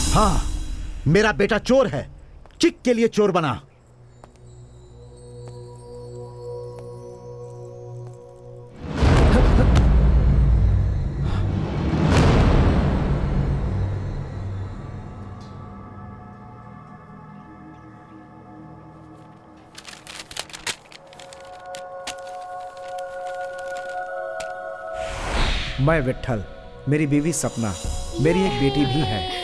हाँ, मेरा बेटा चोर है, चिक के लिए चोर बना।
मैं विट्ठल, मेरी बीवी सपना, मेरी एक बेटी भी है।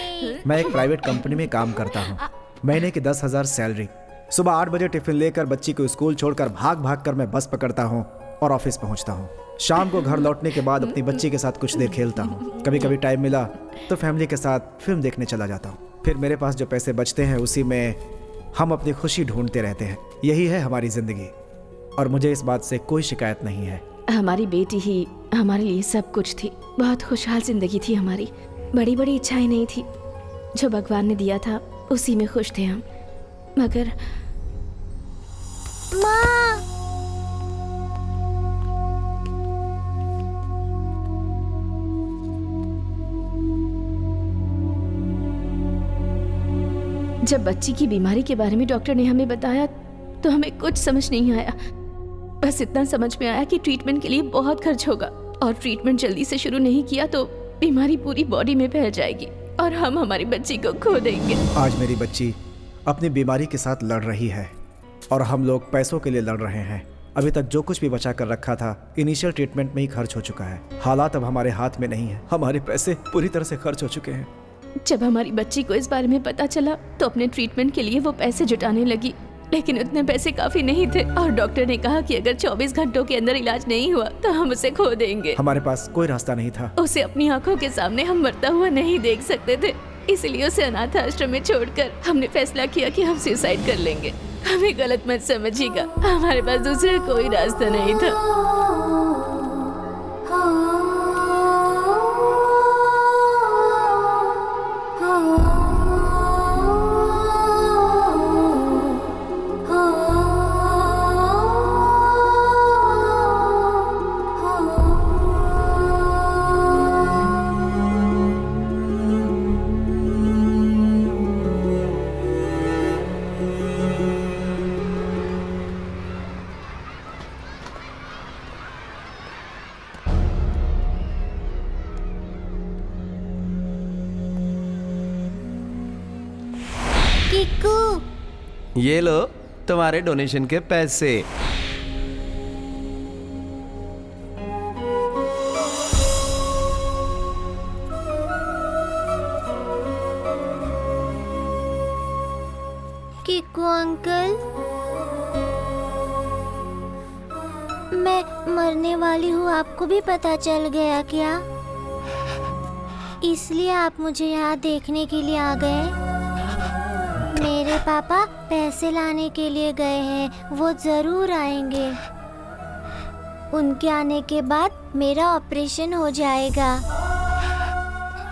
मैं एक प्राइवेट कंपनी में काम करता हूँ। महीने की 10,000 सैलरी। सुबह 8 बजे टिफिन लेकर बच्ची को स्कूल छोड़कर भाग भाग कर मैं बस पकड़ता हूँ और ऑफिस पहुँचता हूँ। शाम को घर लौटने के बाद अपनी बच्ची के साथ कुछ देर खेलता हूँ। कभी कभी टाइम मिला तो फैमिली के साथ फिल्म देखने चला जाता हूँ। फिर मेरे पास जो पैसे बचते हैं उसी में हम अपनी खुशी ढूंढते रहते हैं। यही है हमारी जिंदगी और मुझे इस बात से कोई शिकायत नहीं है।
हमारी बेटी ही हमारे लिए सब कुछ थी। बहुत खुशहाल जिंदगी थी हमारी। बड़ी बड़ी इच्छाएं नहीं थी। जो भगवान ने दिया था उसी में खुश थे हम। मगर
माँ,
जब बच्ची की बीमारी के बारे में डॉक्टर ने हमें बताया तो हमें कुछ समझ नहीं आया। बस इतना समझ में आया कि ट्रीटमेंट के लिए बहुत खर्च होगा और ट्रीटमेंट जल्दी से शुरू नहीं किया तो बीमारी पूरी बॉडी में फैल जाएगी और हम हमारी बच्ची को खो देंगे।
आज मेरी बच्ची अपनी बीमारी के साथ लड़ रही है और हम लोग पैसों के लिए लड़ रहे हैं। अभी तक जो कुछ भी बचा कर रखा था इनिशियल ट्रीटमेंट में ही खर्च हो चुका है। हालात अब हमारे हाथ में नहीं है। हमारे पैसे पूरी तरह से खर्च हो चुके हैं।
जब हमारी बच्ची को इस बारे में पता चला तो अपने ट्रीटमेंट के लिए वो पैसे जुटाने लगी, लेकिन उतने पैसे काफी नहीं थे और डॉक्टर ने कहा कि अगर 24 घंटों के अंदर इलाज नहीं हुआ तो हम उसे खो देंगे।
हमारे पास कोई रास्ता नहीं था।
उसे अपनी आंखों के सामने हम मरता हुआ नहीं देख सकते थे, इसलिए उसे अनाथ आश्रम में छोड़कर हमने फैसला किया कि हम सुसाइड कर लेंगे। हमें गलत मत समझिएगा, हमारे पास दूसरा कोई रास्ता नहीं था।
हाँ
ये लो तुम्हारे डोनेशन के पैसे।
किकू अंकल, मैं मरने वाली हूँ, आपको भी पता चल गया क्या? इसलिए आप मुझे यहाँ देखने के लिए आ गए? मेरे पापा पैसे लाने के लिए गए हैं, वो जरूर आएंगे। उनके आने के बाद मेरा ऑपरेशन हो जाएगा,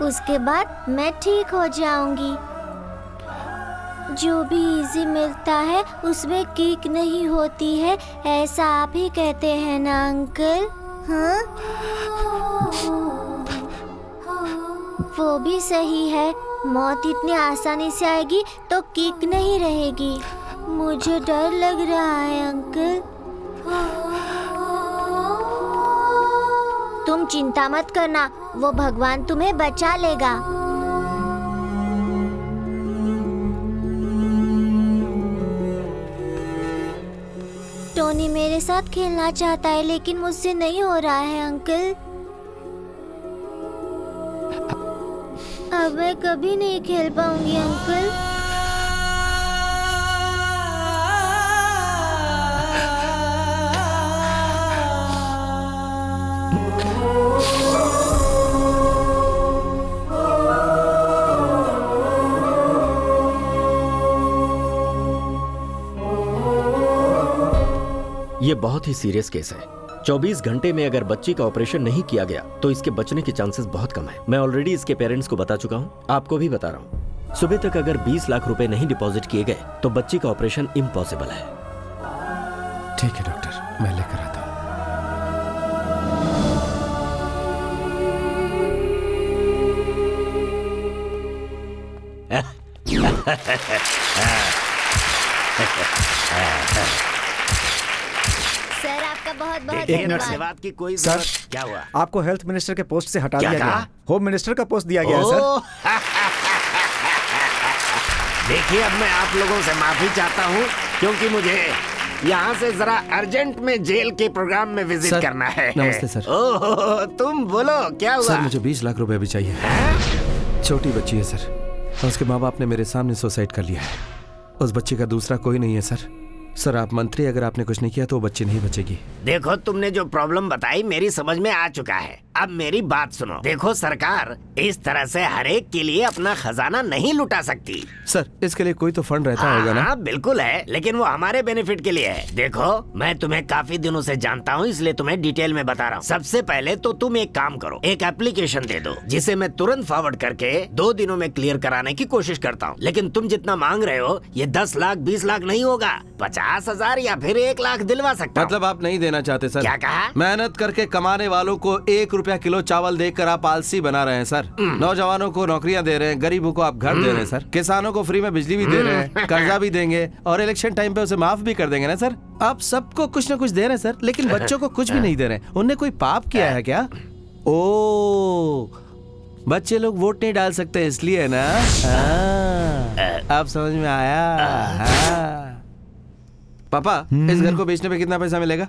उसके बाद मैं ठीक हो जाऊंगी। जो भी इजी मिलता है उसमें किक नहीं होती है, ऐसा आप ही कहते हैं ना अंकल? हाँ, वो भी सही है। मौत इतनी आसानी से आएगी तो किक नहीं रहेगी। मुझे डर लग रहा है अंकल। तुम चिंता मत करना, वो भगवान तुम्हें बचा लेगा। टोनी मेरे साथ खेलना चाहता है लेकिन मुझसे नहीं हो रहा है अंकल। अब मैं कभी नहीं खेल पाऊंगी अंकल।
ये बहुत ही सीरियस केस है। 24 घंटे में अगर बच्ची का ऑपरेशन नहीं किया गया तो इसके बचने के चांसेस बहुत कम है। मैं ऑलरेडी इसके पेरेंट्स को बता चुका हूँ, आपको भी बता रहा हूँ। सुबह तक अगर 20 लाख रुपए नहीं डिपॉजिट किए गए तो बच्ची का ऑपरेशन इम्पॉसिबल है।
ठीक है डॉक्टर, मैं लेकर आता हूँ।
सर आपका बहुत बहुत
एक मिनट से
बात की कोई
सर,
क्या हुआ?
आपको हेल्थ मिनिस्टर के पोस्ट से हटा
क्या
दिया
कहा?
गया। होम मिनिस्टर का पोस्ट दिया गया है सर।
देखिए, अब मैं आप लोगों से माफी चाहता हूँ क्योंकि मुझे यहाँ से जरा अर्जेंट में जेल के प्रोग्राम में विजिट करना है।
नमस्ते सर।
ओह, तुम बोलो क्या हुआ?
सर मुझे 20 लाख रुपए भी चाहिए। छोटी बच्ची है सर, और उसके माँ बाप ने मेरे सामने सुसाइड कर लिया है। उस बच्ची का दूसरा कोई नहीं है सर। सर आप मंत्री, अगर आपने कुछ नहीं किया तो वो बच्ची नहीं बचेगी।
देखो, तुमने जो प्रॉब्लम बताई मेरी समझ में आ चुका है। अब मेरी बात सुनो। देखो, सरकार इस तरह से हर एक के लिए अपना खजाना नहीं लुटा सकती।
सर इसके लिए कोई तो फंड रहता होगा ना?
हाँ बिल्कुल है, लेकिन वो हमारे बेनिफिट के लिए है। देखो, मैं तुम्हें काफी दिनों से जानता हूँ, इसलिए तुम्हें डिटेल में बता रहा हूँ। सबसे पहले तो तुम एक काम करो, एक एप्लीकेशन दे दो जिसे मैं तुरंत फॉरवर्ड करके 2 दिनों में क्लियर कराने की कोशिश करता हूँ। लेकिन तुम जितना मांग रहे हो ये 10 लाख 20 लाख नहीं होगा, 50,000 या फिर 1 लाख दिलवा सकता हूँ।
मतलब आप नहीं देना चाहते सर?
क्या कहा?
मेहनत करके कमाने वालों को 1 रुपया किलो चावल देकर आप आलसी बना रहे हैं सर। नौजवानों को नौकरियां दे रहे हैं, गरीबों को आप घर दे रहे हैं सर, किसानों को फ्री में बिजली भी दे रहे हैं, कर्जा भी देंगे और इलेक्शन टाइम पे उसे माफ भी कर देंगे ना सर। आप सबको कुछ न कुछ दे रहे हैं सर, लेकिन बच्चों को कुछ भी नहीं दे रहे हैं। उनने कोई पाप किया है क्या? ओ, बच्चे लोग वोट नहीं डाल सकते इसलिए ना? आप समझ में आया? पापा, इस घर को बेचने पे कितना पैसा मिलेगा?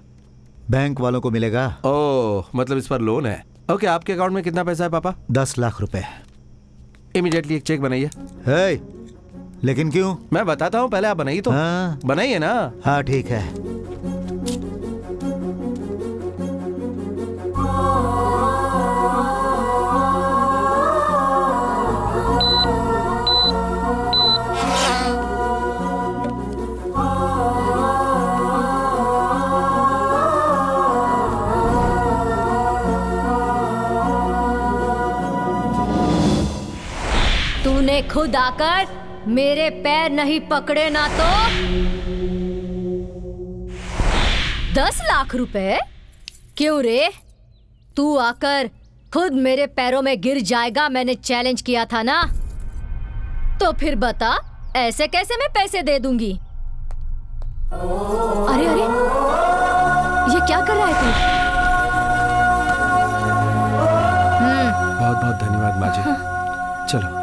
बैंक वालों को मिलेगा।
ओह, मतलब इस पर लोन है। ओके, आपके अकाउंट में कितना पैसा है पापा?
10 लाख रुपए।
इमीडिएटली एक चेक बनाइए।
हे, लेकिन क्यों?
मैं बताता हूँ, पहले आप बनाइए तो।
हाँ।
बनाइए ना।
हाँ ठीक है।
खुद आकर मेरे पैर नहीं पकड़े ना तो 10 लाख रुपए? क्यों रे, तू आकर खुद मेरे पैरों में गिर जाएगा, मैंने चैलेंज किया था ना। तो फिर बता, ऐसे कैसे मैं पैसे दे दूंगी? अरे अरे, ये क्या कर रहा है तू?
बहुत बहुत धन्यवाद माँ जी। चलो।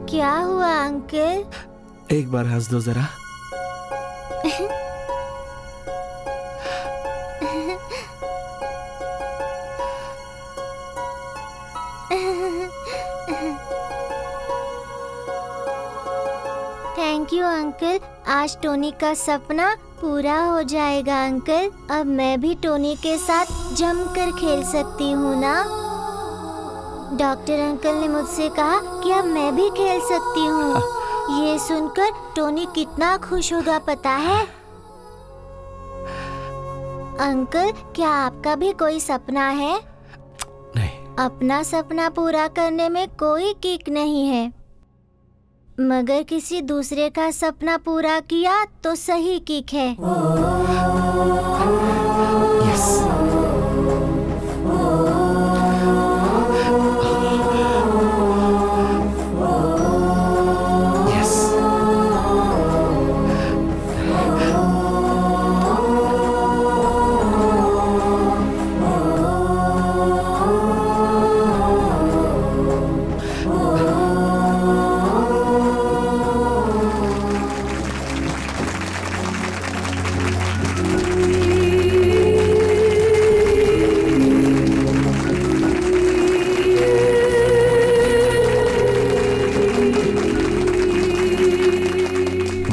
क्या हुआ अंकल?
एक बार हंस दो जरा।
थैंक यू अंकल, आज टोनी का सपना पूरा हो जाएगा अंकल। अब मैं भी टोनी के साथ जमकर खेल सकती हूँ ना। डॉक्टर अंकल ने मुझसे कहा कि अब मैं भी खेल सकती हूँ। ये सुनकर टोनी कितना खुश होगा पता है? अंकल, क्या आपका भी कोई सपना है?
नहीं।
अपना सपना पूरा करने में कोई किक नहीं है, मगर किसी दूसरे का सपना पूरा किया तो सही किक है।
यस।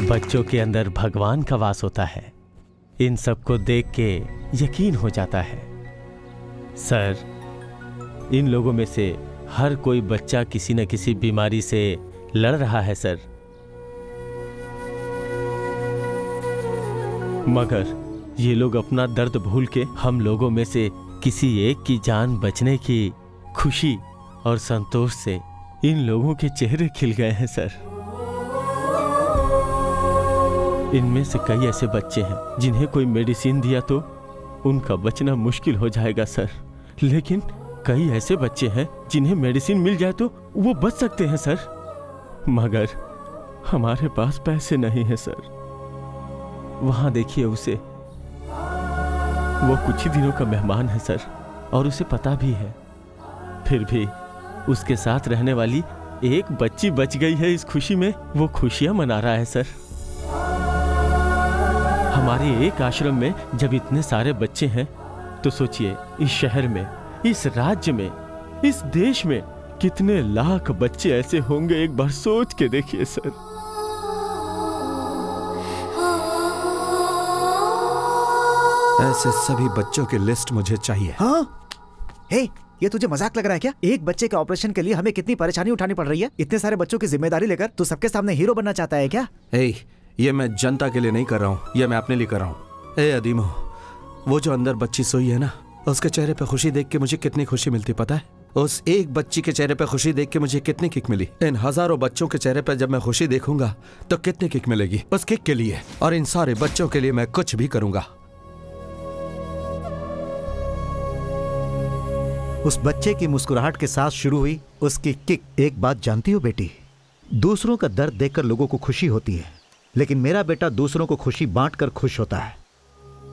बच्चों के अंदर भगवान का वास होता है। इन सब को देख के यकीन हो जाता है। सर, इन लोगों में से हर कोई बच्चा किसी न किसी बीमारी से लड़ रहा है सर, मगर ये लोग अपना दर्द भूल के हम लोगों में से किसी एक की जान बचने की खुशी और संतोष से इन लोगों के चेहरे खिल गए हैं सर। इनमें से कई ऐसे बच्चे हैं जिन्हें कोई मेडिसिन दिया तो उनका बचना मुश्किल हो जाएगा सर, लेकिन कई ऐसे बच्चे हैं जिन्हें मेडिसिन मिल जाए तो वो बच सकते हैं सर, मगर हमारे पास पैसे नहीं है सर। वहां देखिए उसे, वो कुछ ही दिनों का मेहमान है सर और उसे पता भी है, फिर भी उसके साथ रहने वाली एक बच्ची बच गई है। इस खुशी में वो खुशियां मना रहा है सर। हमारे एक आश्रम में जब इतने सारे बच्चे हैं तो सोचिए इस शहर में, इस राज्य में, इस देश में कितने लाख बच्चे ऐसे होंगे, एक बार सोच के देखिए सर।
ऐसे सभी बच्चों की लिस्ट मुझे चाहिए।
हाँ? हे, ये तुझे मजाक लग रहा है क्या? एक बच्चे के ऑपरेशन के लिए हमें कितनी परेशानी उठानी पड़ रही है। इतने सारे बच्चों की जिम्मेदारी लेकर तू सबके सामने हीरो बनना चाहता है क्या?
ये मैं जनता के लिए नहीं कर रहा हूँ, ये मैं अपने लिए कर रहा हूँ। ए अदीमो, वो जो अंदर बच्ची सोई है ना, उसके चेहरे पे खुशी देख के मुझे कितनी खुशी मिलती पता है? उस एक बच्ची के चेहरे पे खुशी देख के मुझे कितनी किक मिली। इन हजारों बच्चों के चेहरे पे जब मैं खुशी देखूंगा तो कितनी किक मिलेगी उस किक के लिए। और इन सारे बच्चों के लिए मैं कुछ भी करूंगा।
उस बच्चे की मुस्कुराहट के साथ शुरू हुई उसकी किक। एक बात जानती हो बेटी, दूसरों का दर्द देखकर लोगों को खुशी होती है, लेकिन मेरा बेटा दूसरों को खुशी बांटकर खुश होता है।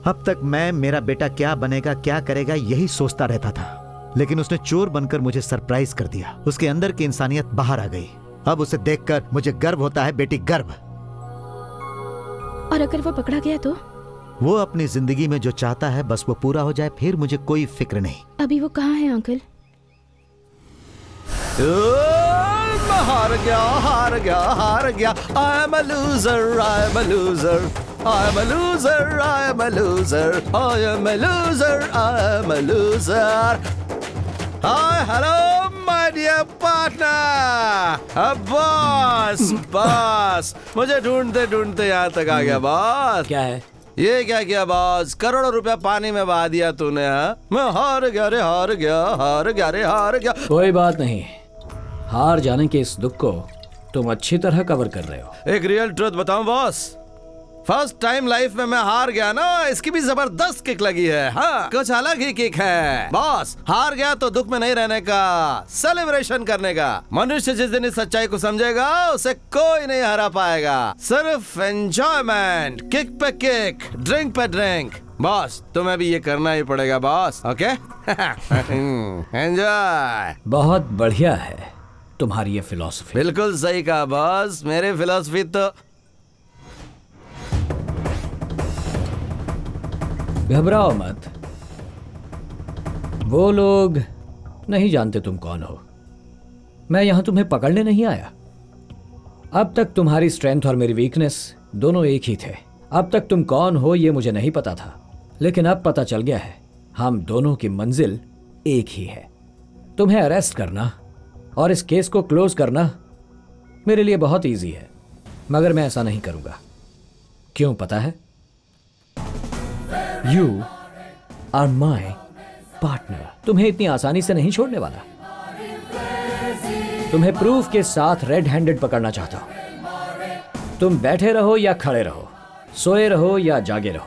अब तक मैं मेरा बेटा क्या बनेगा, क्या करेगा, यही सोचता रहता था, लेकिन उसने चोर बनकर मुझे सरप्राइज कर दिया। उसके अंदर की इंसानियत बाहर आ गई। अब उसे देखकर मुझे गर्व होता है बेटी, गर्व।
और अगर वो पकड़ा गया तो?
वो अपनी जिंदगी में जो चाहता है बस वो पूरा हो जाए, फिर मुझे कोई फिक्र नहीं।
अभी वो कहाँ है अंकल?
हार गया, हार गया, हार गया। I am a loser, I am a loser, I am a loser, I am a loser, I am a loser, I am a loser. Hi, hello, my dear partner. Boss, boss, मुझे ढूंढते ढूंढते यहाँ तक आ गया बॉस।
क्या है?
ये क्या किया बॉस? करोड़ों रुपया पानी में बहा दिया तूने। मैं हार गया रे, हार गया, हार गया रे, हार गया।
कोई बात नहीं, हार जाने के इस दुख को तुम अच्छी तरह कवर कर रहे हो।
एक रियल ट्रुथ बताऊं बॉस, फर्स्ट टाइम लाइफ में मैं हार गया ना, इसकी भी जबरदस्त किक लगी है। हाँ, कुछ अलग ही किक है बॉस। हार गया तो दुख में नहीं रहने का, सेलिब्रेशन करने का। मनुष्य जिस दिन इस सच्चाई को समझेगा उसे कोई नहीं हरा पाएगा। सिर्फ एंजॉयमेंट, किक पे किक, ड्रिंक पे ड्रिंक। बॉस तुम्हें भी ये करना ही पड़ेगा बॉस, ओके? एंजॉय।
बहुत बढ़िया है तुम्हारी ये फिलॉसफी।
बिल्कुल सही कहा बॉस, मेरी फिलॉसफी तो।
घबराओ मत, वो लोग नहीं जानते तुम कौन हो। मैं यहां तुम्हें पकड़ने नहीं आया। अब तक तुम्हारी स्ट्रेंथ और मेरी वीकनेस दोनों एक ही थे। अब तक तुम कौन हो ये मुझे नहीं पता था, लेकिन अब पता चल गया है। हम दोनों की मंजिल एक ही है। तुम्हें अरेस्ट करना और इस केस को क्लोज करना मेरे लिए बहुत इजी है, मगर मैं ऐसा नहीं करूंगा। क्यों पता है? You are my partner. तुम्हें इतनी आसानी से नहीं छोड़ने वाला। तुम्हें प्रूफ के साथ रेड हैंडेड पकड़ना चाहता हूं। तुम बैठे रहो या खड़े रहो, सोए रहो या जागे रहो,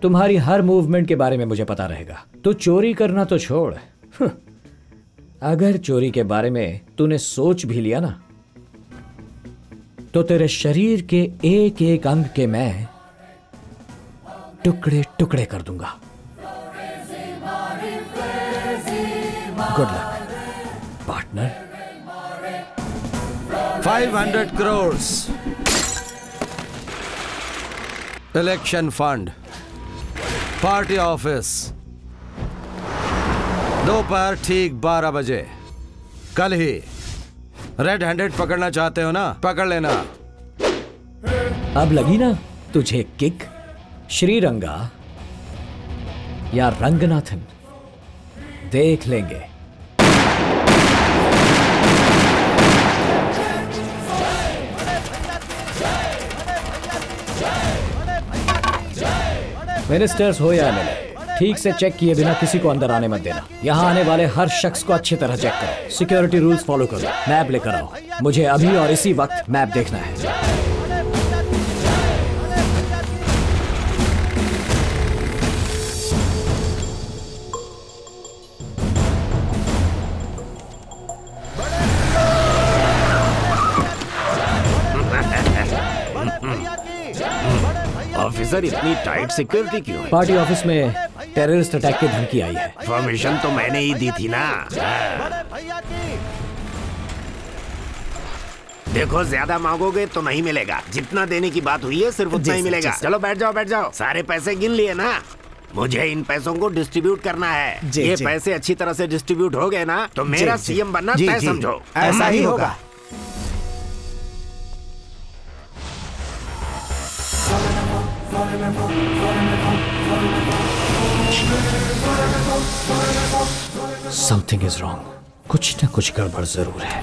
तुम्हारी हर मूवमेंट के बारे में मुझे पता रहेगा। तो चोरी करना तो छोड़, अगर चोरी के बारे में तूने सोच भी लिया ना, तो तेरे शरीर के एक एक अंग के मैं टुकड़े टुकड़े कर दूंगा। Good luck partner.
500 crores election fund, party office, दोपहर ठीक 12 बजे। कल ही रेड हैंडेड पकड़ना चाहते हो ना? पकड़ लेना।
अब लगी ना तुझे किक? श्रीरंगा या रंगनाथन देख लेंगे। मिनिस्टर्स हो या एमएलए, ठीक से चेक किए बिना किसी को अंदर आने मत देना। यहाँ आने वाले हर शख्स को अच्छी तरह चेक करो। सिक्योरिटी रूल्स फॉलो करो। मैप लेकर आओ, मुझे अभी और इसी वक्त मैप देखना है।
ऑफिसर, इतनी टाइट सिक्योरिटी क्यों है?
पार्टी ऑफिस में टेररिस्ट अटैक की धमकी आई है।
परमिशन तो मैंने ही दी थी ना। देखो, ज्यादा मांगोगे तो नहीं मिलेगा। जितना देने की बात हुई है सिर्फ उतना ही मिलेगा। चलो बैठ जाओ, बैठ जाओ। सारे पैसे गिन लिए ना? मुझे इन पैसों को डिस्ट्रीब्यूट करना है। ये पैसे अच्छी तरह से डिस्ट्रीब्यूट हो गए ना तो मेरा सीएम बनना तय समझो।
ऐसा ही होगा।
Something is wrong. कुछ न कुछ गड़बड़ जरूर है।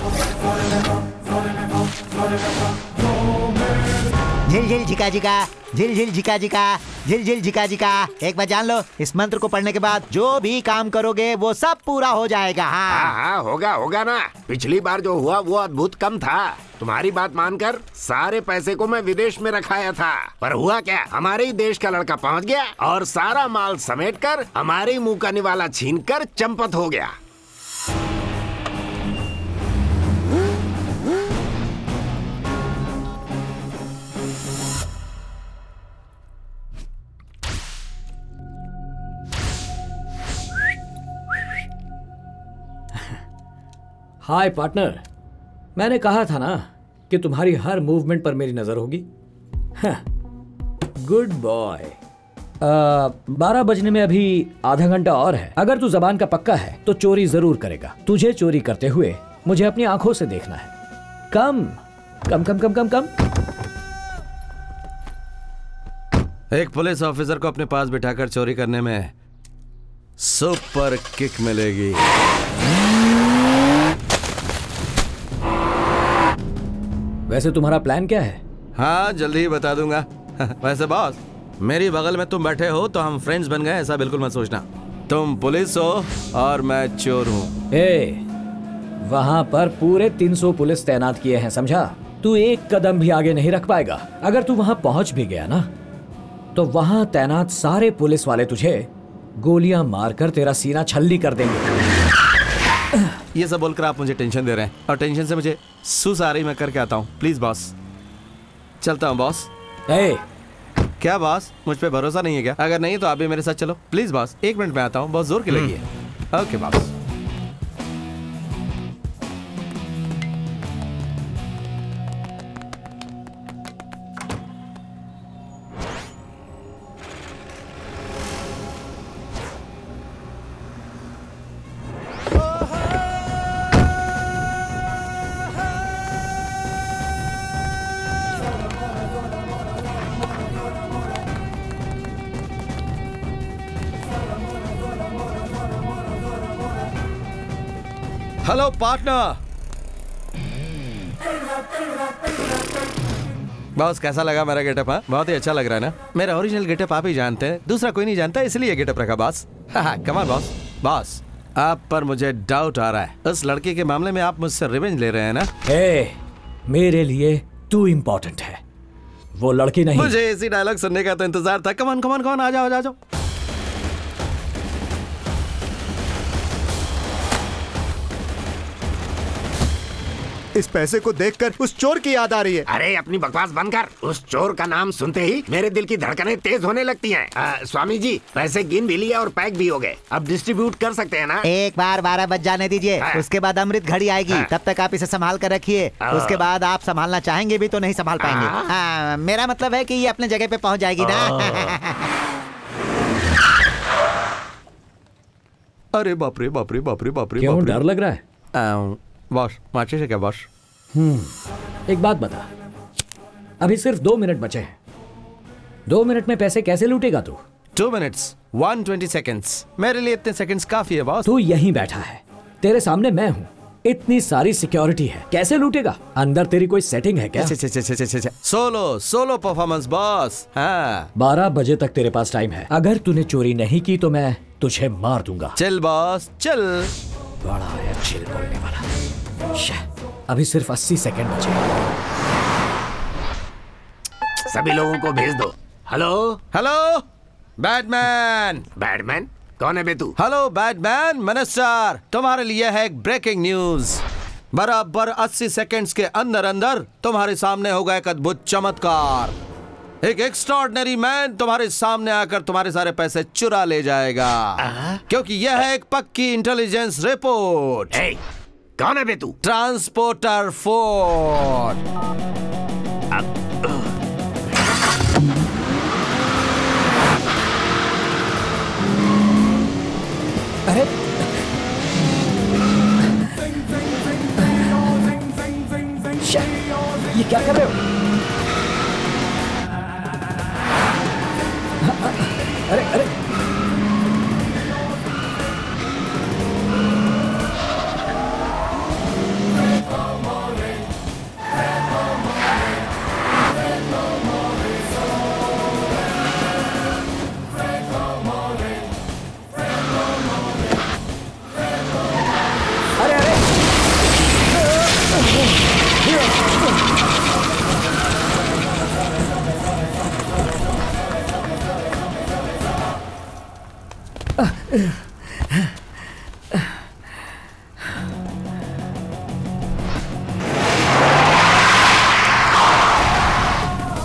ये झिल झिल झिका झिका, झिल झिल झिका झिका, झिल झिल झिका झिका। एक बार जान लो, इस मंत्र को पढ़ने के बाद जो भी काम करोगे वो सब पूरा हो जाएगा। हाँ
हाँ, होगा होगा ना। पिछली बार जो हुआ वो अद्भुत कम था। तुम्हारी बात मानकर सारे पैसे को मैं विदेश में रखाया था, पर हुआ क्या, हमारे ही देश का लड़का पहुंच गया और सारा माल समेटकर हमारे ही मुंह का निवाला छीनकर चंपत हो गया।
हाय पार्टनर, मैंने कहा था ना कि तुम्हारी हर मूवमेंट पर मेरी नजर होगी। Good boy. 12 बजने में अभी आधा घंटा और है। अगर तू जबान का पक्का है तो चोरी जरूर करेगा। तुझे चोरी करते हुए मुझे अपनी आंखों से देखना है। कम कम कम कम कम कम।
एक पुलिस ऑफिसर को अपने पास बिठाकर चोरी करने में सुपर किक मिलेगी।
वैसे तुम्हारा प्लान क्या है?
हाँ, जल्दी ही बता दूंगा। वैसे बॉस, मेरी बगल में तुम बैठे हो तो हम फ्रेंड्स बन गए, ऐसा बिल्कुल मत सोचना। तुम पुलिस हो और मैं चोर हूँ।
वहां पर पूरे 300 पुलिस तैनात किए हैं, समझा? तू एक कदम भी आगे नहीं रख पाएगा। अगर तू वहां पहुंच भी गया ना तो वहां तैनात सारे पुलिस वाले तुझे गोलियां मारकर तेरा सीना छल्ली कर देंगे।
ये सब बोलकर आप मुझे टेंशन दे रहे हैं और टेंशन से मुझे सुस आ रही। मैं करके आता हूँ, प्लीज बॉस। चलता हूँ बॉस।
क्या
बॉस, मुझ पे भरोसा नहीं है क्या? अगर नहीं तो आप भी मेरे साथ चलो प्लीज बॉस। 1 मिनट में आता हूँ, बहुत जोर की लगी है। Okay boss. Hello partner. Boss, कैसा लगा मेरा गेटअप? हाँ, बहुत ही अच्छा लग रहा है ना। मेरा ओरिजिनल गेटअप आप ही जानते हैं, दूसरा कोई नहीं जानता, इसलिए गेटअप रखा boss. Come on boss. Boss, आप पर मुझे डाउट आ रहा है। उस लड़की के मामले में आप मुझसे रिवेंज ले रहे हैं ना?
मेरे लिए तू इम्पोर्टेंट है, वो लड़की नहीं।
मुझे इसी डायलॉग सुनने का तो इंतजार था। Come on come on come on, आ जाओ आ जाओ।
इस पैसे को देखकर उस चोर की याद आ रही है।
अरे अपनी बकवास बंद कर। उस चोर का नाम सुनते ही मेरे दिल की धड़कनें तेज होने लगती हैं। स्वामी जी, पैसे गिन भी लिए और पैक भी हो गए, अब डिस्ट्रीब्यूट कर सकते हैं ना?
एक बार 12 बज जाने दीजिए, उसके बाद अमृत घड़ी आएगी। तब तक आप इसे संभाल कर रखिए। उसके बाद आप संभालना चाहेंगे भी तो नहीं संभाल पाएंगे। मेरा मतलब है कि ये अपने जगह पे पहुंच जाएगी ना।
अरे बाप रे बाप रे बाप रे बाप रे।
क्यों डर लग रहा है?
बॉस, माचिस है क्या बॉस?
एक बात बता, अभी सिर्फ 2 मिनट बचे हैं। 2 मिनट में पैसे कैसे लूटेगा तू?
2 मिनट्स 120 सेकंड्स। मेरे लिए इतने सेकंड्स काफी है बॉस।
तू यहीं बैठा है, तेरे सामने मैं हूँ, इतनी सारी सिक्योरिटी है, कैसे लूटेगा? अंदर तेरी कोई सेटिंग है क्या?
Solo performance boss. हाँ,
12 बजे तक तेरे पास टाइम है। अगर तूने चोरी नहीं की तो मैं तुझे मार दूंगा।
चल बॉस चल।
बड़ा है चिल बोलने वाला। अभी सिर्फ 80 सेकंड बचे।
सभी लोगों को भेज दो। Hello
hello Batman.
बैटमैन कौन है बे तू?
हेलो बैटमैन मिनिस्टर, तुम्हारे लिए है एक ब्रेकिंग न्यूज। बराबर 80 सेकंड्स के अंदर अंदर तुम्हारे सामने होगा एक अद्भुत चमत्कार। एक एक्स्ट्राऑर्डिनरी मैन तुम्हारे सामने आकर तुम्हारे सारे पैसे चुरा ले जाएगा, क्योंकि यह है एक पक्की इंटेलिजेंस रिपोर्ट।
कौन है बे तू?
Transporter Ford.
अरे ये क्या कर रहे हो? अरे अरे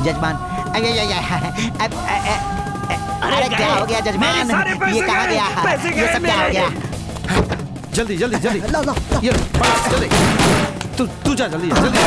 जजमान, अरे क्या हो गया जजमान? ये कहाँ गया? ये सब क्या हो गया?
जल्दी जल्दी जल्दी, ये जल्दी, तू जा जल्दी जल्दी।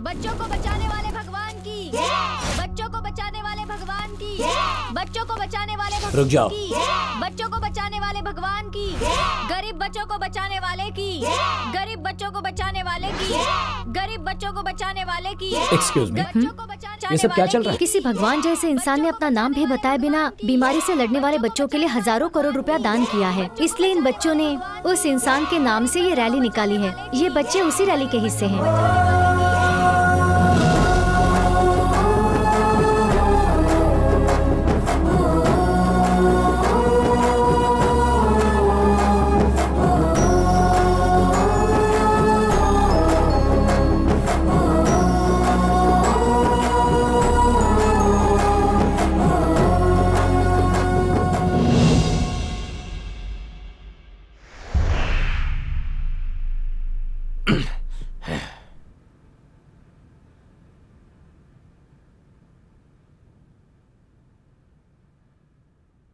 बच्चों को बचाने वाले भगवान की, बच्चों को बचाने वाले भगवान की, बच्चों को बचाने वाले
रुक जाओ।
बच्चों को बचाने वाले भगवान की, गरीब बच्चों को बचाने वाले की, गरीब बच्चों को बचाने वाले की, गरीब बच्चों को बचाने वाले की।
एक्सक्यूज मी, ये सब क्या चल रहा है?
किसी भगवान जैसे इंसान ने अपना नाम भी बताए बिना बीमारी से लड़ने वाले बच्चों के लिए हजारों करोड़ रुपया दान किया है। इसलिए इन बच्चों ने उस इंसान के नाम से ये रैली निकाली है। ये बच्चे उसी रैली के हिस्से हैं।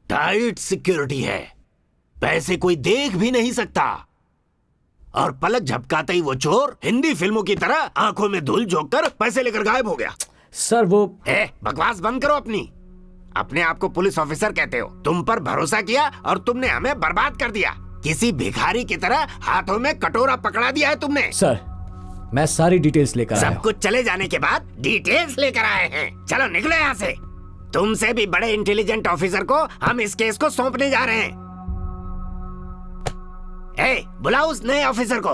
टाइट सिक्योरिटी है, पैसे कोई देख भी नहीं सकता, और पलक झपकाते ही वो चोर हिंदी फिल्मों की तरह आंखों में धूल झोंक कर पैसे लेकर गायब हो गया।
सर वो
बकवास बंद करो अपने आप को पुलिस ऑफिसर कहते हो। तुम पर भरोसा किया और तुमने हमें बर्बाद कर दिया। किसी भिखारी की तरह हाथों में कटोरा पकड़ा दिया है तुमने।
सर मैं सारी डिटेल्स लेकर आया हूं।
सब कुछ चले जाने के बाद डिटेल्स लेकर आए हैं। चलो निकलो यहाँ से। तुमसे भी बड़े इंटेलिजेंट ऑफिसर को हम इस केस को सौंपने जा रहे हैं। बुलाओ उस नए ऑफिसर को।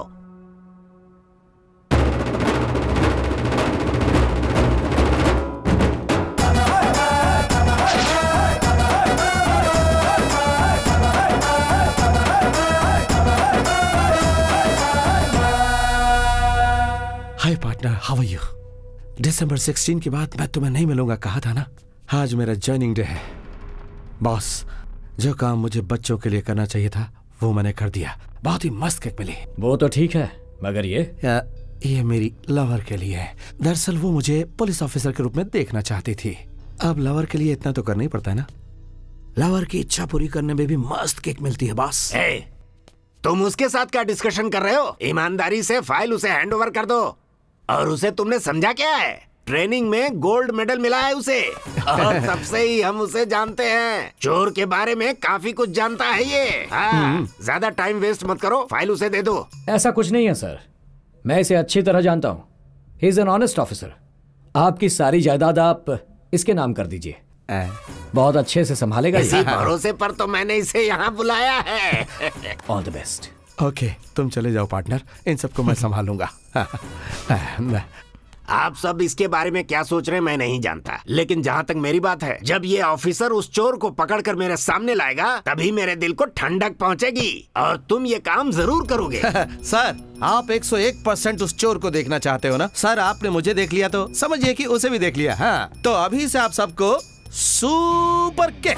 हाय पार्टनर, हाउ आर यू? दिसंबर 16 के बाद मैं तुम्हें नहीं मिलूंगा, कहा था ना। आज मेरा ज्वाइनिंग डे है। बॉस, जो काम मुझे बच्चों के लिए करना चाहिए था वो मैंने कर दिया। बहुत ही मस्त केक मिली।
वो तो ठीक है, मगर ये
मेरी लवर के लिए है। दरअसल वो मुझे पुलिस ऑफिसर के रूप में देखना चाहती थी। अब लवर के लिए इतना तो करना ही पड़ता है ना। लवर की इच्छा पूरी करने में भी मस्त केक मिलती है बॉस।
तुम उसके साथ क्या डिस्कशन कर रहे हो? ईमानदारी से फाइल उसे हैंड ओवर कर दो। और उसे तुमने समझा क्या है? ट्रेनिंग में गोल्ड मेडल मिला है उसे, और तब से ही हम उसे जानते हैं। चोर के बारे में काफी कुछ जानता है ये। ज्यादा टाइम वेस्ट मत करो, फाइल उसे दे दो।
ऐसा कुछ नहीं है सर, मैं इसे अच्छी तरह जानता हूँ। He is an honest officer. आपकी सारी जायदाद आप इसके नाम कर दीजिए, बहुत अच्छे से संभालेगा।
इसी भरोसे पर तो मैंने इसे यहाँ बुलाया है।
All the best.
ओके, तुम चले जाओ पार्टनर, इन सबको मैं संभालूंगा।
आप सब इसके बारे में क्या सोच रहे हैं मैं नहीं जानता, लेकिन जहाँ तक मेरी बात है, जब ये ऑफिसर उस चोर को पकड़कर मेरे सामने लाएगा तभी मेरे दिल को ठंडक पहुँचेगी और तुम ये काम जरूर करोगे।
सर, आप 101% उस चोर को देखना चाहते हो ना? सर, आपने मुझे देख लिया तो समझिए कि उसे भी देख लिया। हाँ, तो अभी से आप सबको सुपर किक।